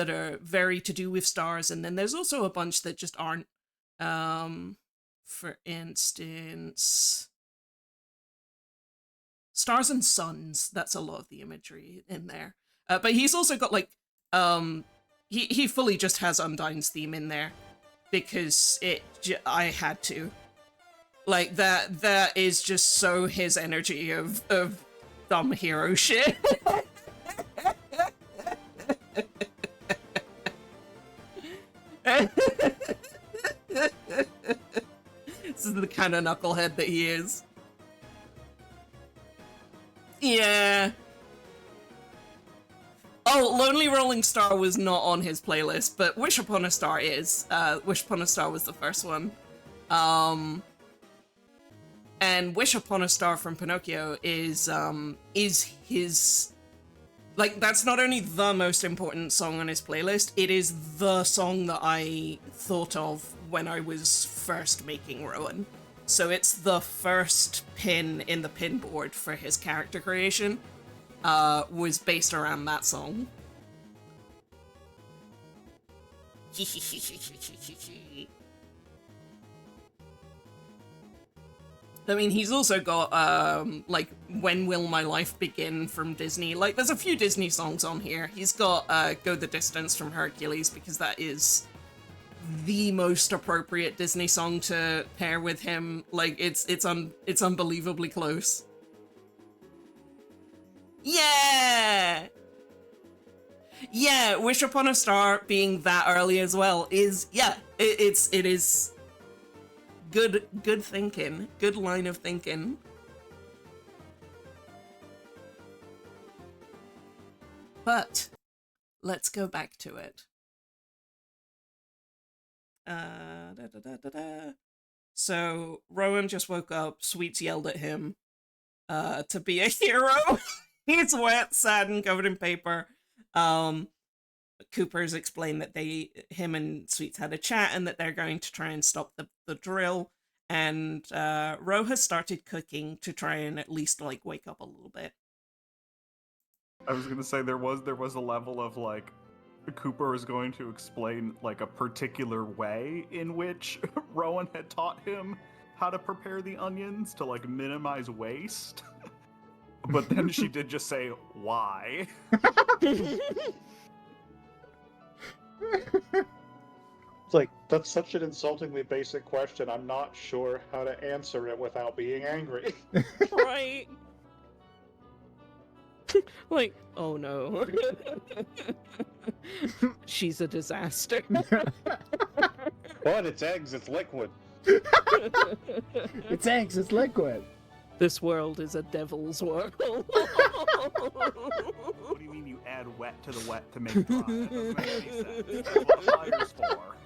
are very to do with stars, and then there's also a bunch that just aren't. For instance, Stars and Suns, that's a lot of the imagery in there. But he's also got like he fully just has Undyne's theme in there because I had to. Like that is just so his energy of dumb hero shit. This is the kind of knucklehead that he is. Well, Lonely Rolling Star was not on his playlist, but Wish Upon a Star is. Wish Upon a Star was the first one. And Wish Upon a Star from Pinocchio is his... Like, that's not only the most important song on his playlist, it is the song that I thought of when I was first making Rowan. So it's the first pin in the pin board for his character creation, was based around that song. I mean, he's also got, like, When Will My Life Begin from Disney. Like, there's a few Disney songs on here. He's got Go the Distance from Hercules, because that is the most appropriate Disney song to pair with him. Like, it's unbelievably close. Yeah! Yeah, Wish Upon a Star being that early as well is, yeah, it is... Good thinking. Good line of thinking. But let's go back to it. So Rowan just woke up. Sweets yelled at him to be a hero. He's wet, sad, and covered in paper. Cooper's explained that him and Sweets had a chat and that they're going to try and stop the drill. And Ro has started cooking to try and at least, like, wake up a little bit. I was gonna say there was a level of, like, Cooper is going to explain, like, a particular way in which Rowan had taught him how to prepare the onions to, like, minimize waste. But then she did just say, why? It's like, that's such an insultingly basic question. I'm not sure how to answer it without being angry. Right. Like, oh no. She's a disaster. But it's eggs, it's liquid. It's eggs, it's liquid. This world is a devil's world. What do you mean you add wet to the wet to make dry? That doesn't make any sense. That's what fire's for.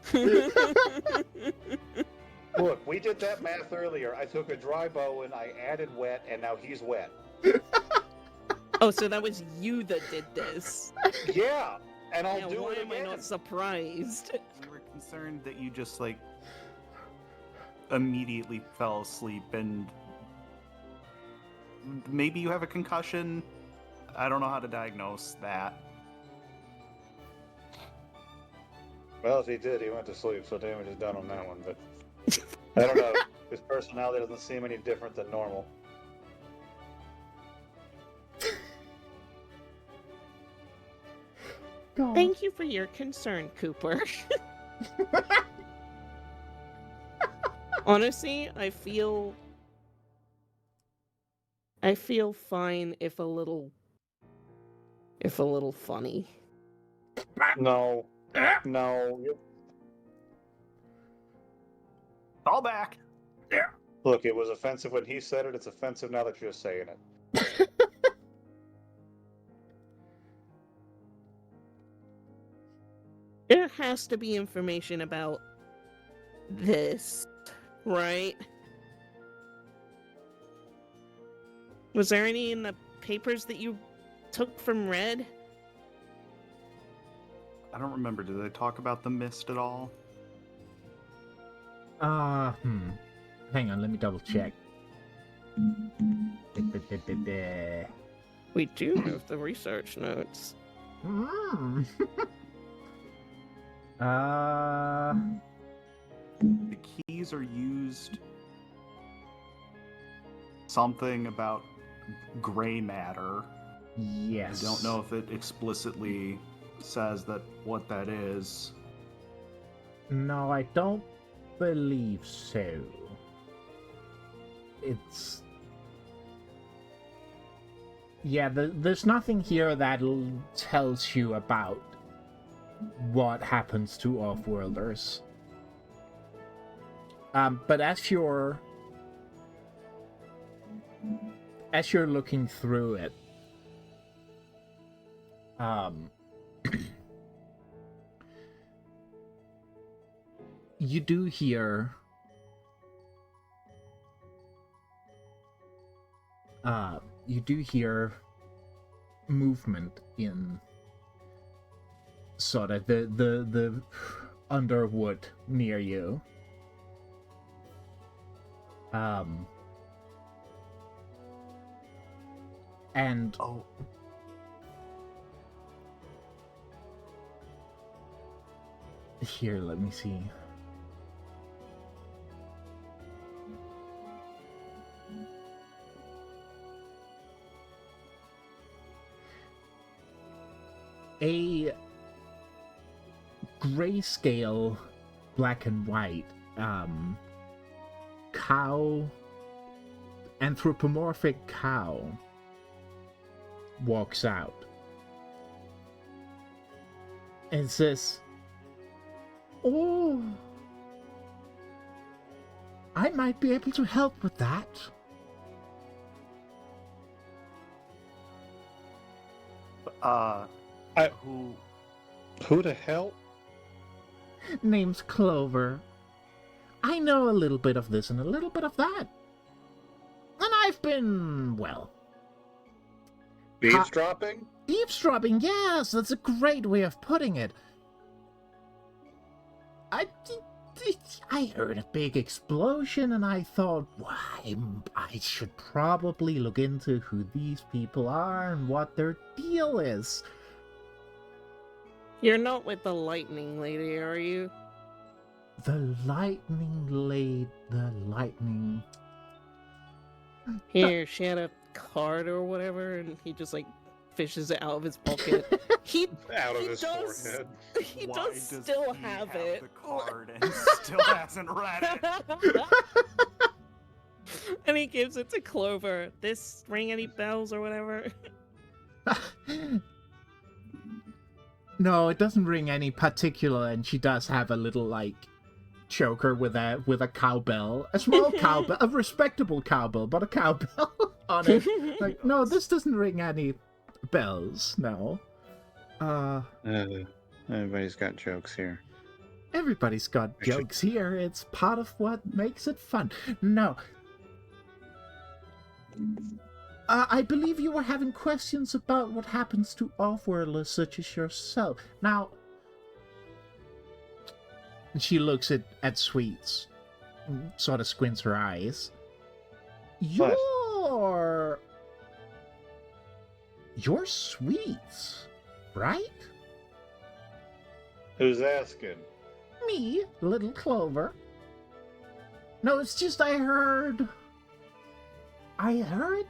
Look, we did that math earlier. I took a dry bow and I added wet, and now he's wet. Oh, so that was you that did this. Yeah, and I'll Now, do why it am I again. not surprised? We were concerned that you just, like, immediately fell asleep and maybe you have a concussion. I don't know how to diagnose that. Well, if he did, he went to sleep, so damage is done on that one, but I don't know. His personality doesn't seem any different than normal. God. Thank you for your concern, Cooper. Honestly, I feel fine if a little funny. No. No. All back. Look, it was offensive when he said it. It's offensive now that you're saying it. There has to be information about this, right? Was there any in the papers that you took from Red? I don't remember. Did they talk about the mist at all? Hang on, let me double check. We do have the research notes. The keys are used something about gray matter. Yes. I don't know if it explicitly says that what that is. No, I don't believe so. It's... Yeah, there's nothing here that tells you about what happens to off-worlders. But as you're looking through it, you do hear movement in sort of the underwood near you. And Oh, here, let me see. A grayscale, black and white, cow, anthropomorphic cow, walks out and says, "Oh, I might be able to help with that." Who the hell? Name's Clover. I know a little bit of this and a little bit of that. And I've been, well... Eavesdropping? Eavesdropping, yes, that's a great way of putting it. I heard a big explosion and I thought, why, I should probably look into who these people are and what their deal is. You're not with the lightning lady, are you? The lightning. Here, she had a card or whatever, and he just like fishes it out of his pocket. Out of he his does, forehead. He why does still he have it. the card and still hasn't read it? And he gives it to Clover. This ring any bells or whatever? No, it doesn't ring any particular, and she does have a little, like, choker with a cowbell. A small cowbell, a respectable cowbell, but a cowbell on it. Like, no, this doesn't ring any bells, no. Everybody's got jokes here. Everybody's got jokes here. It's part of what makes it fun. No. I believe you were having questions about what happens to off-worlders such as yourself. Now, she looks at Sweets, sort of squints her eyes. You're Sweets, right? Who's asking? Me, little Clover. No, it's just I heard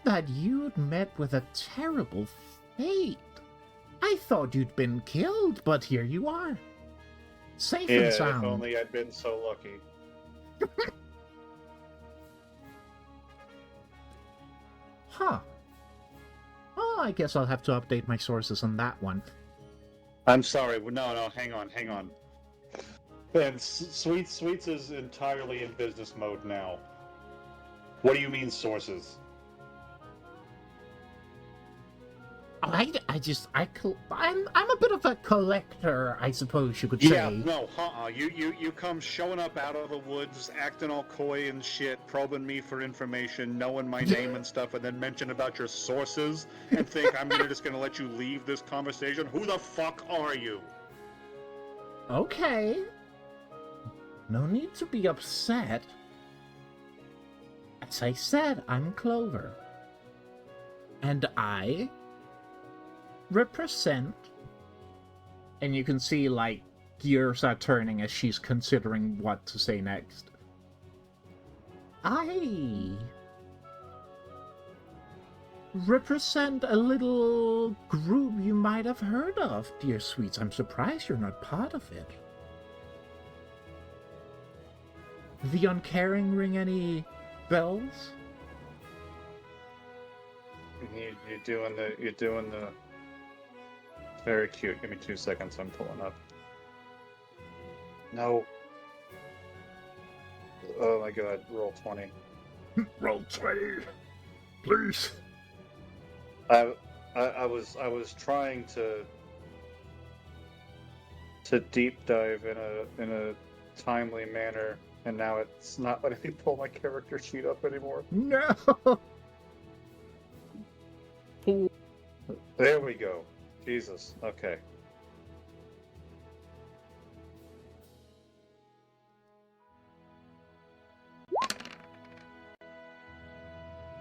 that you'd met with a terrible fate. I thought you'd been killed, but here you are. Safe and sound. If only I'd been so lucky. Huh. Oh, I guess I'll have to update my sources on that one. I'm sorry. No, hang on. And Sweets is entirely in business mode now. What do you mean sources? I'm a bit of a collector, I suppose you could say. Yeah, no, You come showing up out of the woods, acting all coy and shit, probing me for information, knowing my name and stuff, and then mention about your sources, and think I'm just gonna let you leave this conversation? Who the fuck are you? Okay. No need to be upset. As I said, I'm Clover. And I represent... And you can see, like, gears are turning as she's considering what to say next. I represent a little group you might have heard of, dear Sweets. I'm surprised you're not part of it. The Uncaring ring any bells? You're doing the... Very cute. Give me 2 seconds, I'm pulling up. No. Oh my god, roll 20. Roll 20, please. I was trying to deep dive in a timely manner, and now it's not letting me pull my character sheet up anymore. No! There we go. Jesus. Okay.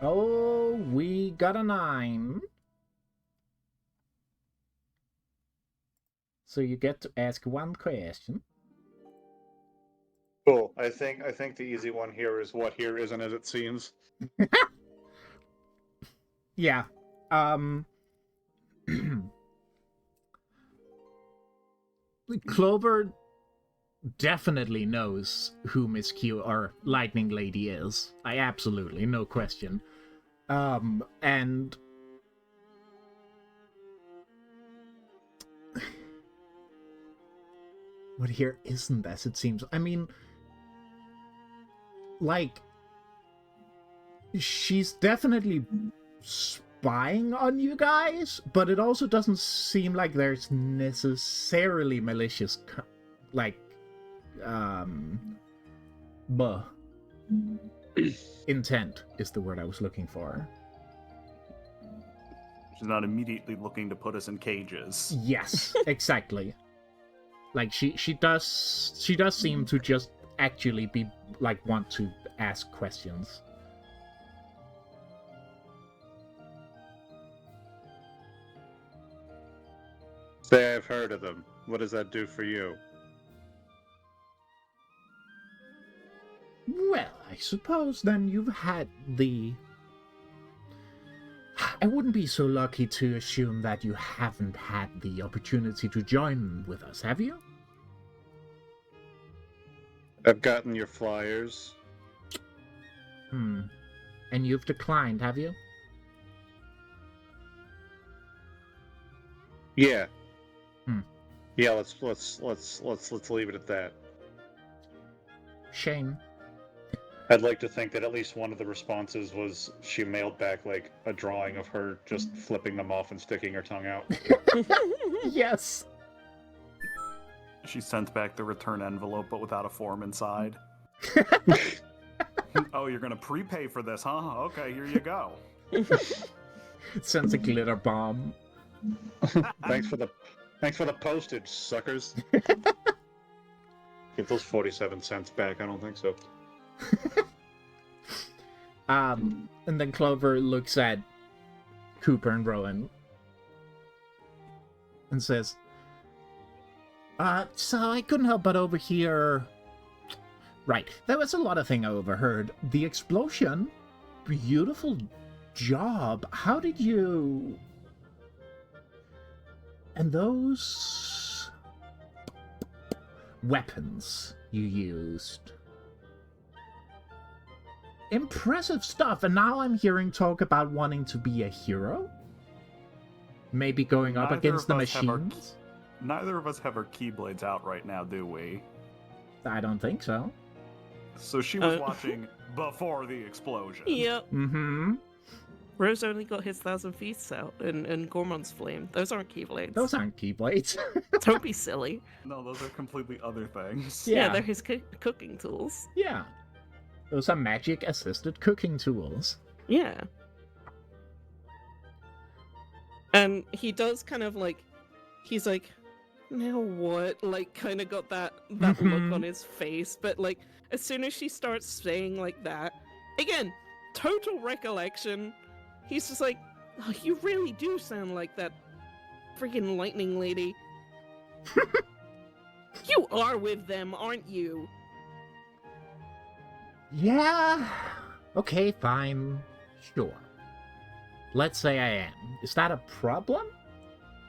Oh, we got a 9. So you get to ask one question. Cool. I think the easy one here is what here isn't as it seems. Yeah. Clover definitely knows who Miss Q or Lightning Lady is. Absolutely, no question. And what here isn't as it seems. I mean, like, she's definitely spying on you guys, but it also doesn't seem like there's necessarily malicious, intent is the word I was looking for. She's not immediately looking to put us in cages. Yes, exactly. Like she does seem to just actually be like want to ask questions. Say I've heard of them. What does that do for you? Well, I suppose then you've had the... I wouldn't be so lucky to assume that you haven't had the opportunity to join with us, have you? I've gotten your flyers. And you've declined, have you? Yeah. Hmm. Yeah, let's leave it at that. Shame. I'd like to think that at least one of the responses was she mailed back like a drawing of her just flipping them off and sticking her tongue out. Yes. She sent back the return envelope, but without a form inside. Oh, you're gonna prepay for this, huh? Okay, here you go. Sends a glitter bomb. Thanks for the postage, suckers. Get those 47 cents back. I don't think so. And then Clover looks at Cooper and Rowan and says, so I couldn't help but overhear... Right, there was a lot of thing I overheard. The explosion, beautiful job. How did you... And those... weapons you used... Impressive stuff, and now I'm hearing talk about wanting to be a hero? Maybe going up against the machines? Neither of us have our keyblades out right now, do we? I don't think so. So she was watching before the explosion. Yep. Mm-hmm. Rose only got his 1,000 Feasts out, and Gormon's Flame. Those aren't Keyblades. Those aren't Keyblades. Don't be silly. No, those are completely other things. Yeah, they're his cooking tools. Yeah. Those are magic-assisted cooking tools. Yeah. And he does kind of like... He's like, now what? Like, kind of got that look on his face. But, like, as soon as she starts saying like that... Again, total recollection. He's just like, oh, you really do sound like that freaking lightning lady. You are with them, aren't you? Yeah. Okay, fine. Sure. Let's say I am. Is that a problem?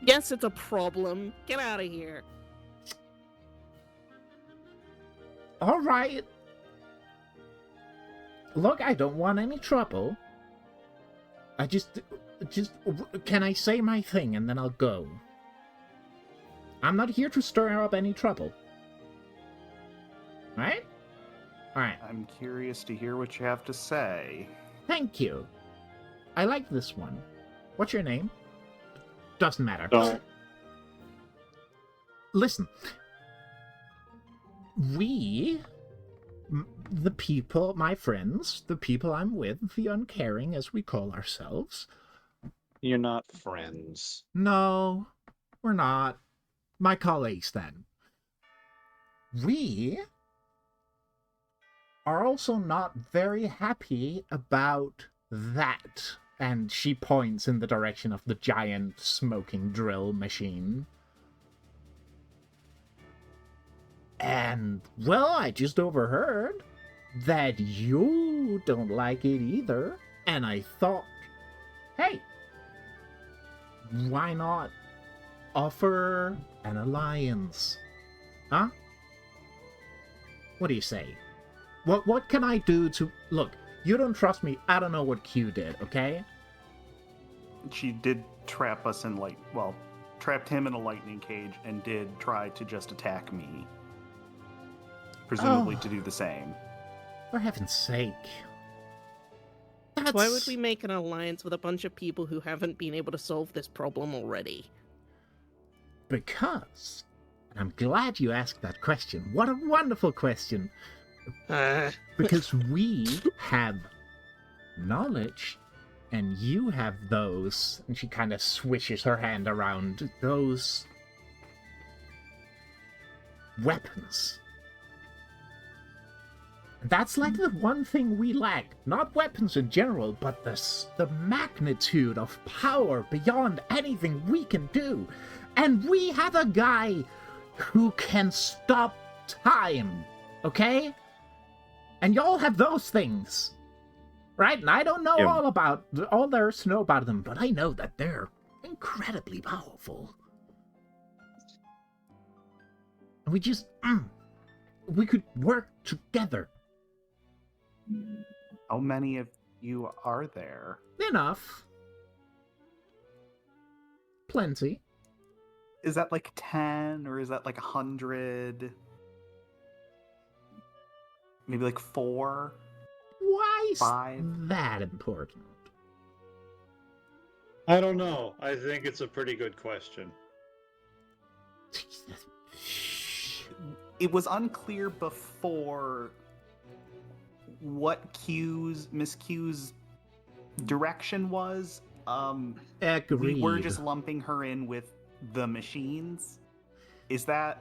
Yes, it's a problem. Get out of here. All right. Look, I don't want any trouble. I just, can I say my thing and then I'll go? I'm not here to stir up any trouble. Right? Alright. I'm curious to hear what you have to say. Thank you. I like this one. What's your name? Doesn't matter. Don't. Listen. We, the people, my friends, the people I'm with, the uncaring as we call ourselves. You're not friends. No, we're not. My colleagues, then. We are also not very happy about that. And she points in the direction of the giant smoking drill machine. And, well, I just overheard that you don't like it either. And I thought, hey, why not offer an alliance? Huh? What do you say? What can I do to... Look, you don't trust me. I don't know what Q did, okay? She did trap us in trapped him in a lightning cage and did try to just attack me. Presumably to do the same. For heaven's sake. Why would we make an alliance with a bunch of people who haven't been able to solve this problem already? Because... And I'm glad you asked that question. What a wonderful question. Because we have knowledge, and you have those... And she kind of swishes her hand around those... weapons. That's like the one thing we lack. Not weapons in general, but the magnitude of power beyond anything we can do. And we have a guy who can stop time, okay? And y'all have those things, right? And I don't know all there is to know about them, but I know that they're incredibly powerful. And we just, we could work together. How many of you are there? Enough. Plenty. Is that like 10 or is that like 100? Maybe like 4? Why is 5? that important? I don't know. I think it's a pretty good question. It was unclear before what Miss Q's direction was. Agreed. We were just lumping her in with the machines. Is that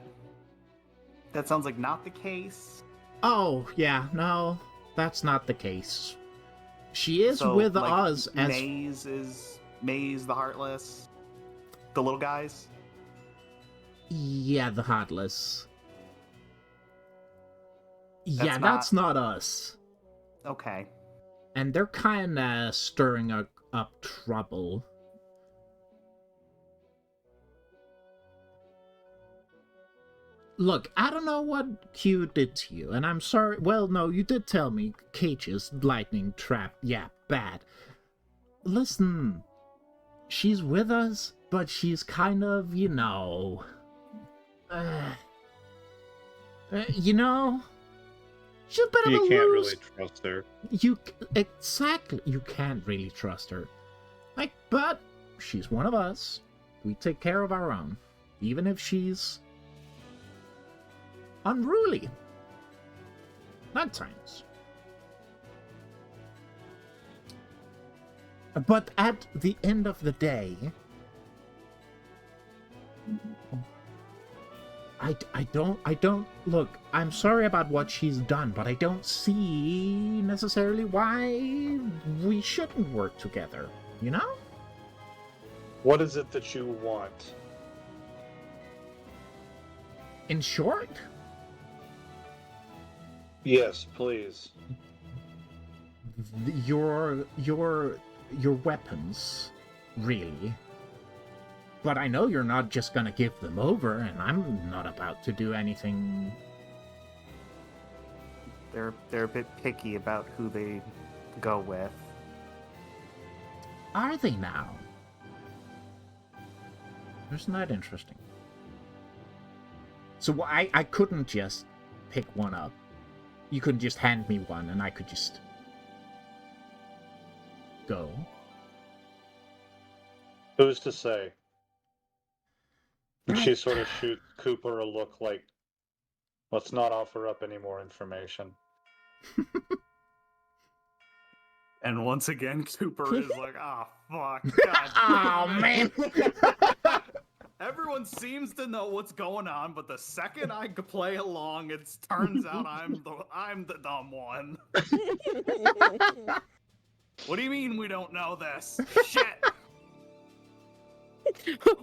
sounds like not the case? Oh, yeah, no, that's not the case. She is So, with like, us as... Maze the Heartless? The little guys? Yeah, the Heartless. Yeah, That's that's not us. Okay. And they're kinda stirring up trouble. Look, I don't know what Q did to you, and I'm sorry. Well, no, you did tell me. Cages, lightning, trap, yeah, bad. Listen, she's with us, but she's kind of, you know... she's a bit of a You can't loose... really trust her. Exactly, you can't really trust her. But she's one of us. We take care of our own, even if she's... unruly. At times. But at the end of the day, I don't, look, I'm sorry about what she's done, but I don't see necessarily why we shouldn't work together, you know? What is it that you want? In short, Yes, please. your weapons, really. But I know you're not just gonna give them over, and I'm not about to do anything. They're a bit picky about who they go with. Are they now? Isn't that interesting? So I couldn't just pick one up. You couldn't just hand me one and I could just go. Who's to say? And Right. she sort of shoots Cooper a look like, Let's not offer up any more information. And once again, Cooper is like, "Ah, fuck, god Oh, damn man. it." Everyone seems to know what's going on, but the second I play along, it turns out I'm the dumb one. What do you mean we don't know this? Shit.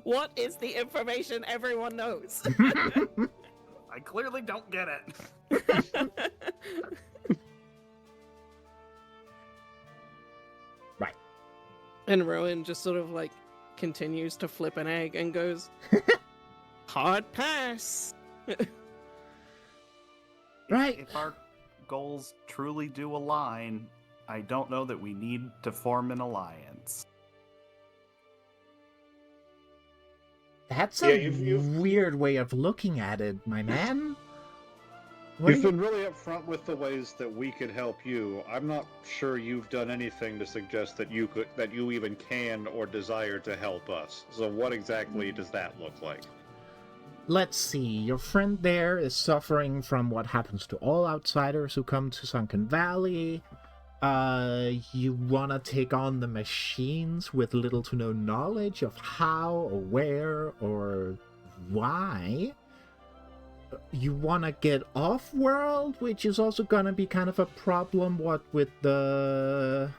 What is the information everyone knows? I clearly don't get it. Right. And Rowan just sort of like continues to flip an egg and goes, hard pass. Right. If our goals truly do align, I don't know that we need to form an alliance. That's Yeah, a you've- weird way of looking at it, my man. You've been really upfront with the ways that we could help you. I'm not sure you've done anything to suggest that you even can or desire to help us. So what exactly does that look like? Let's see. Your friend there is suffering from what happens to all outsiders who come to Sunken Valley. You wanna take on the machines with little to no knowledge of how or where or why. You wanna get off-world, which is also gonna be kind of a problem, what with the...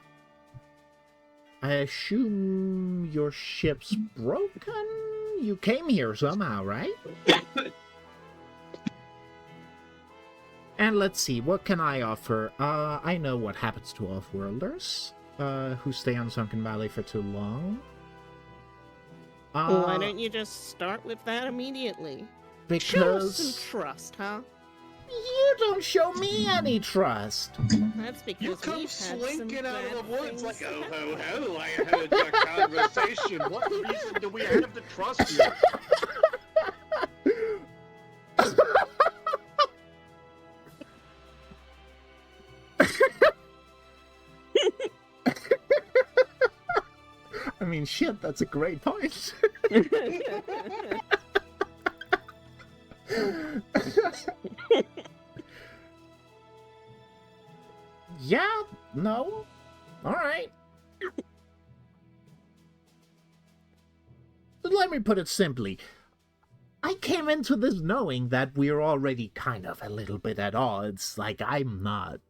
I assume your ship's broken? You came here somehow, right? And let's see, what can I offer? I know what happens to off-worlders who stay on Sunken Valley for too long. Why don't you just start with that immediately? Show us Because some trust, huh? you don't show me any trust. That's because You come we've had some slinking out of bad the woods things like, oh, happen. ho, ho, I heard your conversation. What reason do we have to trust you? I mean, shit, that's a great point. Yeah, no. Alright. Let me put it simply. I came into this knowing that we're already kind of a little bit at odds. Like, I'm not.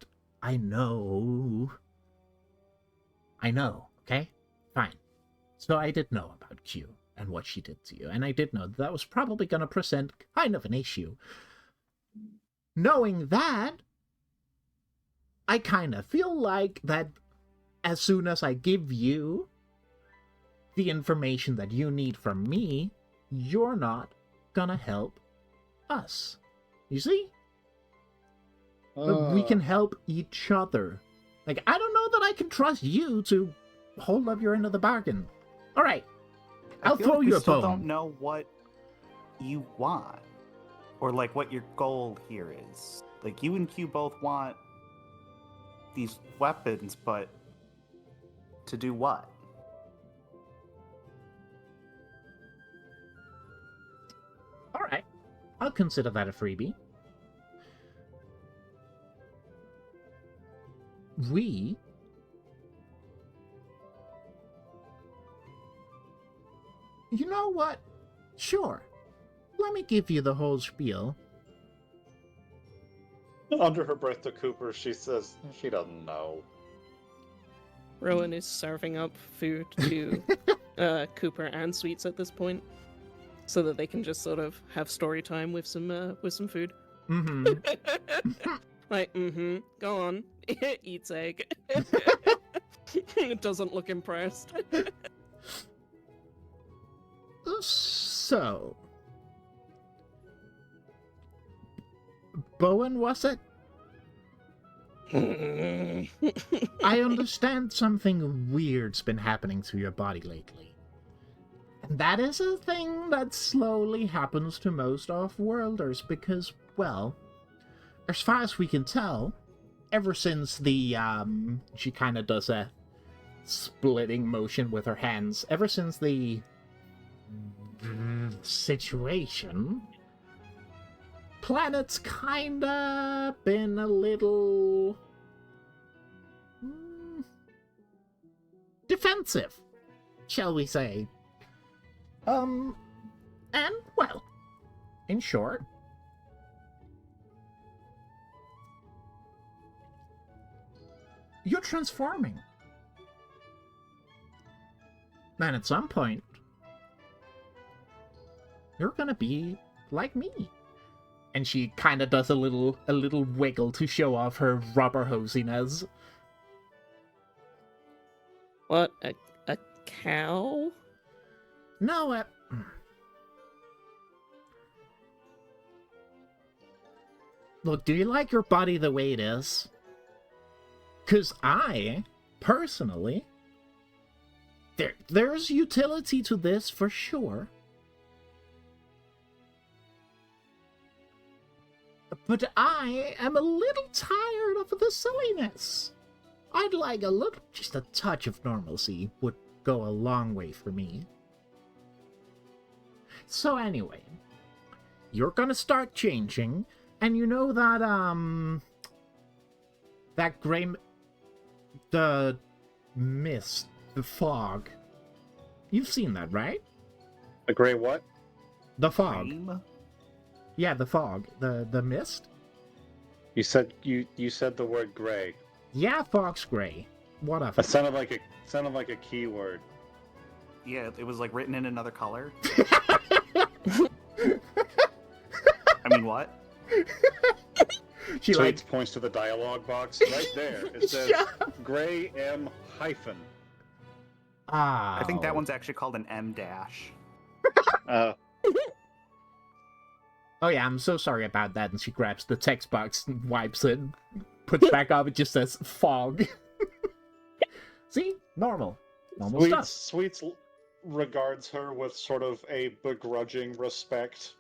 I know, okay? Fine. So I did know about Q and what she did to you, and I did know that was probably going to present kind of an issue. Knowing that, I kind of feel like that as soon as I give you the information that you need from me, you're not gonna help us. You see? But we can help each other. Like, I don't know that I can trust you to hold up your end of the bargain. Alright. I'll I feel throw like you we a still bone. don't know what you want. Or, like, what your goal here is. Like, you and Q both want these weapons, but to do what? Alright. I'll consider that a freebie. We... You know what? Sure. Let me give you the whole spiel. Under her breath to Cooper, she says she doesn't know. Rowan is serving up food to Cooper and Sweets at this point, so that they can just sort of have story time with some food. Mm-hmm. Like, go on, eats egg. Doesn't look impressed. So... Bowen, was it? I understand something weird's been happening to your body lately. And that is a thing that slowly happens to most off-worlders because, well, as far as we can tell, ever since the, she kind of does a splitting motion with her hands, ever since the situation, planet's kinda been a little defensive, shall we say. And, well, in short, you're transforming. And at some point, you're gonna be like me. And she kind of does a little wiggle to show off her rubber hosiness. What, a cow? No, look, do you like your body the way it is? 'Cause I, personally, there's utility to this for sure. But I am a little tired of the silliness. I'd like just a touch of normalcy would go a long way for me. So anyway, you're gonna start changing, and you know that, that the mist, the fog. You've seen that, right? The gray what? The fog. Flame? Yeah, the fog. The mist? You said the word gray. Yeah, fog's gray. Whatever. That sounded like a keyword. Yeah, it was like written in another color. I mean, what? She Sweets like points to the dialogue box right there. It says gray M hyphen. ah. I think that one's actually called an M dash. Oh yeah, I'm so sorry about that. And she grabs the text box and wipes it, puts back up. It just says fog. See, normal stuff. Sweets regards her with sort of a begrudging respect.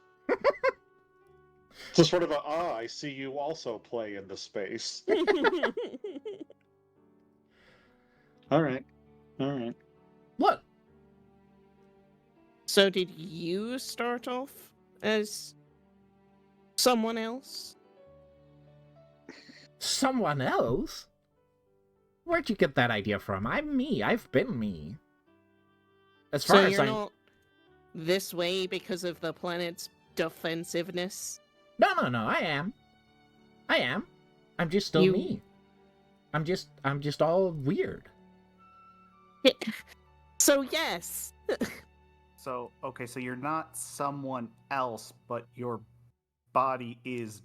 Just sort of I see you also play in the space. All right. Look, So did you start off as someone else? someone else? Where'd you get that idea from? I'm me. I've been me. As far So as you're I not this way because of the planet's defensiveness? No, I am. I'm just still You- me. I'm just all weird. So yes. So, okay, so you're not someone else, but your body is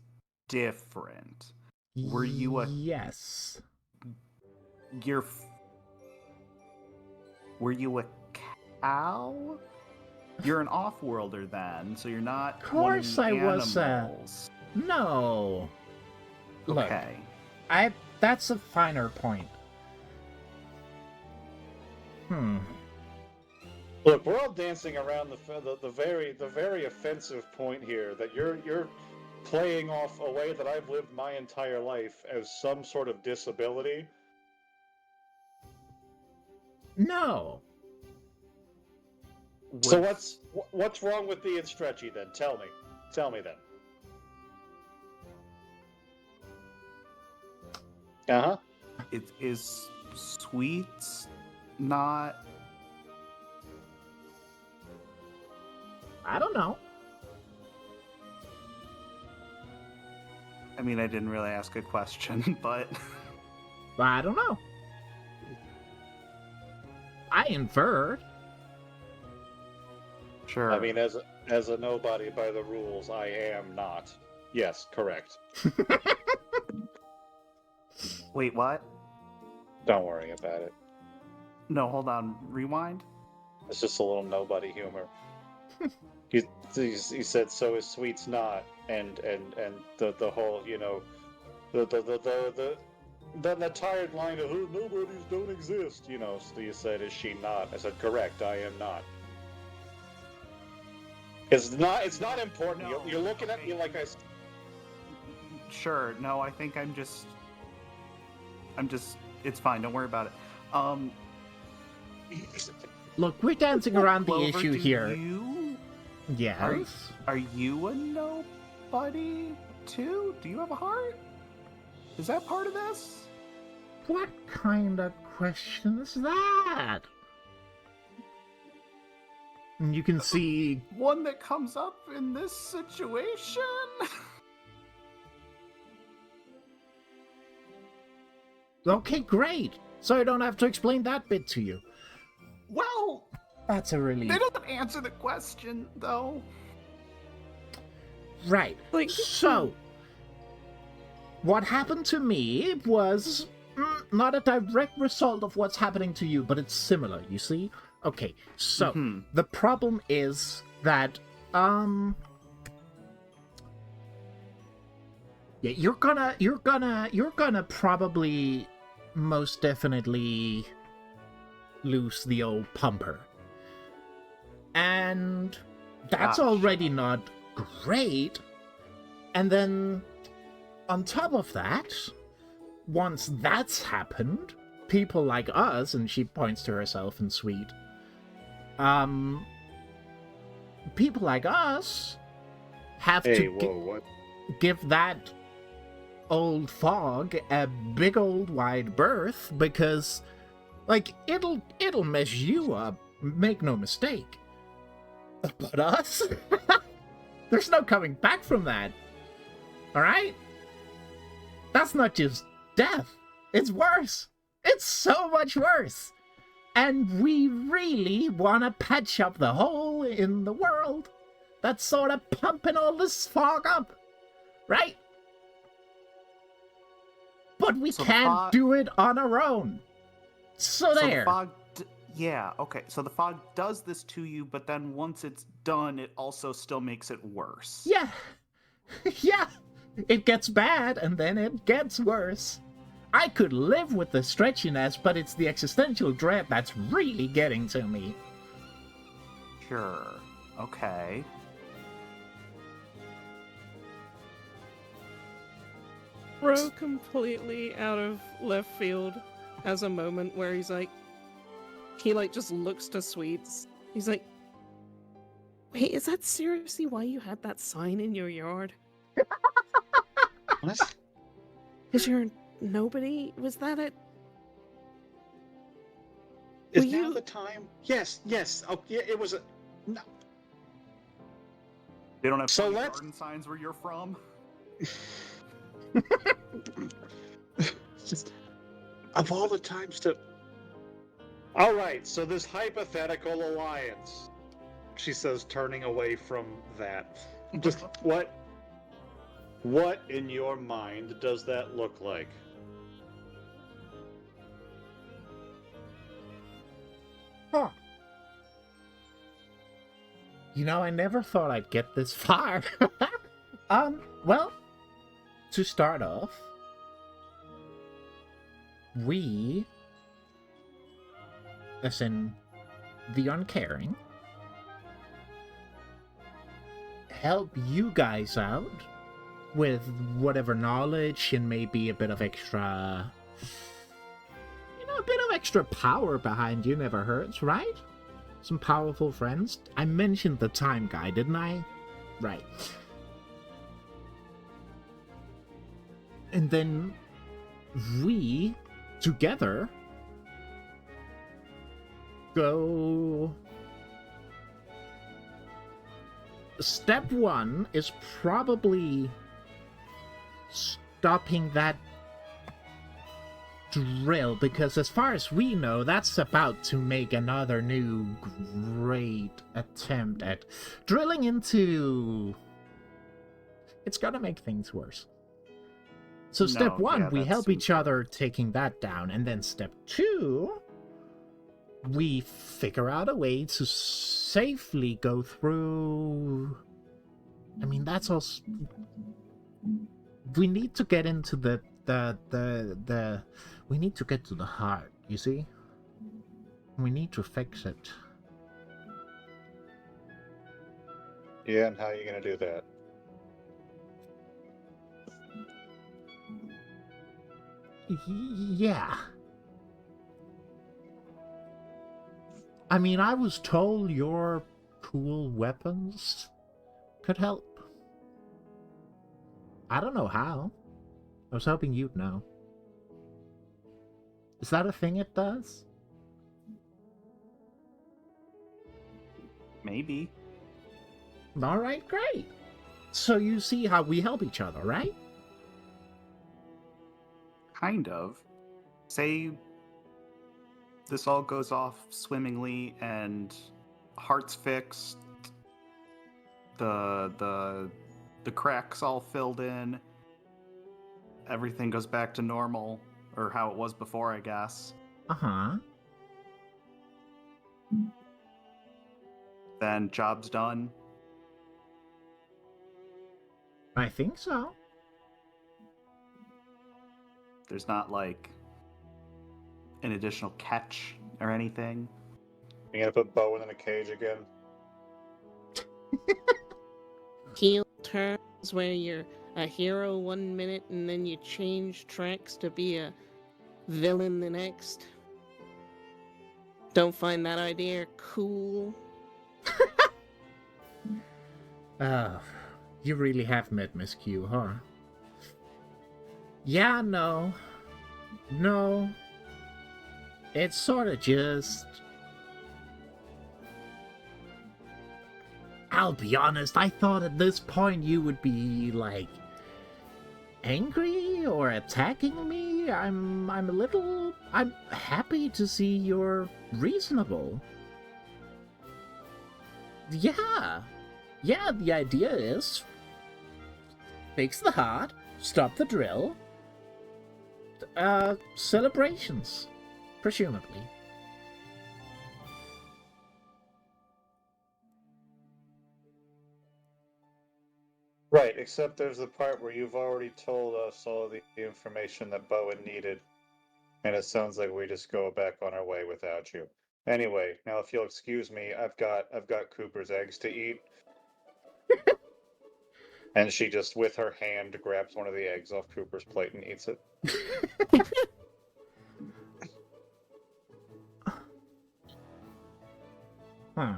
different. Were you a- Yes. Were you a cow? You're an off-worlder then, so you're not Of one course of the I was animals. No. Look, Okay. that's a finer point. Look, we're all dancing around the very offensive point here that you're playing off a way that I've lived my entire life as some sort of disability. No. So what's wrong with being stretchy then? Tell me then. Uh-huh. It is Sweets not... I don't know. I mean, I didn't really ask a question, but... I don't know. I inferred. Sure. I mean, as a nobody by the rules, I am not. Yes, correct. Wait, what? Don't worry about it. No, hold on. Rewind? It's just a little nobody humor. He said, "So is Sweets not?" And the whole, you know, the tired line of "who nobodies don't exist," you know. So you said, "Is she not?" I said, "Correct, I am not." It's not important. No, You're looking at me like I. Sure. No, I think I'm just... It's fine. Don't worry about it. Look, we're dancing around the Clover, issue do here. You... Yes. Are you a buddy, too? Do you have a heart? Is that part of this? What kind of question is that? And you can see... One that comes up in this situation? Okay, great. So I don't have to explain that bit to you. Well, That's a relief. they don't answer the question, though. Right. Like- So, what happened to me was not a direct result of what's happening to you, but it's similar, you see? Okay, so Mhm. the problem is that, yeah, you're gonna probably most definitely lose the old pumper. And that's Gosh. already not great. And then on top of that, once that's happened, people like us, and she points to herself and Sweet, people like us have Hey, to whoa, what? give that old fog a big old wide berth because, like, it'll mess you up, make no mistake. But us? There's no coming back from that. Alright? That's not just death. It's worse. It's so much worse. And we really want to patch up the hole in the world that's sort of pumping all this fog up. Right? But we So the can't fog- do it on our own. So So there. the fog, yeah, okay. So the fog does this to you, but then once it's done, it also still makes it worse. Yeah. Yeah. It gets bad and then it gets worse. I could live with the stretchiness, but it's the existential dread that's really getting to me. Sure. Okay. Ro, completely out of left field, has a moment where he's like, he like just looks to Sweets. He's like, wait, is that seriously why you had that sign in your yard? What? Is your nobody? Was that it? Is Will now you- the time? Yes, yes. Oh, yeah, it was a. No. They don't have So funny let's- garden signs where you're from? Just, of all the times to. All right, so this hypothetical alliance, she says, turning away from that. Just what? What in your mind does that look like? Huh. You know, I never thought I'd get this far. Well, to start off, we, as in the uncaring, help you guys out with whatever knowledge and maybe a bit of extra, a bit of extra power behind you never hurts, right? Some powerful friends. I mentioned the time guy, didn't I? Right. And then we, together, go... Step one is probably stopping that drill, because as far as we know, that's about to make another new great attempt at drilling into... It's gonna make things worse. So step No, one, yeah, we that help seems each other taking that down, and then step two, we figure out a way to safely go through... I mean, that's also... We need to get into the we need to get to the heart, you see? We need to fix it. Yeah, and how are you going to do that? Yeah. I mean, I was told your cool weapons could help. I don't know how. I was hoping you'd know. Is that a thing it does? Maybe. Alright, great. So you see how we help each other, right? Kind of. Say this all goes off swimmingly and heart's fixed. The cracks all filled in. Everything goes back to normal, or how it was before, I guess. Uh-huh. Then job's done. I think so. There's not like an additional catch or anything. You gonna put Bowen in a cage again? Heel turns where you're a hero 1 minute and then you change tracks to be a villain the next. Don't find that idea cool? Oh, you really have met Miss Q, huh? Yeah, no. No. It's sort of just... I'll be honest, I thought at this point you would be, like, angry or attacking me. I'm happy to see you're reasonable. Yeah. Yeah, the idea is fix the heart, stop the drill, celebrations, presumably. Right, except there's the part where you've already told us all the information that Bowen needed, and it sounds like we just go back on our way without you. Anyway, now if you'll excuse me, I've got Cooper's eggs to eat. And she just, with her hand, grabs one of the eggs off Cooper's plate and eats it. Huh.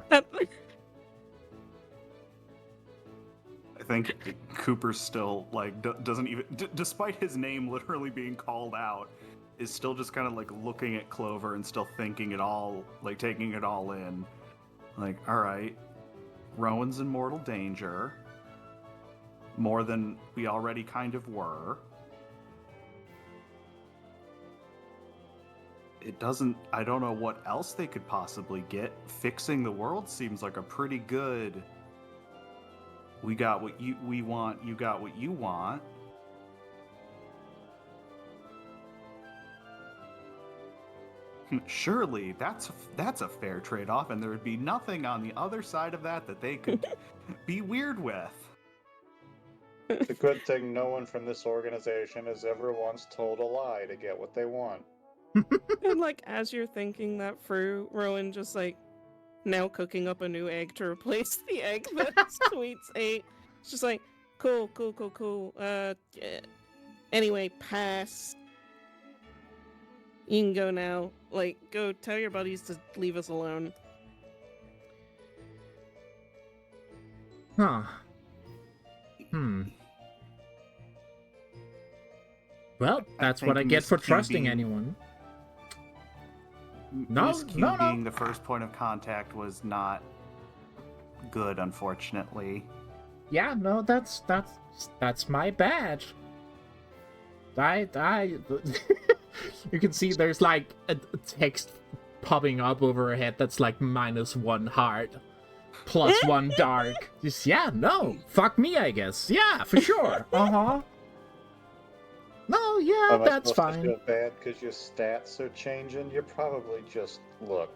I think Cooper's still, like, doesn't even, despite his name literally being called out, is still just kind of, like, looking at Clover and still thinking it all, like, taking it all in. Like, alright, Rowan's in mortal danger. More than we already kind of were. It doesn't... I don't know what else they could possibly get. Fixing the world seems like a pretty good... We got what we want, you got what you want. Surely, that's a fair trade-off, and there would be nothing on the other side of that they could be weird with. It's a good thing no one from this organization has ever once told a lie to get what they want. And like, as you're thinking that through, Rowan just like, now cooking up a new egg to replace the egg that Sweets ate. It's just like, cool. Anyway, pass. You can go now. Like, go tell your buddies to leave us alone. Huh. Well, that's what I get for trusting anyone. Miss Q being the first point of contact was not good, unfortunately. Yeah, no, that's my bad. You can see there's like a text popping up over her head that's like -1 heart, +1 dark. Just, yeah, no, fuck me, I guess. Yeah, for sure. No, yeah, that's fine. I feel bad because your stats are changing. You're probably just look.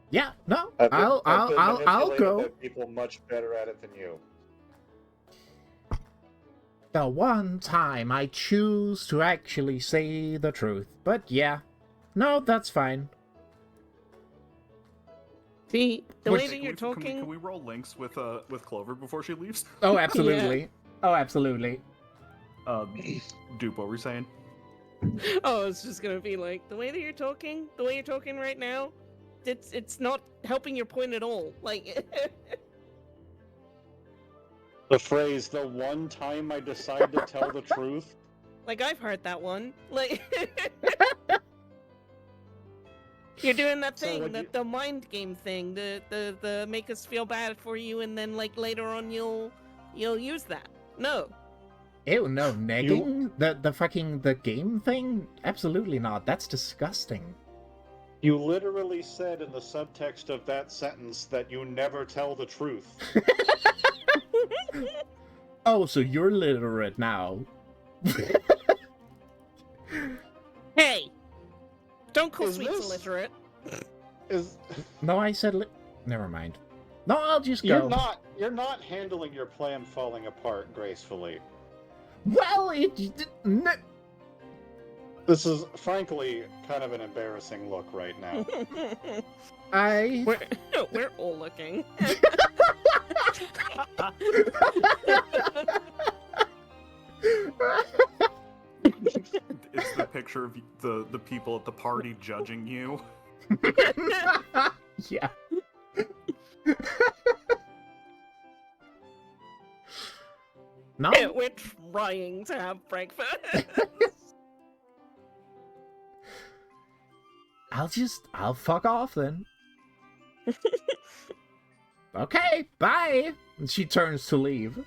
Yeah, no, I've been I'll go. by people much better at it than you. The one time I choose to actually say the truth. But yeah, no, that's fine. See, the way that you're talking... Can we roll links with Clover before she leaves? Oh, absolutely. Yeah. Oh, absolutely. Dupe, what were you saying? Oh, it's just gonna be like, the way you're talking right now, it's not helping your point at all. Like, The phrase, the one time I decide to tell the truth. Like, I've heard that one. Like, you're doing that So thing, when you- the mind game thing, the make us feel bad for you, and then like later on you'll use that. No. Ew, no, negging? The game thing? Absolutely not. That's disgusting. You literally said in the subtext of that sentence that you never tell the truth. Oh, so you're literate now. Hey, don't call Is sweets this- illiterate. Is No, I said never mind. No, I'll just go. you're not handling your plan falling apart gracefully. Well, This is frankly kind of an embarrassing look right now. We're all looking. It's the picture of the people at the party judging you. Yeah. No. We're trying to have breakfast. I'll fuck off then. Okay, bye. And she turns to leave.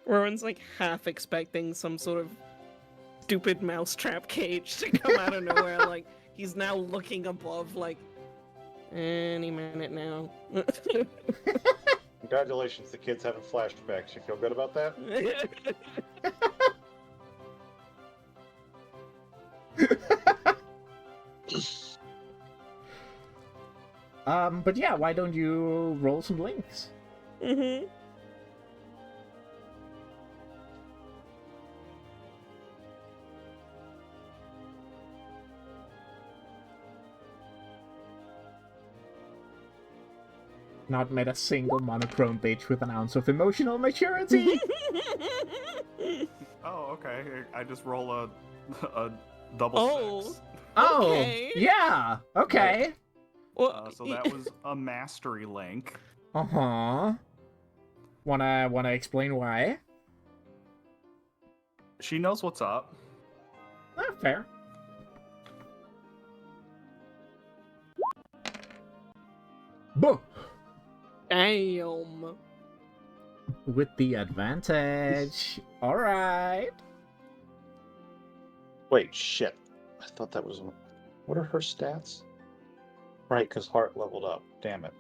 Rowan's like half expecting some sort of stupid mousetrap cage to come out of nowhere. Like he's now looking above, like any minute now. Congratulations, the kid's having flashbacks. You feel good about that? But yeah, why don't you roll some links? Mm-hmm. Not met a single monochrome bitch with an ounce of emotional maturity. Oh, okay. I just roll a double Oh. six. Oh, Okay. yeah. Okay. Well, So that was a mastery link. Uh-huh. Wanna explain why? She knows what's up. Fair. Boom! damn. With the advantage. Alright. Wait, shit. I thought that was... What are her stats? Right, because Heart leveled up. Damn it.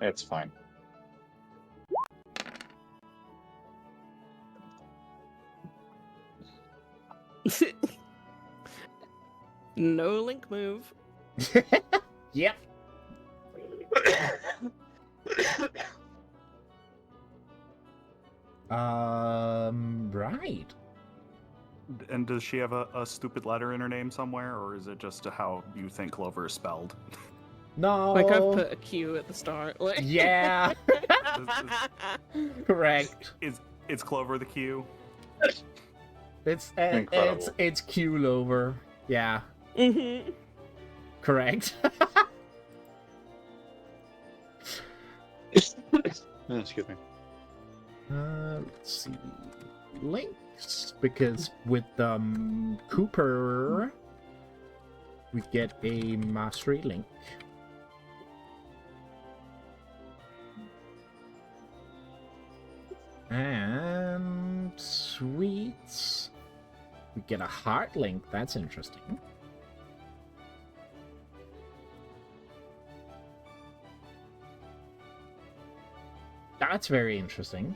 It's fine. No link move. Yep. Right. And does she have a stupid letter in her name somewhere, or is it just how you think Clover is spelled? No. Like I've put a Q at the start. Like Yeah. Correct. Is Clover the Q? Incredible. It's Q-Lover. Yeah. Mm-hmm. Correct. Excuse me. Let's see. Links, because with Cooper, we get a mastery link. And sweets, we get a heart link. That's interesting. That's very interesting.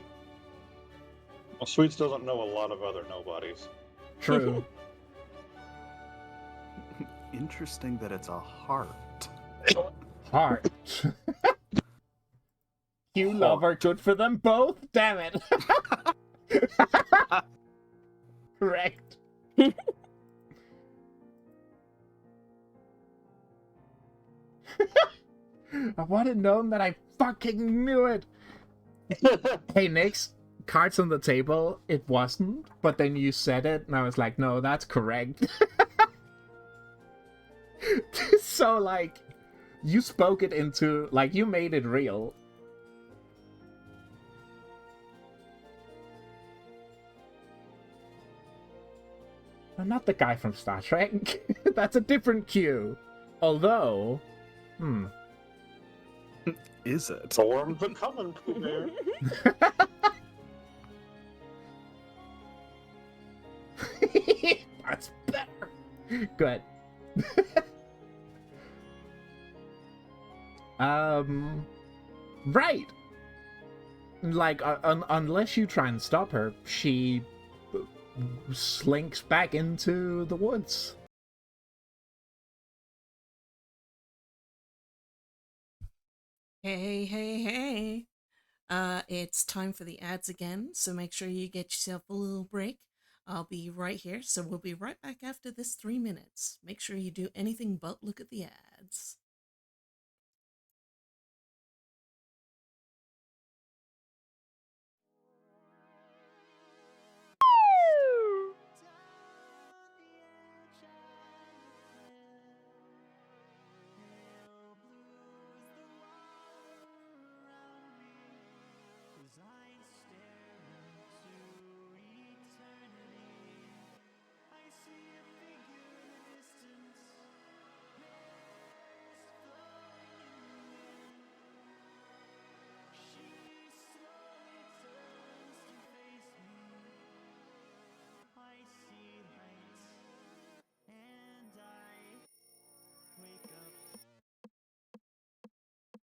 Well, Sweets doesn't know a lot of other nobodies. True. Interesting that it's a heart. Heart. You love are good for them both? Damn it. Correct. I would have known that. I fucking knew it. Hey, Nix, cards on the table. It wasn't, but then you said it, and I was like, no, that's correct. So, like, You spoke it into, like, you made it real. I'm not the guy from Star Trek. That's a different Q. Although, Is it? Storms are coming, Pooh Bear. That's better. Good. Right. Like, unless you try and stop her, she slinks back into the woods. Hey. It's time for the ads again, so make sure you get yourself a little break. I'll be right here, so we'll be right back after this 3 minutes. Make sure you do anything but look at the ads.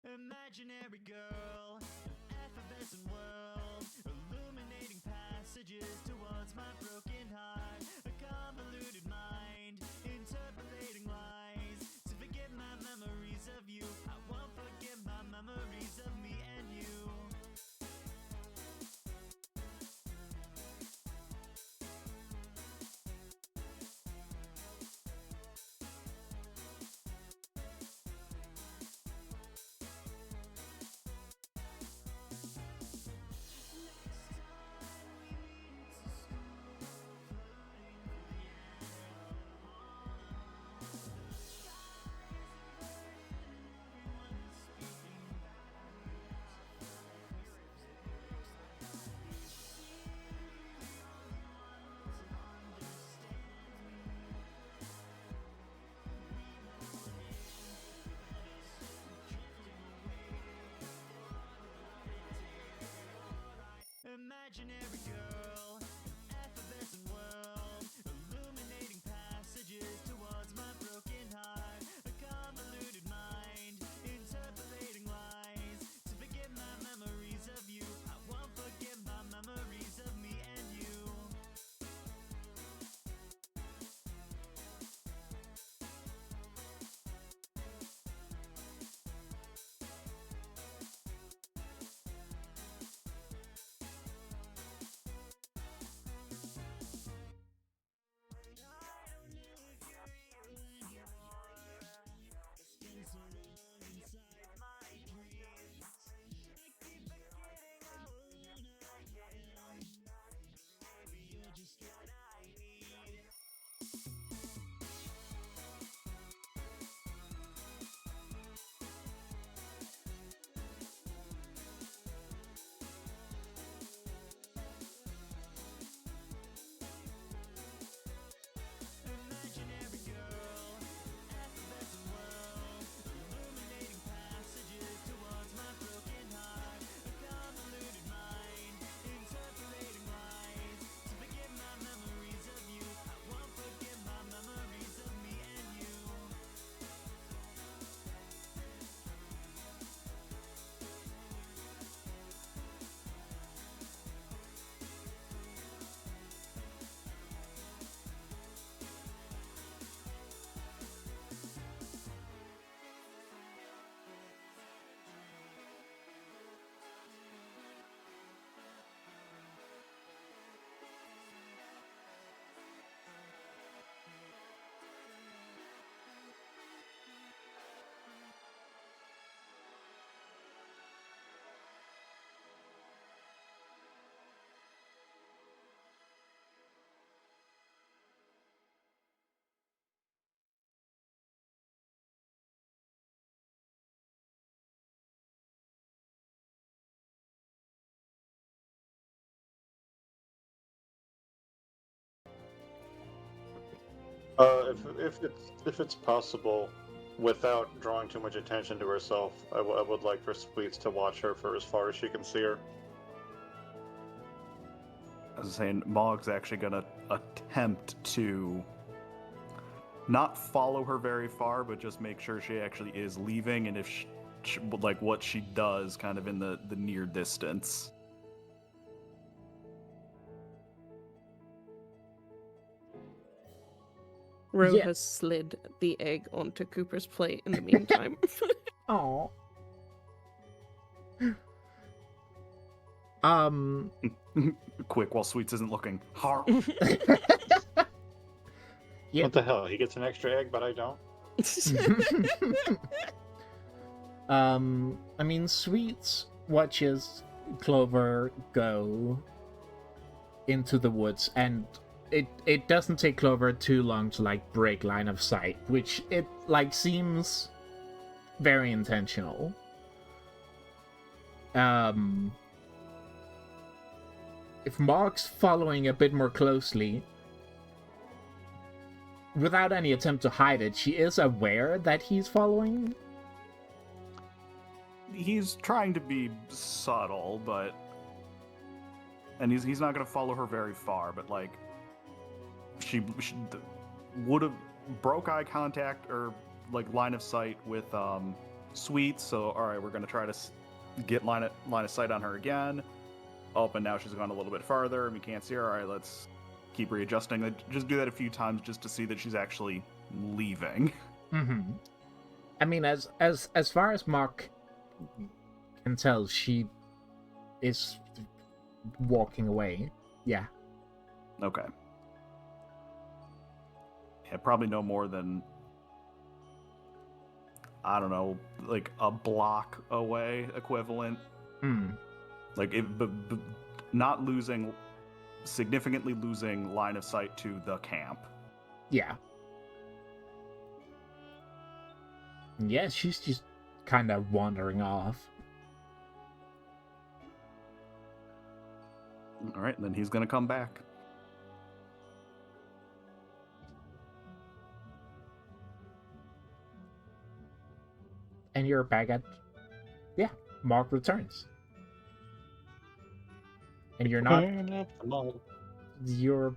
Imaginary girl, effervescent world, illuminating passages towards my broken heart. A convoluted mind, interpolating lies to forget my memories of you. I won't forget my memories of me and you. If it's possible, without drawing too much attention to herself, I would like for Sweets to watch her for as far as she can see her. I was saying, Mog's actually gonna attempt to not follow her very far, but just make sure she actually is leaving, and if like what she does, kind of in the near distance. Ro Yeah. has slid the egg onto Cooper's plate in the meantime. Oh. Quick, while Sweets isn't looking. Har. Yeah. What the hell? He gets an extra egg, but I don't. I mean, Sweets watches Clover go into the woods, and it doesn't take Clover too long to like break line of sight, which it like seems very intentional. If Mog's following a bit more closely, without any attempt to hide it, she is aware that he's following. He's trying to be subtle, but and he's not gonna follow her very far. But like, she would have broke eye contact or like line of sight with Sweet. So all right, we're gonna try to get line of sight on her again. Oh, and now she's gone a little bit farther and we can't see her. All right, let's keep readjusting. Just do that a few times just to see that she's actually leaving. Mm-hmm. I mean, as far as Mark can tell, she is walking away. Yeah. Okay. Yeah, probably no more than, I don't know, like a block away equivalent. Hmm. Like, not significantly losing line of sight to the camp. Yeah. Yeah, she's just kind of wandering off. All right, and then he's gonna come back. And you're back at... Yeah, Mark returns. And you're not... You're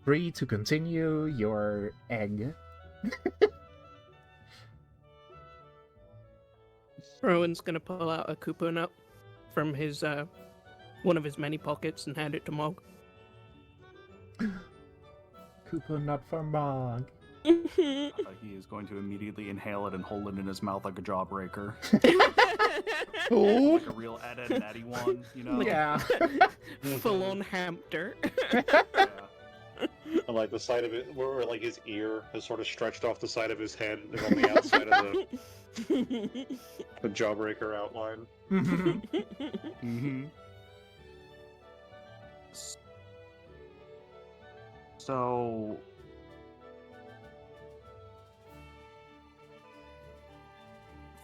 free to continue your egg. Rowan's gonna pull out a coupon up from his one of his many pockets and hand it to Mog. Coupon not for Mog. He is going to immediately inhale it and hold it in his mouth like a jawbreaker. Like a real Ed and Eddie one, you know? Yeah. Full on hamster. Yeah. And like the side of it, where like his ear is sort of stretched off the side of his head, and on the outside of the jawbreaker outline. Mm-hmm. So,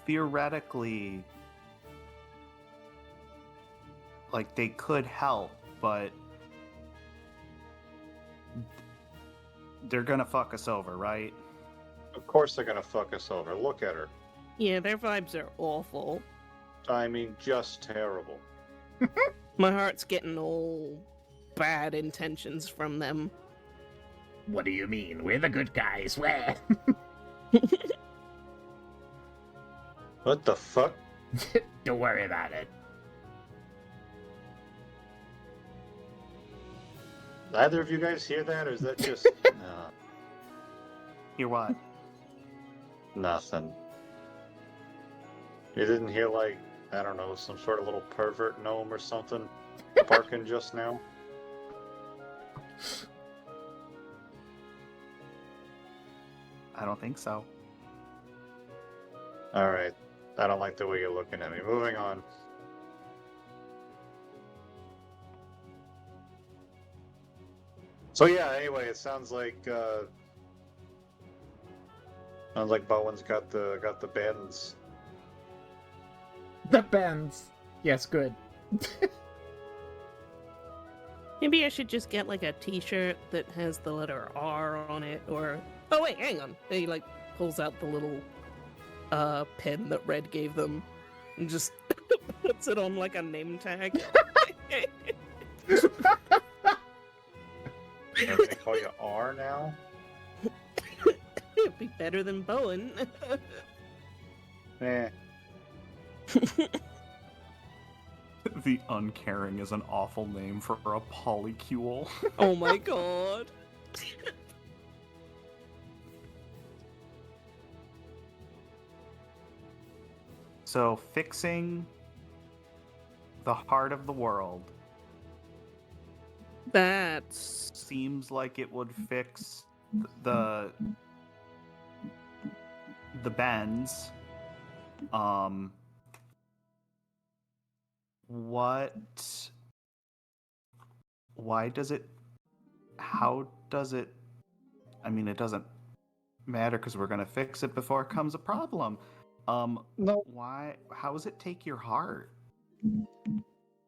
theoretically, like, they could help, but they're gonna fuck us over, right? Of course they're gonna fuck us over. Look at her. Yeah, their vibes are awful. I mean, just terrible. My heart's getting all bad intentions from them. What do you mean? We're the good guys. Where? What the fuck? Don't worry about it. Either of you guys hear that, or is that just... No, Hear what? nothing. You didn't hear, like, I don't know, some sort of little pervert gnome or something barking just now? I don't think so. Alright. I don't like the way you're looking at me. Moving on. So yeah, anyway, it sounds like Bowen's got the bends. The bends. Yes, good. Maybe I should just get like a T-shirt that has the letter R on it, or oh wait, hang on. He like pulls out the little pen that Red gave them and just puts it on like a name tag. They're gonna call you R now? It'd be better than Bowen. Eh. The uncaring is an awful name for a polycule. Oh my god. So, fixing the heart of the world That's seems like it would fix the bends. What? Why does it? How does it? I mean, it doesn't matter because we're gonna fix it before it becomes a problem. No. Why? How does it take your heart?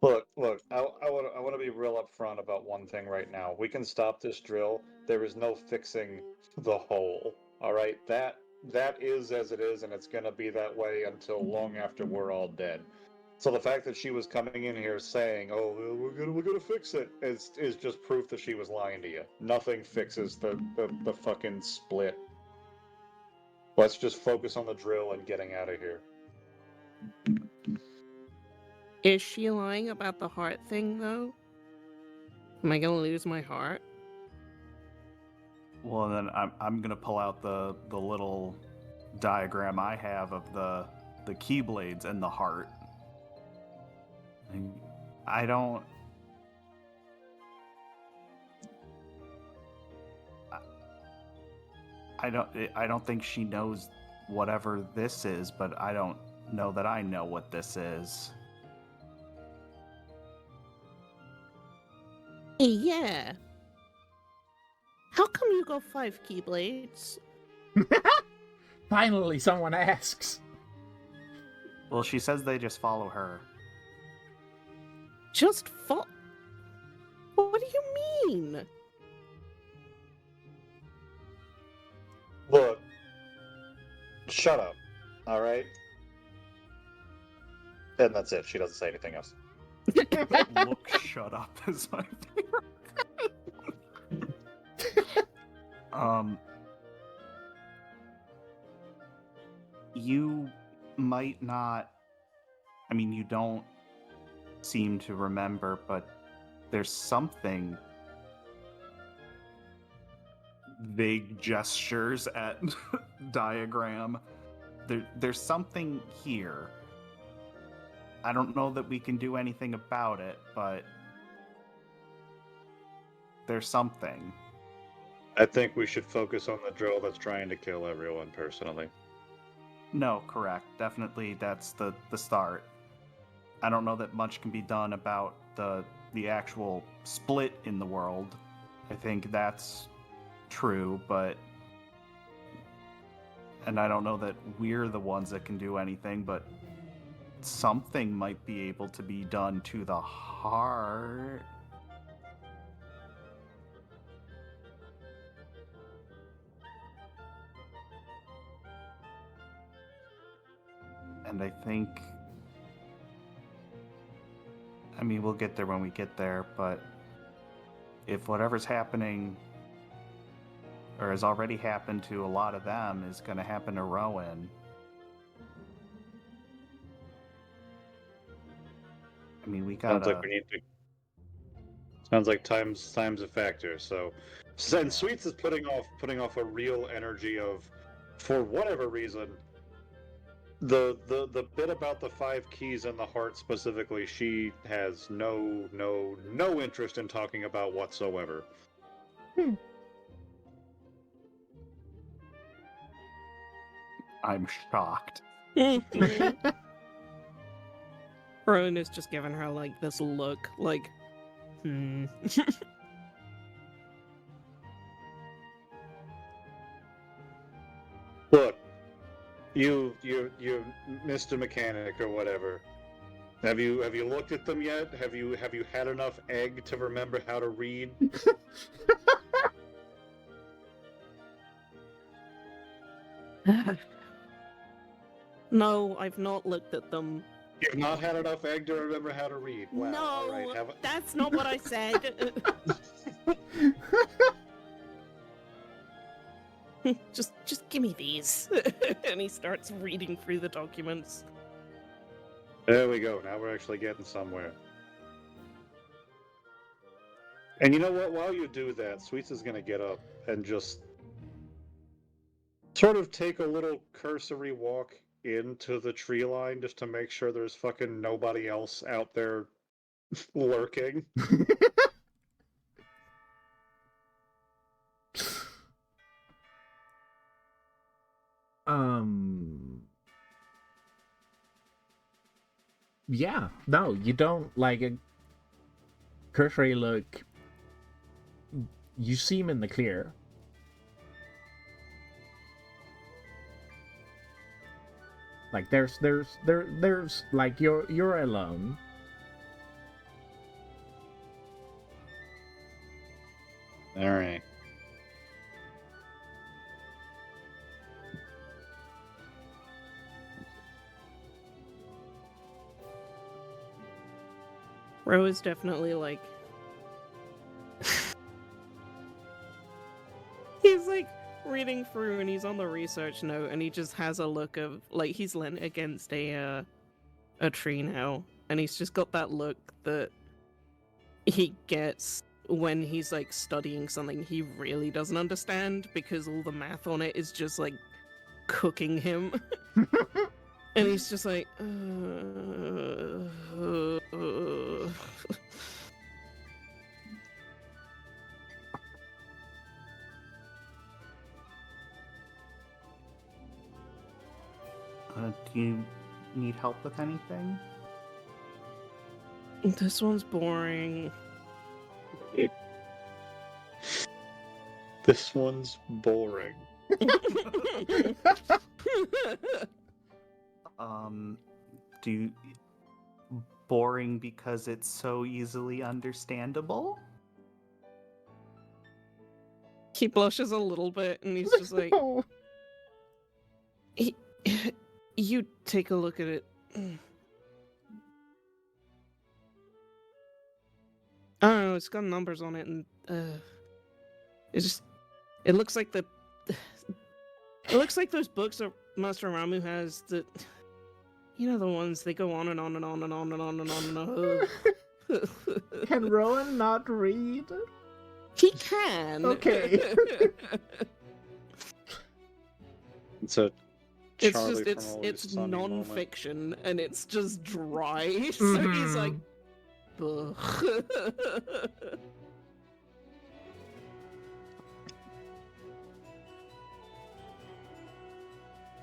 Look, I want to be real upfront about one thing right now. We can stop this drill. There is no fixing the hole. All right? That is as it is, and it's going to be that way until long after we're all dead. So the fact that she was coming in here saying, "Oh, well, we're gonna fix it," is just proof that she was lying to you. Nothing fixes the fucking split. Let's just focus on the drill and getting out of here. Is she lying about the heart thing though? Am I gonna lose my heart? Well, then I'm gonna pull out the little diagram I have of the keyblades and the heart. And I don't. I don't think she knows whatever this is, but I don't know that I know what this is. Yeah. How come you got 5 keyblades? Finally, someone asks. Well, she says they just follow her. Just What do you mean? Look, shut up, all right? And that's it. She doesn't say anything else. Look, shut up is my favorite. You might not. I mean, you don't seem to remember, but there's something. Vague gestures at diagram. There's something here. I don't know that we can do anything about it, but there's something. I think we should focus on the drill that's trying to kill everyone, personally. No, correct. Definitely that's the start. I don't know that much can be done about the actual split in the world. I think that's true, and I don't know that we're the ones that can do anything, but something might be able to be done to the heart. And I think, I mean, we'll get there when we get there, but if whatever's happening or has already happened to a lot of them is going to happen to Rowan, I mean, we gotta. Sounds like we need to. Sounds like time's a factor. So, and Sweets is putting off a real energy of, for whatever reason, the bit about the 5 keys and the heart specifically, she has no interest in talking about whatsoever. I'm shocked. Rowan is just giving her like this look, like, Look, you Mr. Mechanic or whatever. Have you looked at them yet? Have you had enough egg to remember how to read? No, I've not looked at them. You've not had enough egg to remember how to read. Wow. No, All right, have a... that's not what I said. just give me these. And he starts reading through the documents. There we go. Now we're actually getting somewhere. And you know what? While you do that, Sweets is going to get up and just sort of take a little cursory walk into the tree line just to make sure there's fucking nobody else out there lurking. Yeah, no, you don't, like, a cursory look. You seem in the clear. Like, there's like, you're alone. All right. Ro is definitely like... He's like reading through and he's on the research note and he just has a look of, like, he's leant against a tree now and he's just got that look that he gets when he's like studying something he really doesn't understand because all the math on it is just like cooking him. And he's just like, Do you need help with anything? This one's boring. This one's boring. Do you... Boring because it's so easily understandable? He blushes a little bit and he's just like, you take a look at it. I don't know, it's got numbers on it and it looks like it looks like those books that Master Ramu has that, you know, the ones they go on and on and on and on and on and on and on. Can Rowan not read? He can. Okay. It's a It's Charlie just from Always it's Sunny moment. non-fiction and it's just dry. So he's like, ugh.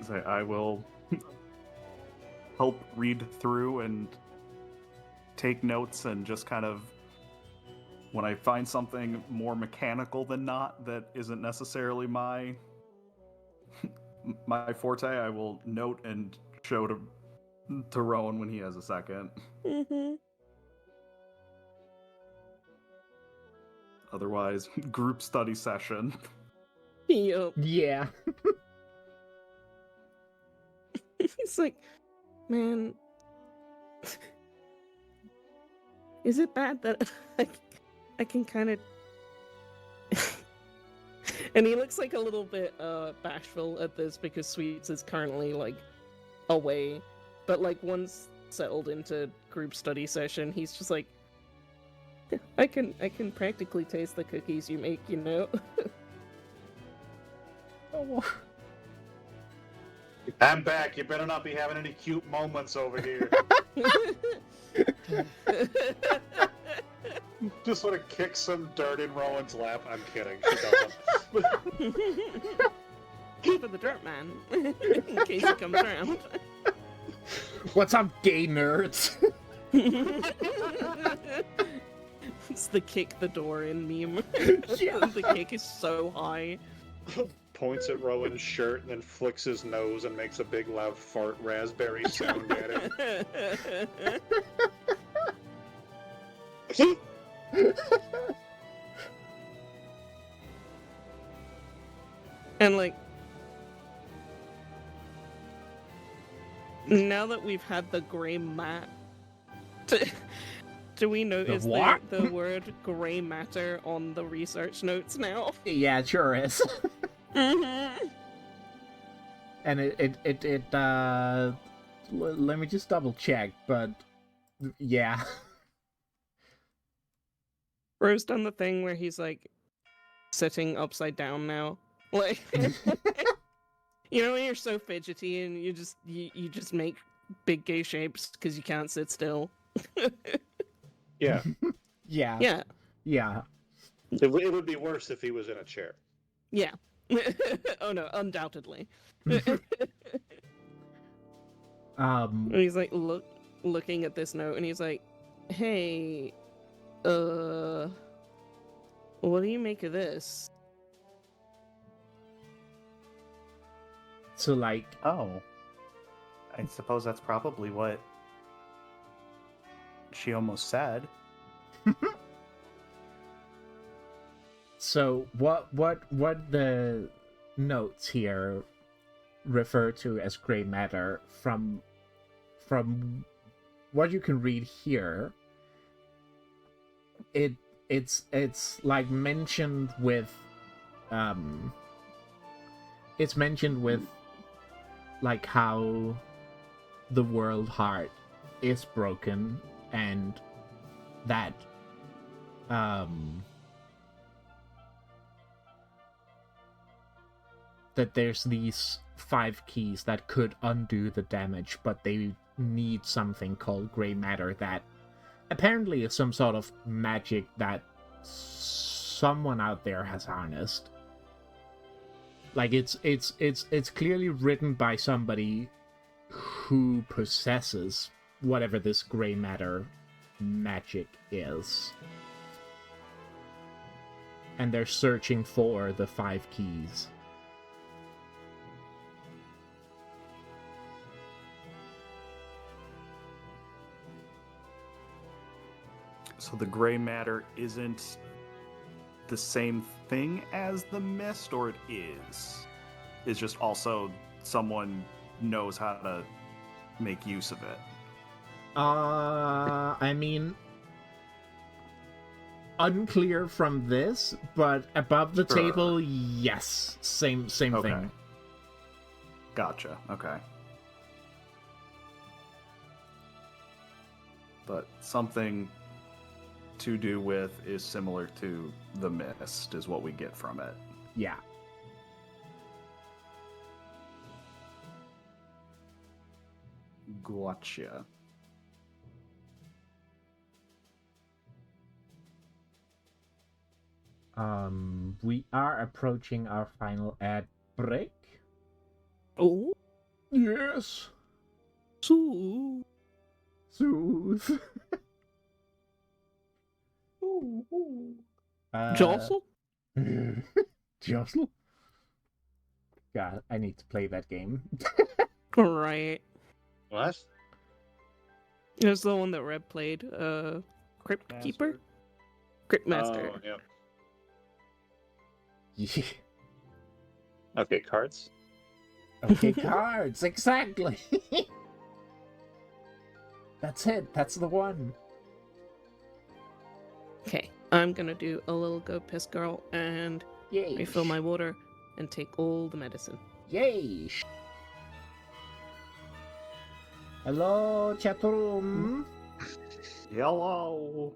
So I will help read through and take notes and just kind of, when I find something more mechanical than not that isn't necessarily my forte, I will note and show to Rowan when he has a second. Mm-hmm. Otherwise, group study session. Yup. Yeah. He's like, man, is it bad that I can kind of... And he looks like a little bit bashful at this because Sweets is currently like away, but like once settled into group study session, he's just like, I can practically taste the cookies you make, you know. Oh. I'm back. You better not be having any cute moments over here. Just sort of kick some dirt in Rowan's lap. I'm kidding. She doesn't. For the dirt man, in case he comes around. What's up, gay nerds? It's the kick the door in meme. Yeah. The kick is so high. points at Rowan's shirt and then flicks his nose and makes a big loud fart raspberry sound at him. And like, now that we've had the gray mat, do we notice the word gray matter on the research notes now? Yeah, it sure is. Mm-hmm. And let me just double check, but yeah. Bro's done the thing where he's like sitting upside down now. Like, you know when you're so fidgety and you just make big gay shapes because you can't sit still. Yeah. Yeah. Yeah. Yeah. It would be worse if he was in a chair. Yeah. Oh no, undoubtedly. And he's like looking at this note and he's like, "Hey, what do you make of this?" So like, Oh. I suppose that's probably what she almost said. so what the notes here refer to as gray matter from what you can read here, it's like mentioned with like how the world heart is broken and that that there's these 5 keys that could undo the damage, but they need something called gray matter that apparently is some sort of magic that someone out there has harnessed. Like it's clearly written by somebody who possesses whatever this gray matter magic is. And they're searching for the 5 keys. So the gray matter isn't the same thing as the mist, or it is? It's just also someone knows how to make use of it. I mean, unclear from this, but above the table, yes, same thing. Gotcha. Okay. But something to do with is similar to the mist is what we get from it. Yeah. Gotcha. We are approaching our final ad break. Oh? Yes. Soothe. Soothe. Jostle? Jostle? God, I need to play that game. Right. What? It was the one that Reb played. Crypt Keeper? Crypt Master. Oh, yeah. Yeah. Okay, cards. Okay, cards, exactly. That's it. That's the one. Okay, I'm gonna do a little go piss girl and Yay. refill my water and take all the medicine. Yay. Hello, chat room. Hello.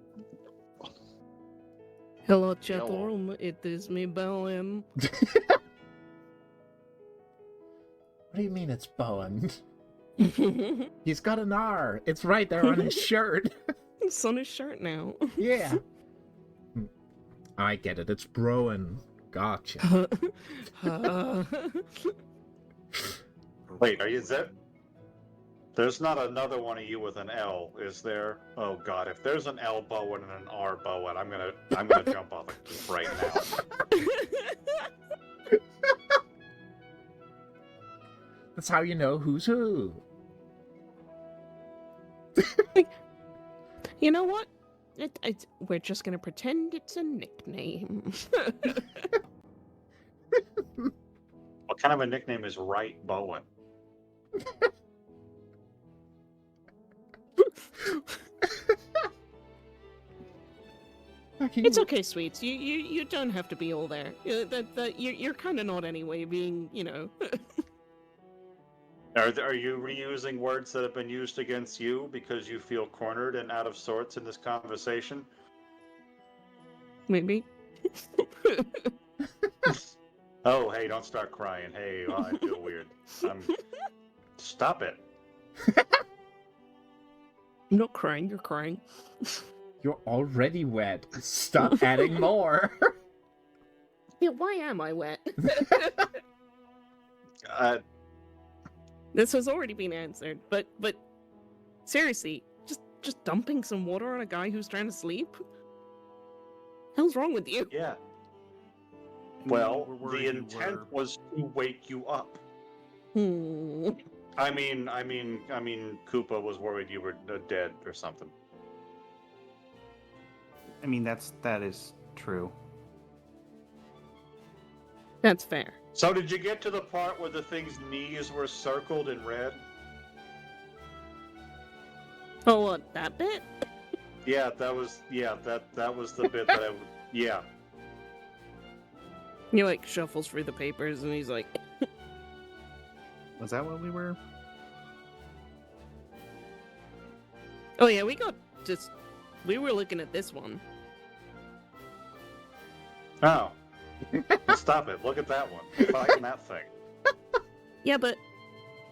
Hello, chat room. It is me, Bowen. What do you mean it's Bowen? He's got an R. It's right there on his shirt. It's on his shirt now. Yeah. I get it. It's Broen. Gotcha. Wait, are you Zip? There's not another one of you with an L, is there? Oh god, if there's an L Bowen and an R Bowen, I'm gonna jump off a cliff right now. That's how you know who's who. You know what? We're just gonna pretend it's a nickname. What kind of a nickname is Right Bowen? It's okay, sweets. You don't have to be all there. You're kind of not anyway. Being, you know. Are you reusing words that have been used against you because you feel cornered and out of sorts in this conversation? Maybe. Oh, hey, don't start crying. Hey, oh, I feel weird. Stop it. I'm not crying. You're crying. You're already wet. Stop adding more. Yeah, why am I wet? This has already been answered, but seriously, just dumping some water on a guy who's trying to sleep? Hell's wrong with you? Yeah. We Well, were worried the you intent were- was to wake you up. Hmm. I mean, Koopa was worried you were dead or something. I mean, that is true. That's fair. So did you get to the part where the thing's knees were circled in red? Oh, what, that bit? Yeah, that was the bit that yeah. He, like, shuffles through the papers and he's like... Was that what we were? Oh yeah, we were looking at this one. Oh. Stop it. Look at that one. Fighting that thing. Yeah, but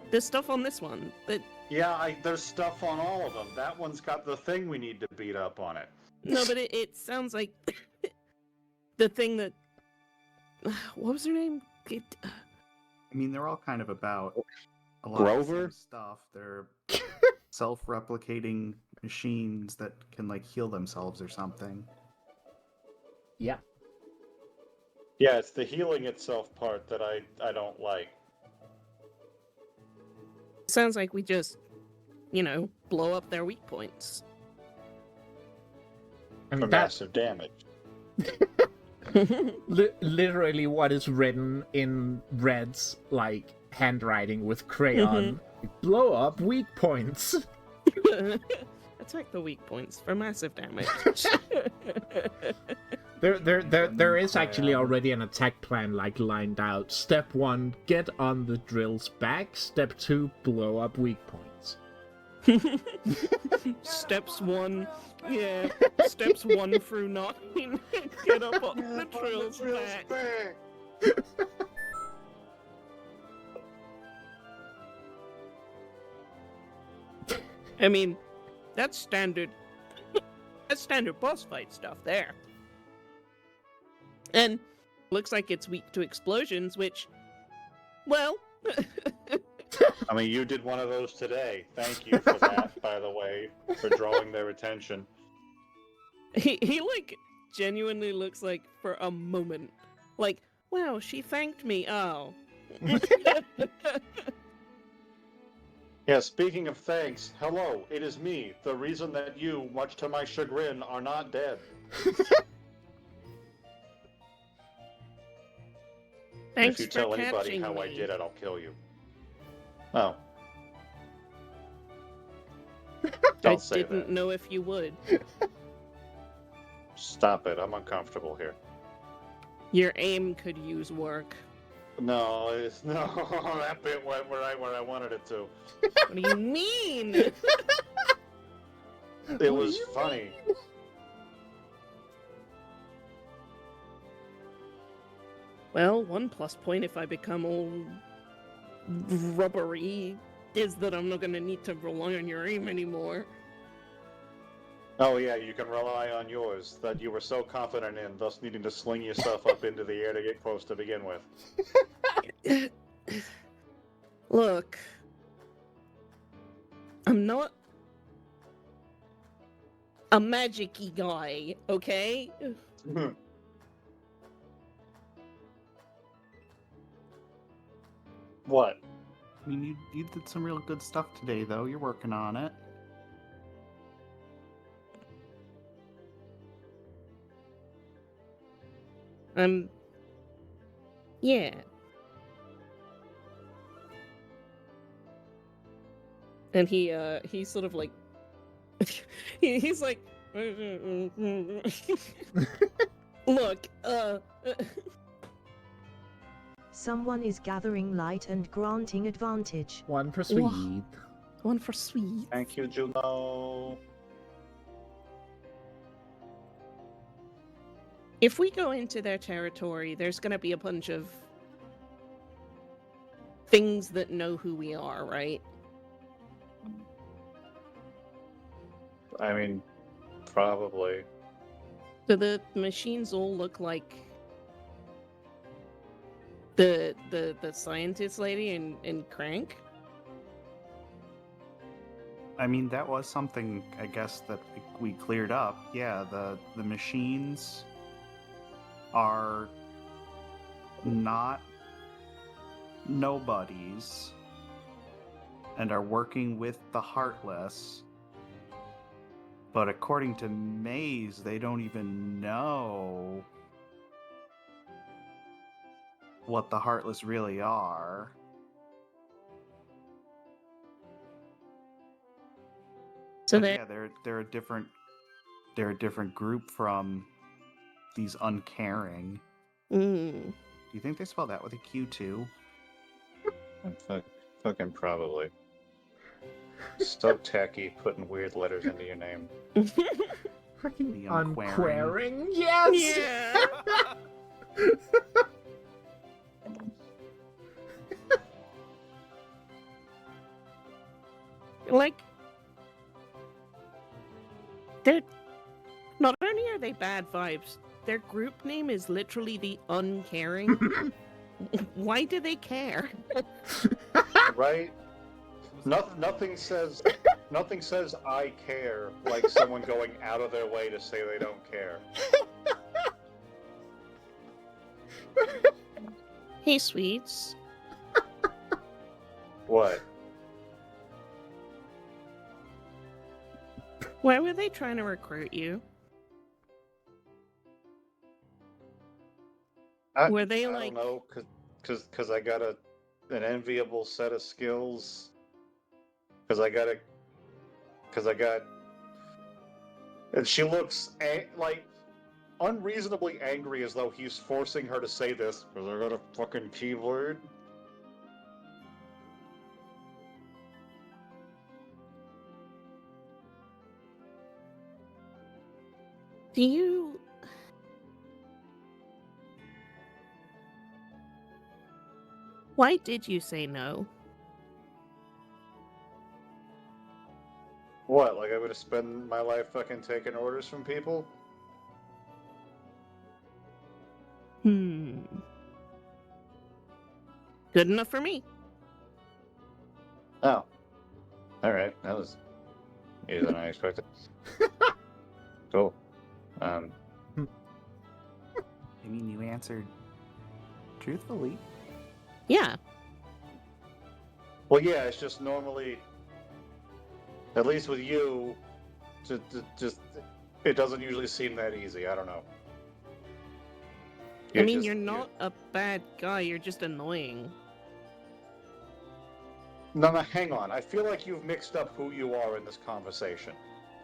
there's stuff on this one that... Yeah, there's stuff on all of them. That one's got the thing we need to beat up on it. No, but it sounds like the thing that... What was her name? I mean, they're all kind of about a lot Grover? of the same stuff. They're self-replicating machines that can like heal themselves or something. Yeah. Yeah, it's the healing itself part that I don't like. Sounds like we just, you know, blow up their weak points. I For mean, that's massive damage. literally what is written in Red's, like, handwriting with crayon. Blow up weak points. Attack the weak points for massive damage. There is actually already an attack plan, like, lined out. Step 1, get on the drill's back. Step 2, blow up weak points. Steps 1, yeah. Steps 1 through 9. Get up on the drill's back. I mean, that's standard. That's standard boss fight stuff there. And looks like it's weak to explosions, which, well. I mean, you did one of those today. Thank you for that, by the way, for drawing their attention. He like genuinely looks like for a moment, like, wow, she thanked me. Oh. Yeah, speaking of thanks, hello, it is me, the reason that you, much to my chagrin, are not dead. Thanks If you for tell anybody catching how I me. did it, I'll kill you. Oh. Don't say I didn't that. know if you would. Stop it, I'm uncomfortable here. Your aim could use work. No, that bit went where I wanted it to. What do you mean? It was funny. Well, one plus point if I become all rubbery is that I'm not going to need to rely on your aim anymore. Oh yeah, you can rely on yours, that you were so confident in, thus needing to sling yourself up into the air to get close to begin with. Look, I'm not a magic-y guy, okay? What? I mean, you did some real good stuff today, though. You're working on it. Yeah. And he sort of like he's like look, Someone is gathering light and granting advantage. One for Wha- sweet. one for sweet. Thank you, Juno. If we go into their territory, there's gonna be a bunch of things that know who we are, right? I mean, probably. Do the machines all look like the scientist lady in Crank? I mean, that was something, I guess, that we cleared up. Yeah, the machines are not nobodies and are working with the Heartless. But according to Maze, they don't even know what the Heartless really are. So But they yeah, they're a different group from these uncaring. mm. Do you think they spell that with a Q too? Fucking probably. So tacky putting weird letters into your name. Fucking The unquaring. unquaring? Yes! Yeah. Like, they're not only are they bad vibes, their group name is literally the Uncaring. Why do they care? Right? Nothing says I care like someone going out of their way to say they don't care. Hey, sweets. What? Why were they trying to recruit you? Were they I like? don't know, cause I got an enviable set of skills. Cause I got, and she looks like unreasonably angry, as though he's forcing her to say this. Cause I got a fucking keyword. Do you? Why did you say no? What? Like I would have spent my life fucking taking orders from people? Good enough for me. Oh. Alright, that was easier than I expected. Cool. I mean, you answered truthfully. Yeah. Well, yeah, it's just normally, at least with you, just it doesn't usually seem that easy. I don't know. I mean, you're not a bad guy, you're just annoying. No, hang on. I feel like you've mixed up who you are in this conversation.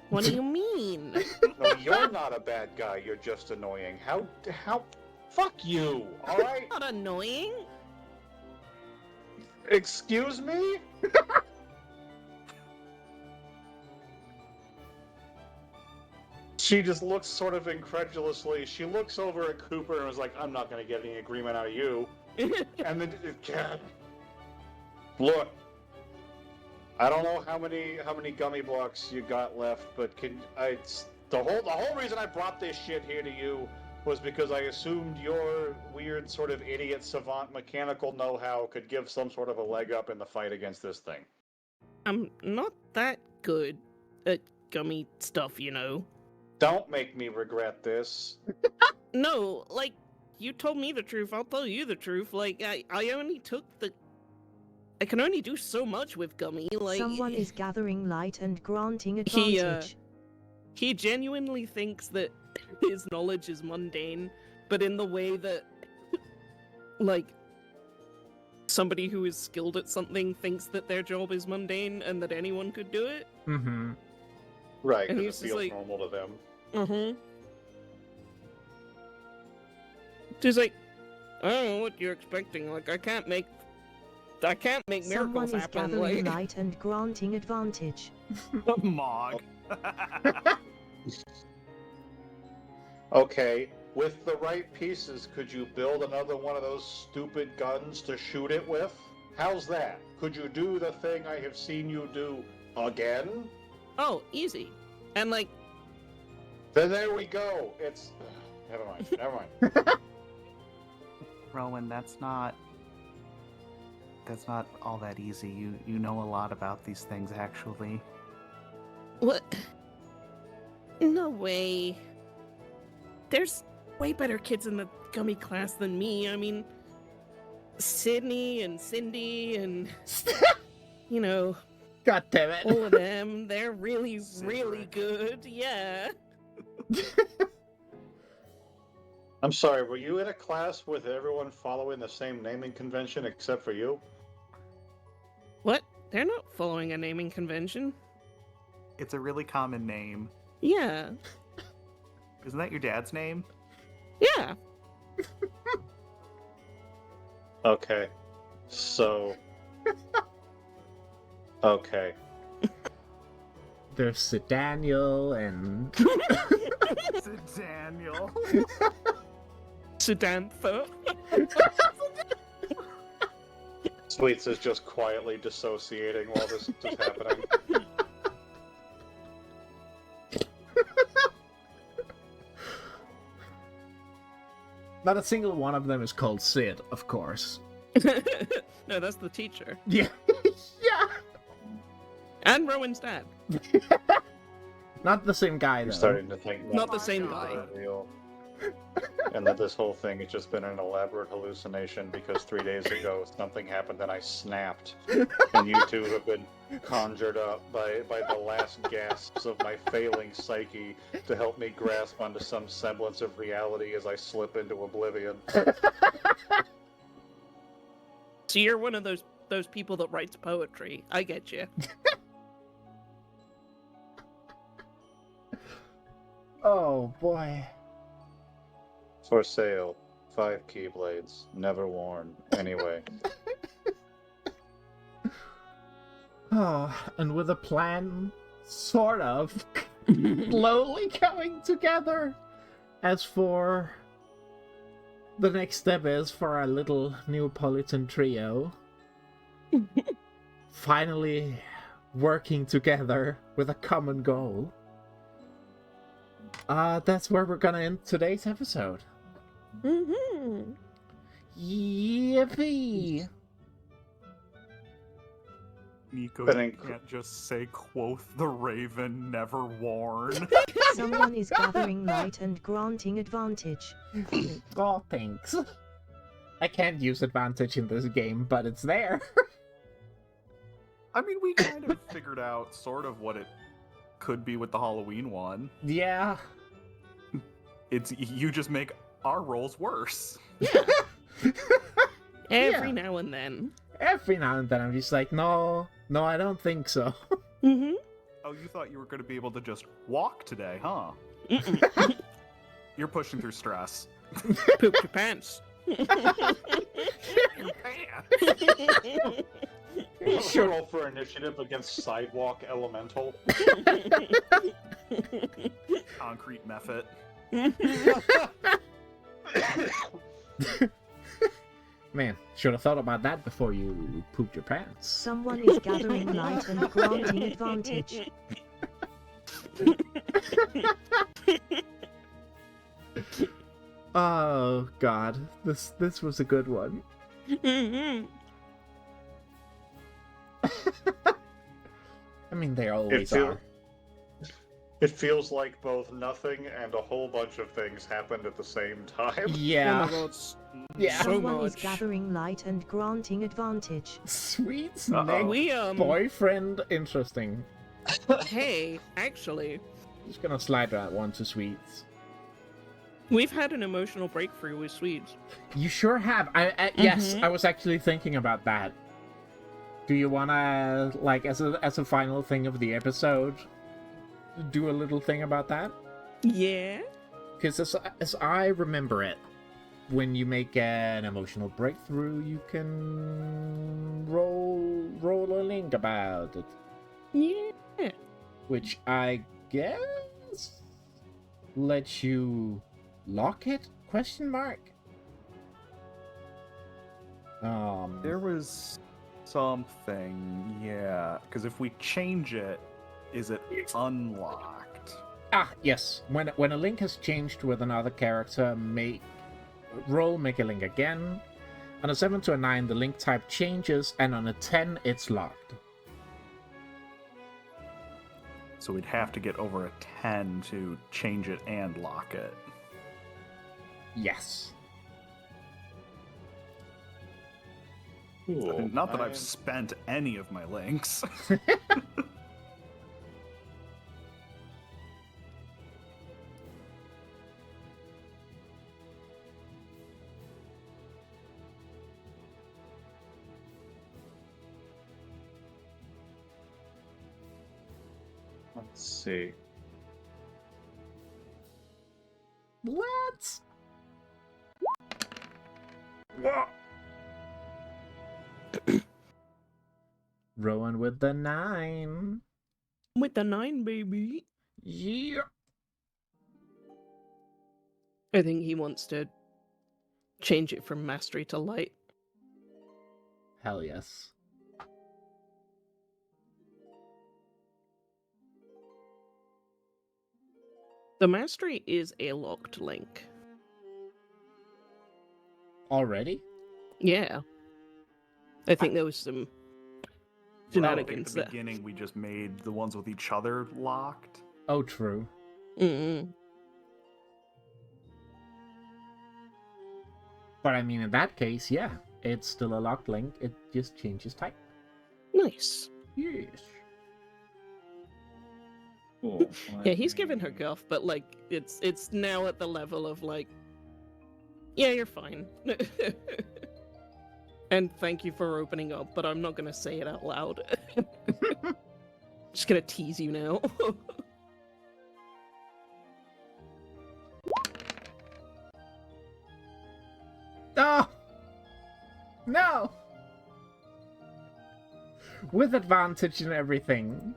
What do you mean? No, you're not a bad guy. You're just annoying. How? Fuck you. All right. Not annoying? Excuse me. She just looks sort of incredulously. She looks over at Cooper and was like, "I'm not going to get any agreement out of you." And then, look, I don't know how many gummy blocks you got left, but the whole reason I brought this shit here to you was because I assumed your weird sort of idiot savant mechanical know-how could give some sort of a leg up in the fight against this thing. I'm not that good at gummy stuff, you know. Don't make me regret this. No, like, you told me the truth, I'll tell you the truth. Like, I only took the I can only do so much with Gummy. Like, Someone is gathering light and granting He, advantage. he genuinely thinks that his knowledge is mundane, but in the way that, like, somebody who is skilled at something thinks that their job is mundane and that anyone could do it. Mm-hmm. Right, And because he's it just feels like- normal to them. Mm-hmm. Just like, I don't know what you're expecting. Like, I can't make Someone miracles is happen. gathering Like, light and granting advantage. Mog. Okay, with the right pieces, could you build another one of those stupid guns to shoot it with? How's that? Could you do the thing I have seen you do again? oh, easy. And like, Then there we go. It's... Never mind, never mind. Rowan, that's not all that easy. You know a lot about these things, actually. what? No way. There's way better kids in the Gummy class than me. I mean, Sydney and Cindy and, you know, God damn it. all of them. They're really, really Cedric. good. Yeah. I'm sorry, were you in a class with everyone following the same naming convention except for you? What? They're not following a naming convention. It's a really common name. Yeah. Isn't that your dad's name? Yeah. Okay. So... Okay. There's Sir Daniel and... Daniel. Sedantha. Sweets is just quietly dissociating while this is happening. Not a single one of them is called Sid, of course. No, that's the teacher. Yeah. Yeah. And Rowan's dad. Not the same guy, I'm though. starting to think that Not the same guy. not real. And that this whole thing has just been an elaborate hallucination because 3 days ago something happened and I snapped. And you two have been conjured up by the last gasps of my failing psyche to help me grasp onto some semblance of reality as I slip into oblivion. So you're one of those people that writes poetry. I get you. Oh, boy. For sale, 5 keyblades, never worn. Anyway. Oh, and with a plan, sort of, slowly coming together. As for... the next step is for our little Neapolitan trio. Finally working together with a common goal. That's where we're gonna end today's episode. Mm-hmm. Yippee! Nico, But you in- can't just say quoth the raven never worn. Someone is gathering light and granting advantage. Oh, thanks. I can't use advantage in this game, but it's there. I mean, we kind of figured out sort of what it could be with the Halloween one. Yeah. It's you just make our rolls worse. Every Yeah. now and then. Every now and then I'm just like, no, I don't think so. Mm-hmm. Oh, you thought you were going to be able to just walk today, huh? Mm-mm. You're pushing through stress. Poop your pants. Sure. Roll for initiative against Sidewalk Elemental. Concrete method. Man, should have thought about that before you pooped your pants. Someone is gathering light and granting advantage. Oh god, this was a good one. Mm-hmm. I mean, they always It are. It feels like both nothing and a whole bunch of things happened at the same time. Oh my Yeah. god. Yeah. So Someone is much. gathering light and granting advantage. Sweet's Uh-oh. next boyfriend. Interesting. Hey, actually, Just gonna slide that one to Sweets. we've had an emotional breakthrough with Swedes. You sure have. Yes, Mhm. I was actually thinking about that. Do you wanna, like, as a final thing of the episode, do a little thing about that? Yeah? Because as I remember it, when you make an emotional breakthrough, you can roll a link about it, Yeah. which I guess lets you lock it? Question mark. There was something, yeah. Because if we change it, is it unlocked? Yes. When a link has changed with another character, make a link again. On a 7 to a 9, the link type changes, and on a 10, it's locked. So we'd have to get over a 10 to change it and lock it. Yes. Cool. Not that I've spent any of my links. Let's see. What? Rowan with the 9. With the 9, baby. Yeah. I think he wants to change it from mastery to light. Hell yes. The mastery is a locked link. Already? Yeah. I think there was some I think at shenanigans the there. beginning we just made the ones with each other locked. Oh, true. Mm-mm. But I mean, in that case, yeah. It's still a locked link. It just changes type. Nice. Yes. Cool. Yeah, he's given her guff, but like it's now at the level of like, yeah, you're fine. And thank you for opening up, but I'm not gonna say it out loud. Just gonna tease you now. Oh! No! With advantage and everything.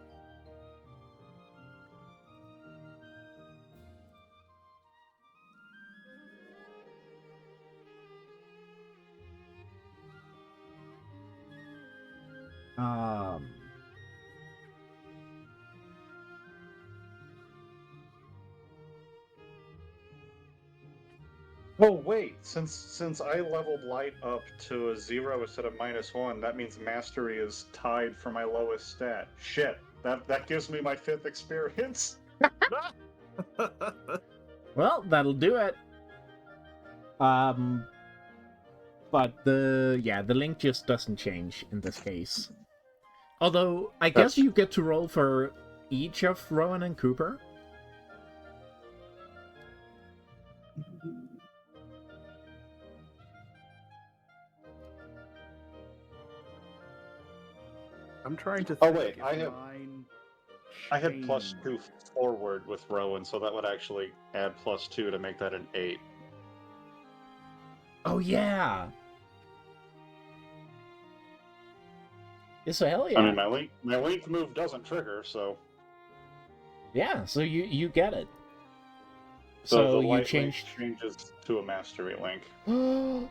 Oh wait, since I leveled light up to a 0 instead of -1, that means mastery is tied for my lowest stat. Shit, that gives me my 5th experience. Well, that'll do it. But the link just doesn't change in this case. Although, I guess you get to roll for each of Rowan and Cooper. I'm trying to Oh think. wait, if I mine had +2 changed. forward with Rowan, so that would actually add +2 to make that an 8. Oh, yeah! Yeah, so hell yeah. I mean, my link move doesn't trigger, so... Yeah, so you get it. So So the you light changed... link changes to a mastery link.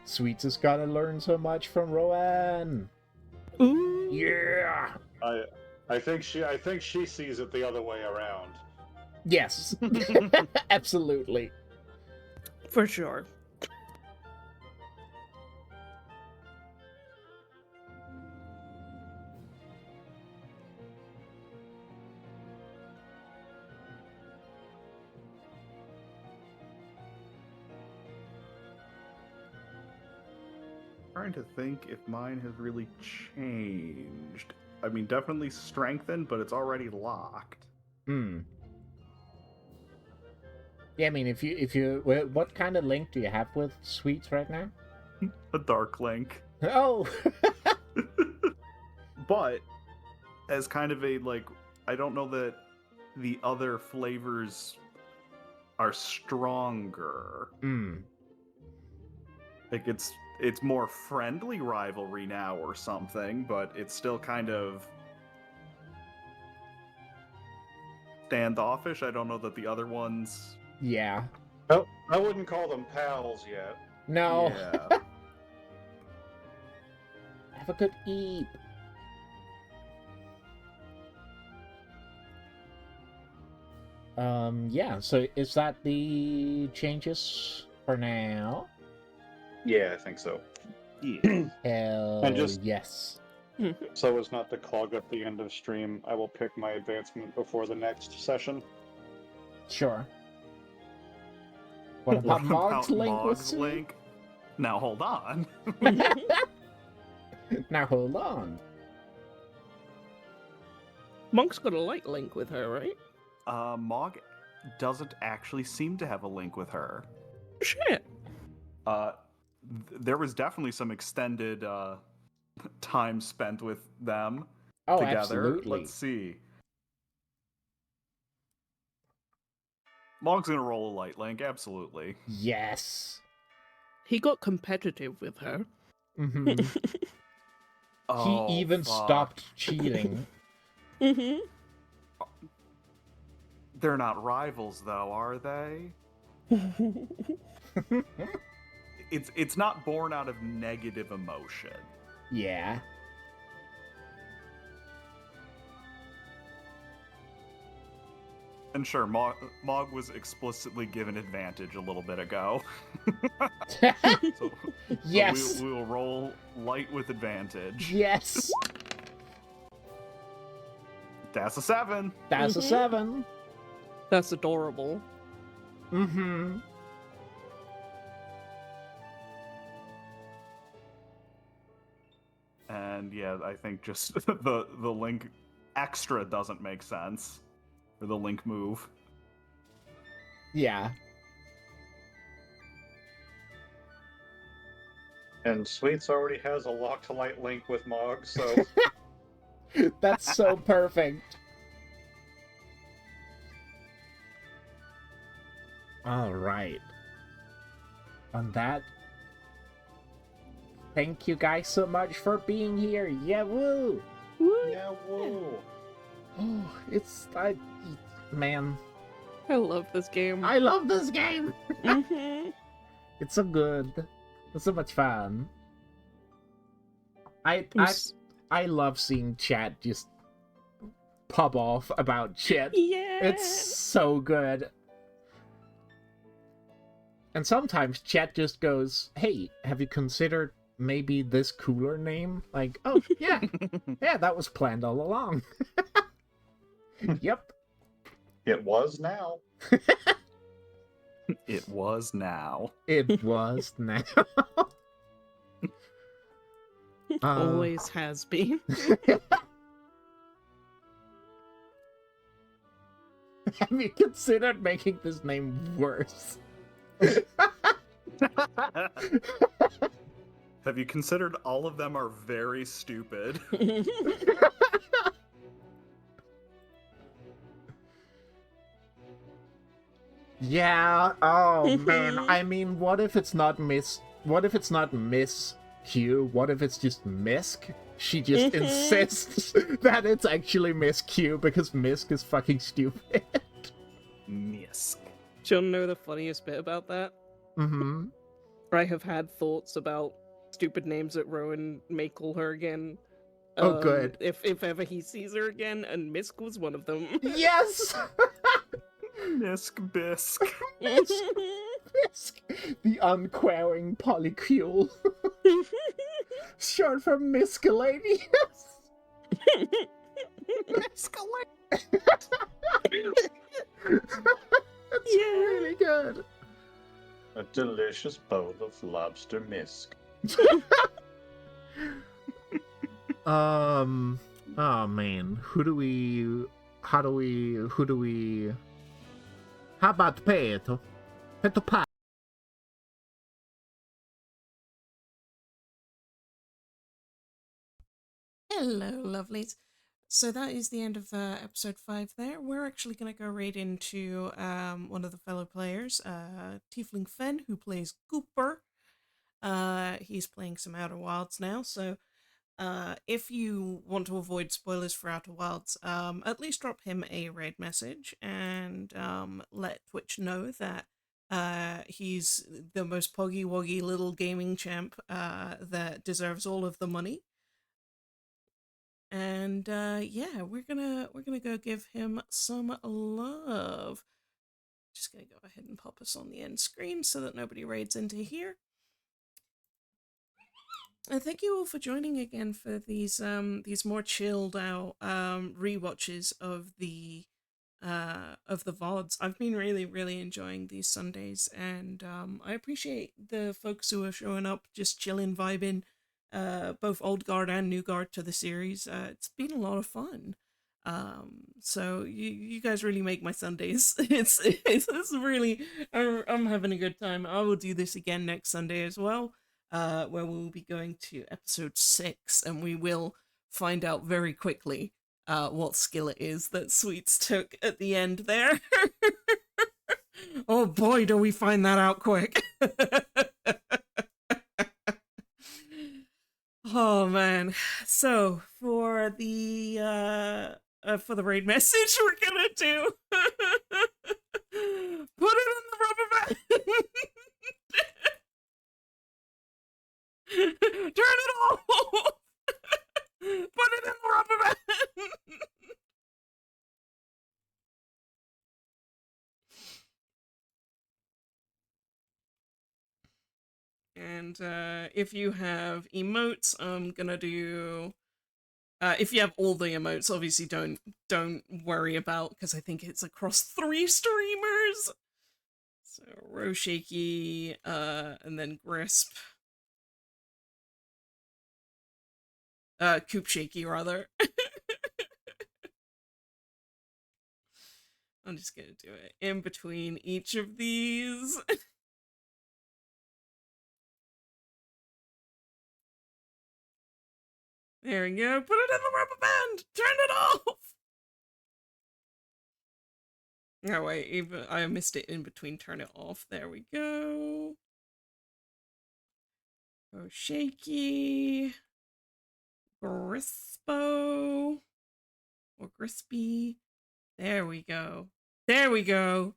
Sweets has gotta learn so much from Rowan! Ooh. Yeah! I think she sees it the other way around. Yes. Absolutely. For sure. trying to think if mine has really changed. I mean, definitely strengthened, but it's already locked. Hmm. Yeah, I mean, if you, what kind of link do you have with Sweets right now? A dark link. Oh. But as kind of a like, I don't know that the other flavors are stronger. Hmm. Like it's more friendly rivalry now or something, but it's still kind of standoffish. I don't know that the other ones. Yeah. Oh, I wouldn't call them pals yet. No. Yeah. Have a good eat. Yeah, so is that the changes for now? Yeah, I think so. Yeah. Hell And just- yes. So as not to clog up the end of stream, I will pick my advancement before the next session. Sure. What about Mog's link? Mog's link? Now hold on. Now hold on. Monk's got a light link with her, right? Mog doesn't actually seem to have a link with her. Shit. There was definitely some extended time spent with them Oh, together. absolutely. Let's see. Mog's gonna roll a light link, absolutely. Yes. He got competitive with her. Mm-hmm. Oh, He even fuck. stopped cheating. Mm-hmm. They're not rivals, though, are they? It's not born out of negative emotion. Yeah. And sure, Mog was explicitly given advantage a little bit ago. So Yes. we will roll light with advantage. Yes. That's a 7. That's a 7. That's adorable. Mm-hmm. And yeah, I think just the link extra doesn't make sense. Or the link move. Yeah. And Sweets already has a lock to light link with Mog, so That's so perfect. All right. On that, thank you guys so much for being here. Yeah, woo! yeah, whoa. Oh, man, I love this game. I love this game. Mm-hmm. It's so good. It's so much fun. I love seeing chat just pop off about shit. Yeah. It's so good. And sometimes chat just goes, "Hey, have you considered maybe this cooler name?" Like, oh yeah, yeah, that was planned all along. Yep. It was now. It was now. It was now. Always has been. Have you considered making this name worse? Have you considered all of them are very stupid? Yeah. Oh man. I mean, what if it's not Miss? What if it's not Miss Q? What if it's just Misk? She just insists that it's actually Miss Q because Misk is fucking stupid. Misk. Do you know the funniest bit about that? Mm-hmm. I have had thoughts about stupid names that Rowan may call her again. Oh, good. If ever he sees her again, and Misk was one of them. Yes. Misk Bisk. Misk, the unquailing polycule. Short for miscellaneous. Miscellaneous. That's really good. A delicious bowl of lobster misk. Oh man, how about Peto? Peto Pie? Hello, lovelies. So that is the end of episode 5 there. We're actually going to go right into one of the fellow players, Tiefling Fen, who plays Cooper. He's playing some Outer Wilds now, so if you want to avoid spoilers for Outer Wilds, at least drop him a raid message and let Twitch know that he's the most poggy woggy little gaming champ that deserves all of the money. And yeah, we're gonna go give him some love. Just gonna go ahead and pop us on the end screen so that nobody raids into here. And thank you all for joining again for these more chilled out rewatches of the VODs. I've been really enjoying these Sundays, and I appreciate the folks who are showing up, just chilling, vibing, both old guard and new guard to the series. It's been a lot of fun. So you guys really make my Sundays. It's really, I'm having a good time. I will do this again next Sunday as well, where we'll be going to episode 6, and we will find out very quickly what skill it is that Sweets took at the end there. Oh boy, do we find that out quick. Oh man. So for the raid message we're gonna do put it in the rubber band. Turn it off. Put it in the rubber band. And if you have emotes, I'm gonna do. If you have all the emotes, obviously don't worry about, because I think it's across 3 streamers. So Roshaky, and then Grisp. Coop Shaky rather. I'm just gonna do it in between each of these. There we go. Put it in the rubber band. Turn it off. Oh wait, even I missed it in between. Turn it off. There we go. Oh, Shaky. Grispo. Or Crispy. There we go. There we go.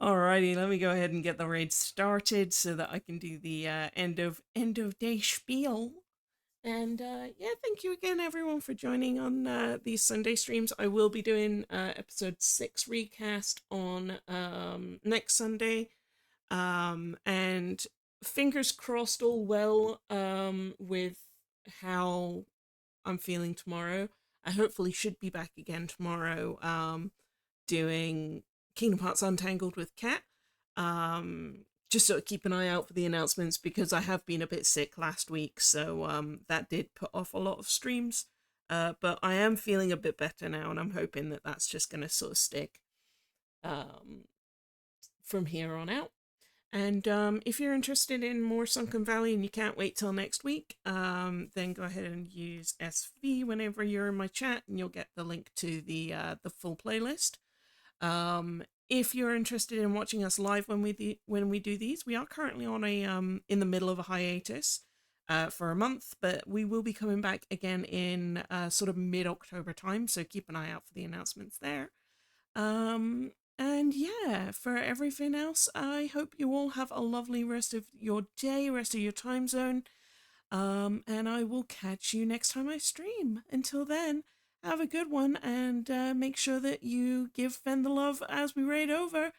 Alrighty, let me go ahead and get the raid started so that I can do the end of day spiel. And yeah, thank you again everyone for joining on these Sunday streams. I will be doing episode 6 recast on next Sunday. And fingers crossed all well with how I'm feeling tomorrow. I hopefully should be back again tomorrow doing Kingdom Hearts Untangled with Kat. Just sort of keep an eye out for the announcements, because I have been a bit sick last week, so that did put off a lot of streams. But I am feeling a bit better now, and I'm hoping that that's just going to sort of stick from here on out. And if you're interested in more Sunken Valley and you can't wait till next week, then go ahead and use SV whenever you're in my chat, and you'll get the link to the full playlist. If you're interested in watching us live when we do these, we are currently on a in the middle of a hiatus for a month, but we will be coming back again in sort of mid-October time, so keep an eye out for the announcements there. And yeah, for everything else, I hope you all have a lovely rest of your day, rest of your time zone. And I will catch you next time I stream. Until then, have a good one, and make sure that you give Fen the love as we raid over.